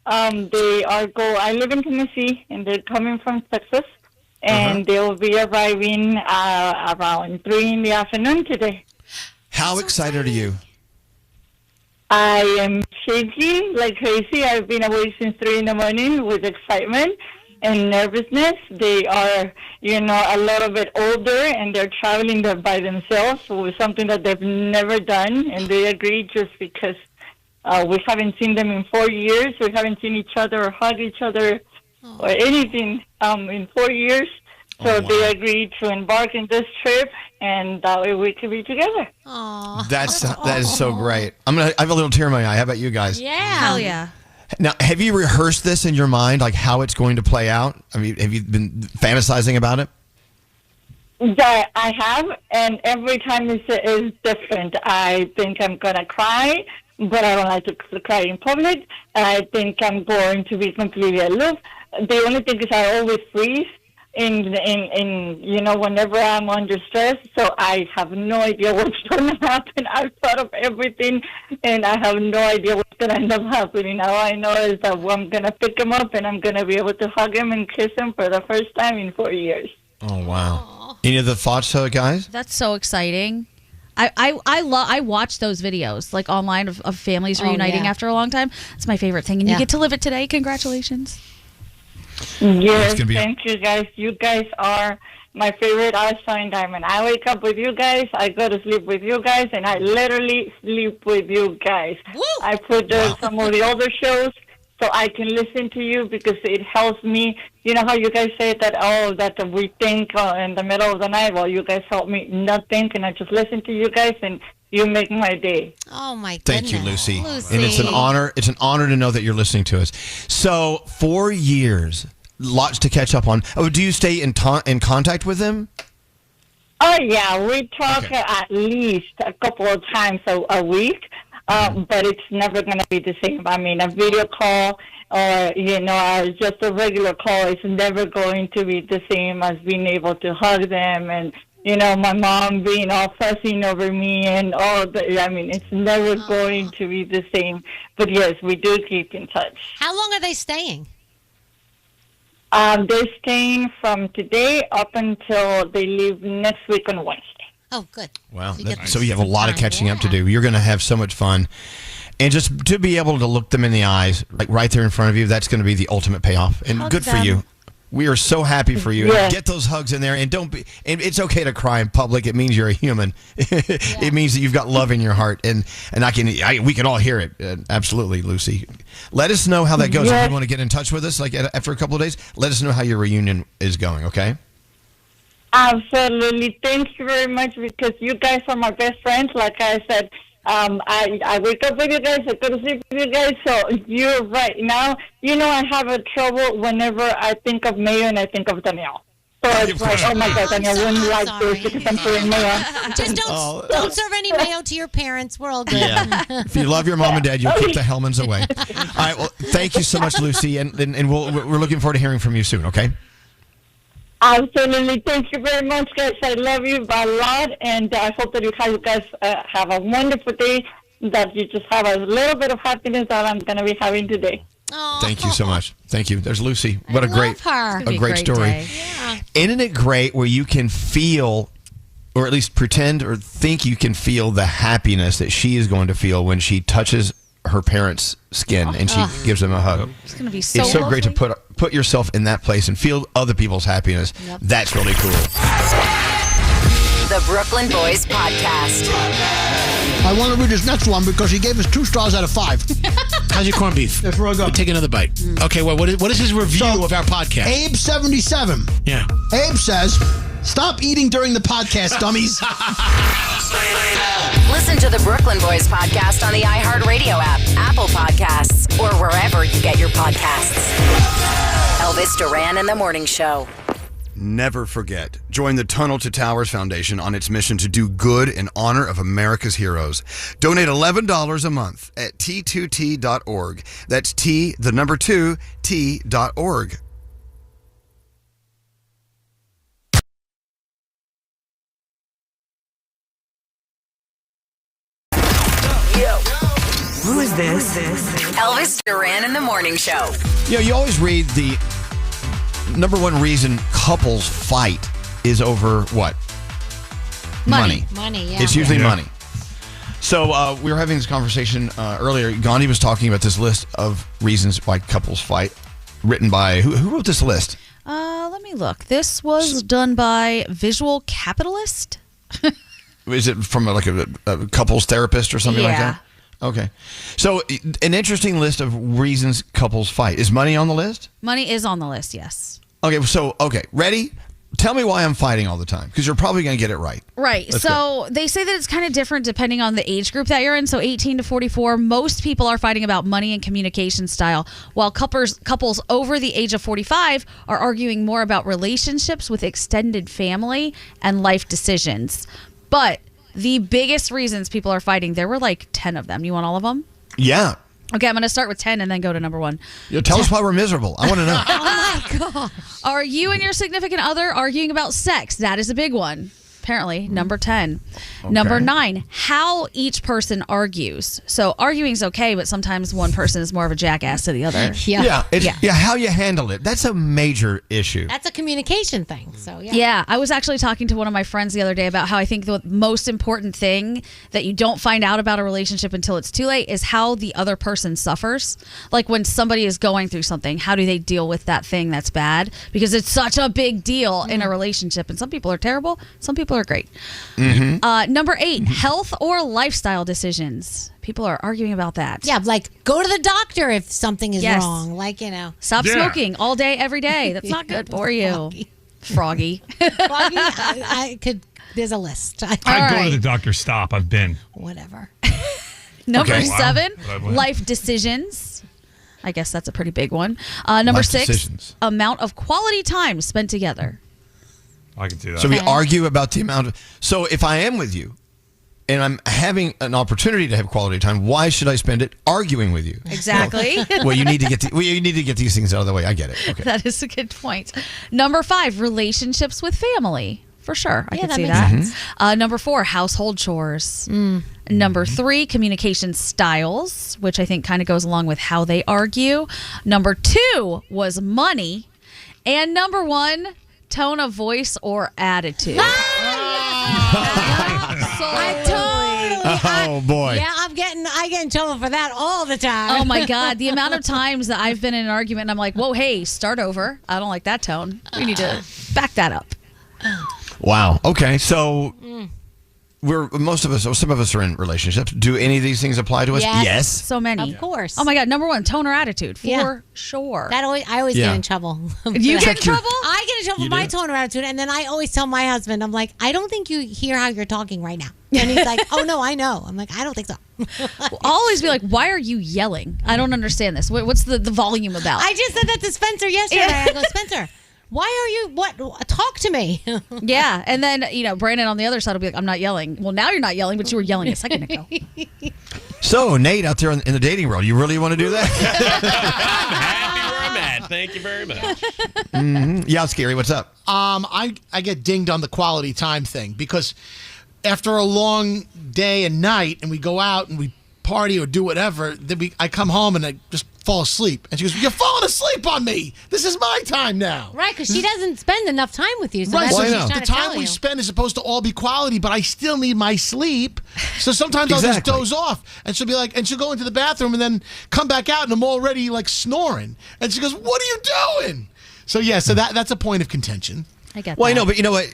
S8: I live in Tennessee, and they're coming from Texas, and they will be arriving around 3 in the afternoon today.
S6: How excited are you?
S8: I am shaking like crazy. I've been awake since 3 in the morning with excitement and nervousness. They are, a little bit older, and they're traveling there by themselves with something that they've never done, and they agreed just because we haven't seen them in 4 years. We haven't seen each other or hug each other or anything in 4 years. So they agreed to embark in this trip, and that way we could be together.
S6: That is so great. I have a little tear in my eye. How about you guys?
S5: Yeah. Hell yeah.
S6: Now, have you rehearsed this in your mind, like how it's going to play out? I mean, have you been fantasizing about it?
S8: Yeah, I have, and every time it's different. I think I'm going to cry, but I don't like to cry in public. I think I'm going to be completely aloof. The only thing is I always freeze whenever I'm under stress, so I have no idea what's going to happen. I've thought of everything, and I have no idea what's going to end up happening. All I know is that I'm going to pick him up, and I'm going to be able to hug him and kiss him for the first time in 4 years.
S6: Oh, wow. Any other thoughts, guys?
S5: That's so exciting. I watch those videos like online of families reuniting after a long time. It's my favorite thing, and you get to live it today. Congratulations.
S8: Yes, thank you guys. You guys are my favorite Einstein Diamond. I wake up with you guys, I go to sleep with you guys, and I literally sleep with you guys. Woo! I put some of the older shows so I can listen to you because it helps me. You know how you guys say that we think in the middle of the night? Well, you guys help me not think, and I just listen to you guys, and you make my day.
S2: Oh, my goodness.
S6: Thank you, Lucy. And it's an honor. It's an honor to know that you're listening to us. So, 4 years, lots to catch up on. Oh, do you stay in contact with them?
S8: Oh, yeah. We talk at least a couple of times a week, but it's never going to be the same. I mean, a video call or, just a regular call is never going to be the same as being able to hug them and, my mom being all fussing over me and it's never going to be the same. But yes, we do keep in touch.
S2: How long are they staying?
S8: They're staying from today up until they leave next week on Wednesday.
S2: Oh, good.
S6: Wow. So you have a lot of catching up to do. You're going to have so much fun. And just to be able to look them in the eyes, like right there in front of you, that's going to be the ultimate payoff. And
S5: Hug
S6: good
S5: them.
S6: for you. We are so happy for you.
S8: Yeah.
S6: Get those hugs in there, and and it's okay to cry in public. It means you're a human. It means that you've got love in your heart, and we can all hear it. Absolutely, Lucy. Let us know how that goes.
S8: Yeah.
S6: If you want to get in touch with us, like after a couple of days, let us know how your reunion is going. Okay.
S8: Absolutely. Thank you very much because you guys are my best friends. Like I said, I wake up with you guys, I go to sleep with you guys, so you're right. Now, I have a trouble whenever I think of Mayo and I think of Danielle. So it's like, oh my God, Danielle wouldn't like this because I'm serving mayo.
S2: Just don't serve any mayo to your parents. We're all good.
S6: Yeah. If you love your mom and dad, you'll keep the Hellmans away. All right, well, thank you so much, Lucy, and we're looking forward to hearing from you soon, okay?
S8: Absolutely. Thank you very much, guys. I love you a lot, and I hope that you guys have a wonderful day, that you just have a little bit of happiness that I'm going to be having today.
S6: Thank you so much. Thank you. There's Lucy. What a great story.
S2: Yeah.
S6: Isn't it great where you can feel, or at least pretend or think you can feel the happiness that she is going to feel when she touches her parents' skin, and she gives them a hug.
S5: It's going to be so
S6: It's so great to
S5: lovely.
S6: put yourself in that place and feel other people's happiness.
S1: Yep.
S6: That's really cool.
S1: The Brooklyn Boys Podcast.
S4: I want to read this next one because he gave us 2 stars out of 5. How's your corned beef? That's where I go. Take another bite. Okay, well, what is his review of our podcast? Abe77. Yeah. Abe says, stop eating during the podcast, dummies.
S1: Listen to the Brooklyn Boys Podcast on the iHeartRadio app, Apple Podcasts, or wherever you get your podcasts. Elvis Duran and the Morning Show.
S6: Never forget. Join the Tunnel to Towers Foundation on its mission to do good in honor of America's heroes. Donate $11 a month at t2t.org. That's T2T.org.
S1: Who is this? Elvis Duran and the Morning Show.
S6: You always read the number one reason couples fight is over what? Money.
S2: Money, yeah.
S6: It's usually money. So we were having this conversation earlier. Gandhi was talking about this list of reasons why couples fight, written by who wrote this list?
S5: Let me look. This was done by Visual Capitalist.
S6: Is it from a couples therapist or something like
S5: Yeah.
S6: that? Okay. So an interesting list of reasons couples fight. Is money on the list?
S5: Money is on the list, yes.
S6: Okay, ready? Tell me why I'm fighting all the time, because you're probably going to get it right.
S5: Right.
S6: Let's
S5: So they say that it's kind of different depending on the age group that you're in. So 18 to 44, most people are fighting about money and communication style, while couples over the age of 45 are arguing more about relationships with extended family and life decisions. But the biggest reasons people are fighting, there were like 10 of them. You want all of them?
S6: Yeah.
S5: Okay, I'm going to start with 10 and then go to number 1.
S6: Tell us why we're miserable. I want to know.
S2: Oh my gosh.
S5: Are you and your significant other arguing about sex? That is a big one. Apparently, number 10.
S6: Okay.
S5: Number 9, how each person argues. So arguing's okay, but sometimes one person is more of a jackass to the other.
S6: Yeah, how you handle it. That's a major issue.
S2: That's a communication thing. So, yeah.
S5: Yeah, I was actually talking to one of my friends the other day about how I think the most important thing that you don't find out about a relationship until it's too late is how the other person suffers. Like when somebody is going through something, how do they deal with that thing that's bad? Because it's such a big deal in a relationship. And some people are terrible, some people are great.
S6: Mm-hmm.
S5: Number 8, health or lifestyle decisions. People are arguing about that.
S2: Yeah, like go to the doctor if something is
S5: Yes.
S2: wrong. Like,
S5: Stop smoking all day, every day. That's not good for you. Froggy.
S2: Froggy, I could. There's a list.
S11: I go to the doctor. Stop. I've been.
S2: Whatever.
S5: Number
S11: Okay. Wow.
S5: 7,
S11: What I went.
S5: life decisions. I guess that's a pretty big one. Number
S6: Life
S5: 6,
S6: decisions.
S5: amount of quality time spent together.
S11: I can see that.
S6: So we argue about the amount of. So if I am with you, and I'm having an opportunity to have quality time, why should I spend it arguing with you?
S5: Exactly.
S6: Well, you need to get you need to get these things out of the way. I get it. Okay.
S5: That is a good point. Number 5, relationships with family. For sure. I can
S2: that
S5: see
S2: makes
S5: that.
S2: sense.
S5: Number 4, household chores. Number 3, communication styles, which I think kind of goes along with how they argue. Number 2 was money. And number 1, tone of voice or attitude.
S6: Oh boy.
S2: Yeah, I get in trouble for that all the time.
S5: Oh my God. The amount of times that I've been in an argument and I'm like, whoa, hey, start over. I don't like that tone. We need to back that up.
S6: Wow. Okay. So some of us are in relationships. Do any of these things apply to us? Yes.
S5: So many.
S2: Of course.
S5: Oh my God. Number 1, tone or attitude. For
S2: Yeah.
S5: sure.
S2: I always
S6: Yeah.
S2: get in trouble.
S5: You get in trouble?
S2: I get in trouble for my tone or attitude, and then I always tell my husband, I'm like, I don't think you hear how you're talking right now. And he's like, oh no, I know. I'm like, I don't think so.
S5: I'll always be like, why are you yelling? I don't understand this. What's the volume about?
S2: I just said that to Spencer yesterday. I go, Spencer, why are you, talk to me.
S5: Yeah. And then, Brandon on the other side will be like, I'm not yelling. Well, now you're not yelling, but you were yelling a second ago.
S6: So Nate, out there in the dating world, you really want to do that?
S7: Happy where I'm at. Thank you very much.
S6: Mm-hmm. Yeah, Scary. What's up?
S4: I get dinged on the quality time thing because after a long day and night and we go out and we party or do whatever, then I come home and I just fall asleep. And she goes, "You're falling asleep on me. This is my time now."
S2: Right, because she doesn't spend enough time with you. So
S4: Right,
S2: that's
S4: so
S2: what she's trying
S4: the
S2: to tell
S4: time we
S2: you.
S4: spend is supposed to all be quality, but I still need my sleep. So sometimes I'll just doze off, and she'll be like, and she'll go into the bathroom and then come back out, and I'm already like snoring. And she goes, "What are you doing?" So yeah, so that's a point of contention.
S5: I get
S6: Well,
S5: that.
S6: I know, but you know what?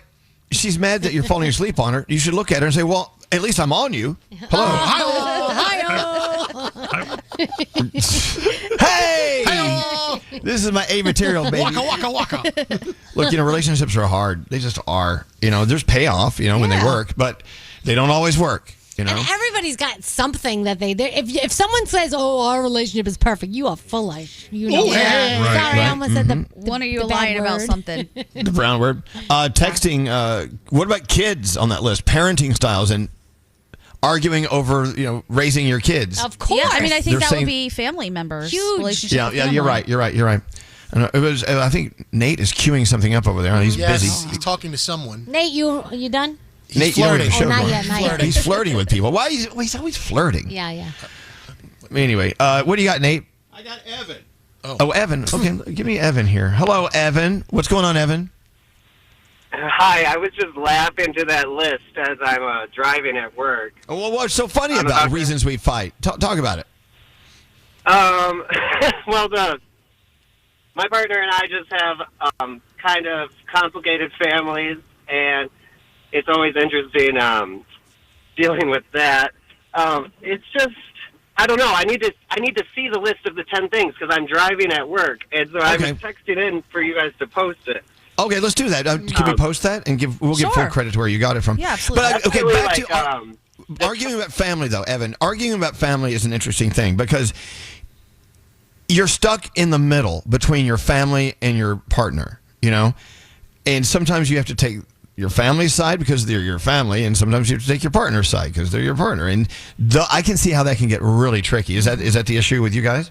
S6: She's mad that you're falling asleep on her. You should look at her and say, "Well, at least I'm on you." Hello. Hey! This is my A material, baby.
S4: Waka, waka, waka.
S6: Look, relationships are hard. They just are. There's payoff, when they work, but they don't always work,
S2: And everybody's got something that if someone says, "Oh, our relationship is perfect," you are full of
S6: Right,
S2: Sorry, I almost said the.
S5: When are you
S2: the bad
S5: lying about
S2: word.
S5: something?
S6: The brown word. Texting. What about kids on that list? Parenting styles and arguing over, raising your kids.
S2: Of course.
S5: Yeah, I mean, I think
S6: They're
S5: that
S6: saying-
S5: would be family members.
S2: Huge.
S5: Relationship
S6: Yeah,
S5: with
S6: yeah,
S5: family.
S6: you're right. And I think Nate is queuing something up over there. He's
S4: Yes,
S6: busy.
S4: he's talking to someone.
S2: Nate, you done?
S6: Nate,
S4: flirting.
S6: you know the
S2: Oh,
S6: show
S2: not
S6: going.
S2: yet, not yet.
S6: He's flirting with people. Why? He's always flirting.
S2: Yeah.
S6: Anyway, what do you got, Nate?
S4: I got Evan.
S6: Oh, Evan. Okay, give me Evan here. Hello, Evan. What's going on, Evan?
S14: Hi, I was just laughing to that list as I'm driving at work.
S6: Oh, well, what's so funny about reasons we fight? Talk about it.
S14: Well, my partner and I just have kind of complicated families, and it's always interesting dealing with that. It's just, I don't know. I need to see the list of the 10 things because I'm driving at work, and so I was texting in for you guys to post it.
S6: Okay, let's do that. Can we post that and we'll give full credit to where you got it from?
S14: Yeah, absolutely.
S6: But okay,
S14: Absolutely,
S6: back to arguing about family, though, Evan. Arguing about family is an interesting thing because you're stuck in the middle between your family and your partner, and sometimes you have to take your family's side because they're your family, and sometimes you have to take your partner's side because they're your partner. And I can see how that can get really tricky. Is that the issue with you guys?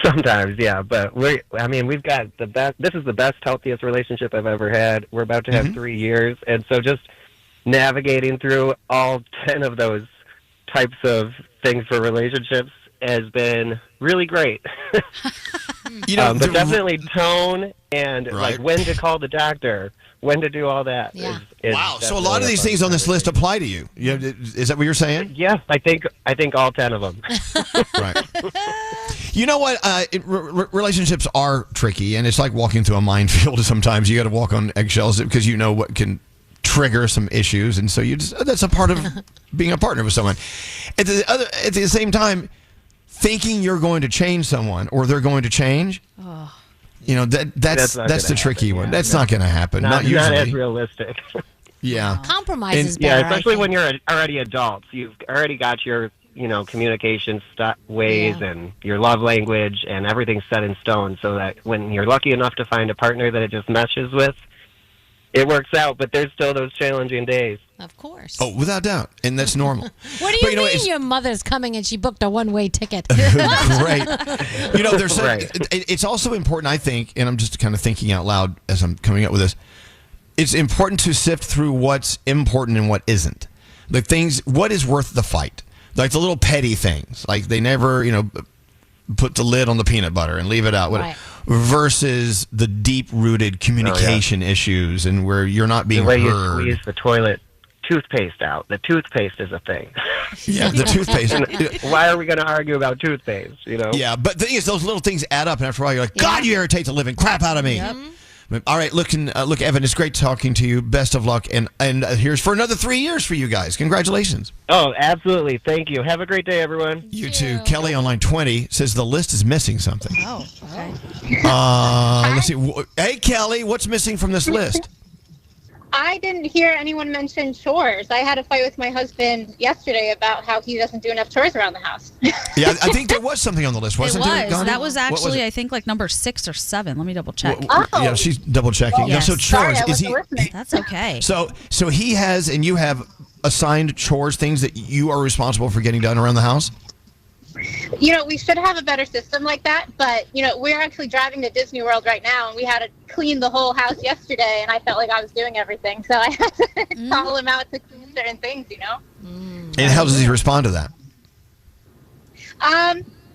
S14: Sometimes, yeah, but we've got the best. This is the best, healthiest relationship I've ever had. We're about to have 3 years, and so just navigating through all 10 of those types of things for relationships has been really great. But definitely tone and like when to call the doctor, when to do all that.
S2: Yeah.
S6: Wow. So a lot of these things on this list apply to you. Is that what you're saying?
S14: Yeah, I think all 10 of them.
S6: Right. You know what? Relationships are tricky, and it's like walking through a minefield. Sometimes you got to walk on eggshells because you know what can trigger some issues, and so that's a part of being a partner with someone. At the same time, thinking you're going to change someone or they're going to change. Oh. That's the tricky one. That's not going to happen. Not usually.
S14: Not as realistic.
S6: Yeah.
S2: Compromise is
S14: yeah,
S2: better.
S14: especially when you're already adults. You've already got your communication ways and your love language, and everything's set in stone. So that when you're lucky enough to find a partner that it just meshes with, it works out. But there's still those challenging days.
S2: Of course.
S6: Oh, without doubt, and that's normal.
S2: What do you mean your mother's coming and she booked a one-way ticket?
S6: Great. There's
S14: Right.
S6: it's also important, I think, and I'm just kind of thinking out loud as I'm coming up with this. It's important to sift through what's important and what isn't. The things, what is worth the fight? Like the little petty things, like they never, put the lid on the peanut butter and leave it out.
S2: Right.
S6: Versus the deep-rooted communication issues and where you're not being
S14: the way
S6: heard.
S14: you squeeze the toilet toothpaste out. The toothpaste is a thing.
S6: Yeah, the toothpaste.
S14: Why are we going to argue about toothpaste?
S6: Yeah, but the thing is, those little things add up, and after a while, you're like, God, you irritate the living crap out of me.
S2: Yep.
S6: All right, look, Evan, it's great talking to you. Best of luck, and here's for another 3 years for you guys. Congratulations.
S14: Oh, absolutely. Thank you. Have a great day, everyone.
S6: You too. Kelly on line 20 says the list is missing something.
S5: Oh, okay.
S6: Let's see. Hey, Kelly, what's missing from this list?
S21: I didn't hear anyone mention chores. I had a fight with my husband yesterday about how he doesn't do enough chores around the house.
S6: Yeah, I think there was something on the list, wasn't there? Gandhi?
S5: That was actually, I think, like number 6 or 7. Let me double check.
S6: Yeah, she's double checking.
S5: Yes.
S6: So chores,
S21: Sorry,
S6: is he?
S5: That's okay.
S6: So he has, and you have assigned chores, things that you are responsible for getting done around the house.
S21: We should have a better system like that, but, we're actually driving to Disney World right now, and we had to clean the whole house yesterday, and I felt like I was doing everything, so I had to call him out to clean certain things,
S6: And how does he respond to that?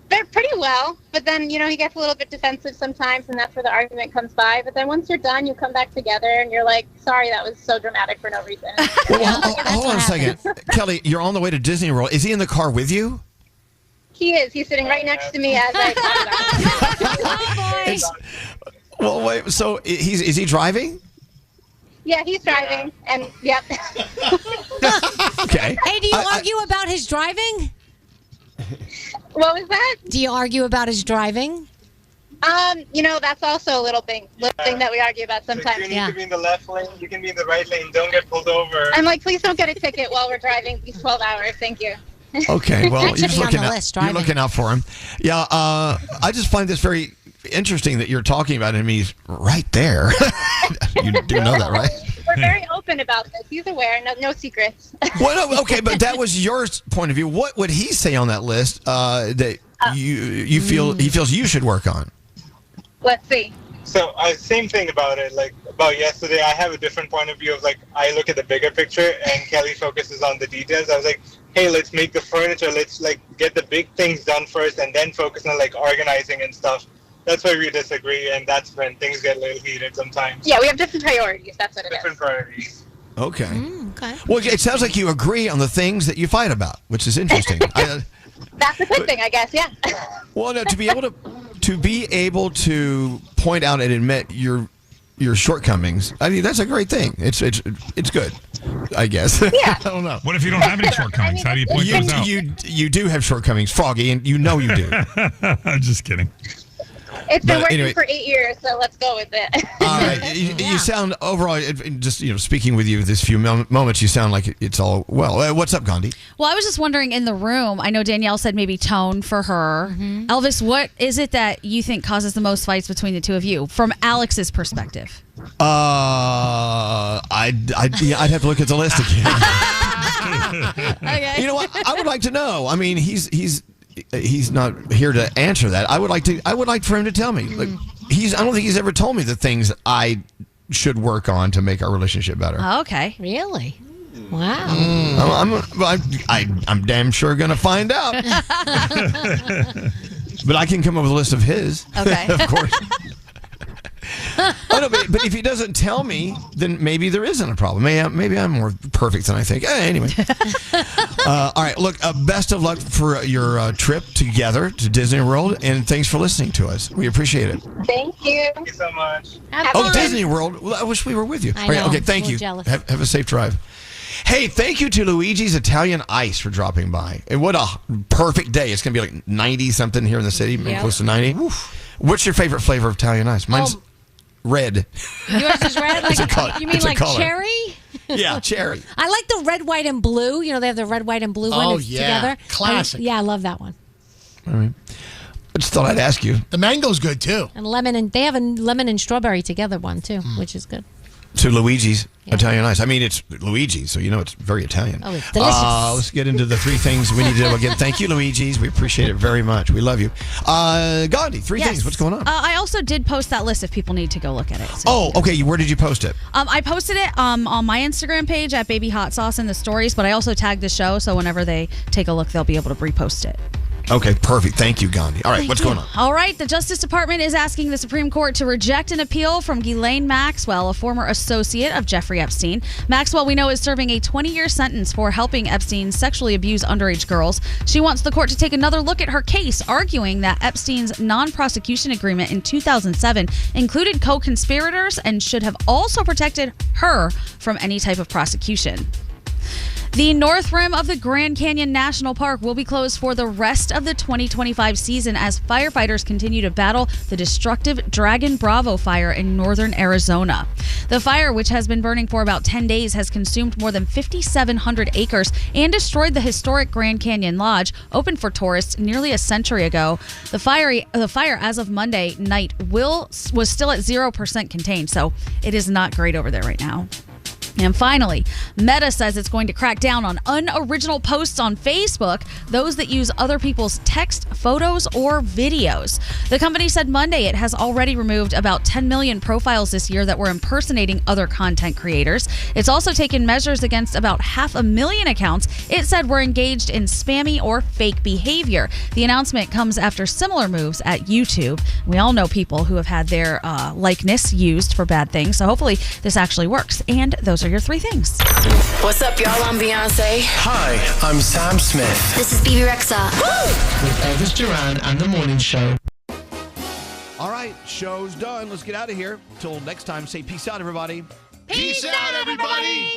S21: They're pretty well, but then, he gets a little bit defensive sometimes, and that's where the argument comes by. But then once you're done, you come back together, and you're like, sorry, that was so dramatic for no reason.
S6: Hold on a second. Kelly, you're on the way to Disney World. Is he in the car with you?
S21: He is. He's sitting right next to me as I
S6: Well, wait, so is he driving?
S21: Yeah, he's driving, and yep.
S6: Okay.
S2: Hey, do you argue about his driving?
S21: What was that?
S2: Do you argue about his driving?
S21: That's also a little thing that we argue about sometimes.
S9: You need to be in the left lane. You can be in the right lane. Don't get pulled over.
S21: I'm like, please don't get a ticket while we're driving these 12 hours. Thank you.
S6: Okay, well,
S21: That should be on the list,
S6: you're
S21: driving.
S6: looking out for him. Yeah, I just find this very interesting that you're talking about him. He's right there. You do know that, right?
S21: We're very open about this. He's aware. No secrets.
S6: Well, no, okay, but that was your point of view. What would he say on that list that you feel he feels you should work on?
S21: Let's see.
S9: So, same thing about it. Like, about yesterday, I have a different point of view of, like, I look at the bigger picture and Kelly focuses on the details. I was like, hey, let's make the furniture. Let's, like, get the big things done first and then focus on, like, organizing and stuff. That's where we disagree, and that's when things get a little heated sometimes.
S21: Yeah, we have different priorities. That's what it is.
S9: Different priorities.
S6: Okay.
S21: Okay.
S6: Well, it sounds like you agree on the things that you fight about, which is interesting.
S21: That's a good thing, I guess. Yeah.
S6: Well, no, to be able to point out and admit your shortcomings, I mean, that's a great thing. It's good, I guess.
S21: Yeah.
S6: I don't know.
S11: What if you don't have any shortcomings? How do you point those out?
S6: You do have shortcomings, Froggy, and you know you do.
S11: I'm just kidding.
S21: It's been
S6: But
S21: working
S6: anyway-
S21: for 8 years, so let's go with it.
S6: All right. You sound overall, just speaking with you this few moments, you sound like it's all well. What's up, Gandhi?
S5: Well, I was just wondering in the room, I know Danielle said maybe tone for her. Elvis, what is it that you think causes the most fights between the two of you from Alex's perspective?
S6: I'd have to look at the list again.
S5: Okay.
S6: You know what? I would like to know. I mean, he's not here to answer that. I would like for him to tell me. Like, I don't think he's ever told me the things I should work on to make our relationship better.
S5: Oh, okay.
S2: Really? Wow.
S6: I'm damn sure gonna find out. But I can come up with a list of his.
S5: Okay.
S6: Of course. Oh, no, but if he doesn't tell me, then maybe there isn't a problem. Maybe I'm more perfect than I think. Anyway. All right. Look, best of luck for your trip together to Disney World, and thanks for listening to us. We appreciate it.
S21: Thank you.
S9: Thank you so much.
S6: Disney World. Well, I wish we were with you.
S2: I know.
S6: Okay, thank
S2: I'm
S6: you.
S2: jealous.
S6: Have a safe drive. Hey, thank you to Luigi's Italian Ice for dropping by. And what a perfect day. It's going to be like 90-something here in the city, maybe
S2: Yep.
S6: close to 90. What's your favorite flavor of Italian Ice? Mine's red.
S2: Yours is red?
S6: It's a color.
S2: You mean
S6: It's a
S2: like
S6: color.
S2: cherry?
S6: Yeah, cherry.
S2: I like the red, white, and blue. You know, they have the red, white, and blue one
S4: Oh,
S2: that's
S4: yeah.
S2: together.
S4: Classic.
S2: I love that one.
S6: All right. I just thought I'd ask you.
S4: The mango's good too.
S2: And lemon, and they have a lemon and strawberry together one too, which is good.
S6: To Luigi's Italian Ice. I mean, it's Luigi, so you know it's very Italian.
S2: Oh, it's delicious.
S6: Let's get into the three things we need to do. Again, thank you, Luigi's. We appreciate it very much. We love you. Gandhi, three
S5: Yes.
S6: things. What's going on?
S5: I also did post that list if people need to go look at it. So.
S6: Oh, okay. Where did you post it?
S5: I posted it on my Instagram page at Baby Hot Sauce in the stories, but I also tagged the show, so whenever they take a look, they'll be able to repost it.
S6: Okay, perfect. Thank you, Gandhi. All right, what's going on?
S5: All right, the Justice Department is asking the Supreme Court to reject an appeal from Ghislaine Maxwell, a former associate of Jeffrey Epstein. Maxwell, we know, is serving a 20-year sentence for helping Epstein sexually abuse underage girls. She wants the court to take another look at her case, arguing that Epstein's non-prosecution agreement in 2007 included co-conspirators and should have also protected her from any type of prosecution. The north rim of the Grand Canyon National Park will be closed for the rest of the 2025 season as firefighters continue to battle the destructive Dragon Bravo fire in northern Arizona. The fire, which has been burning for about 10 days, has consumed more than 5,700 acres and destroyed the historic Grand Canyon Lodge, opened for tourists nearly a century ago. The fire, as of Monday night, was still at 0% contained, so it is not great over there right now. And finally, Meta says it's going to crack down on unoriginal posts on Facebook, those that use other people's text, photos, or videos. The company said Monday it has already removed about 10 million profiles this year that were impersonating other content creators. It's also taken measures against about 500,000 accounts it said were engaged in spammy or fake behavior. The announcement comes after similar moves at YouTube. We all know people who have had their likeness used for bad things, so hopefully this actually works. And those are your 3 things.
S1: What's up, y'all? I'm Beyonce.
S12: Hi, I'm Sam Smith.
S1: This is BB Rexa.
S4: With Elvis Duran and the Morning Show.
S6: All right, show's done. Let's get out of here. Till next time, say peace out, everybody.
S12: Peace out, everybody.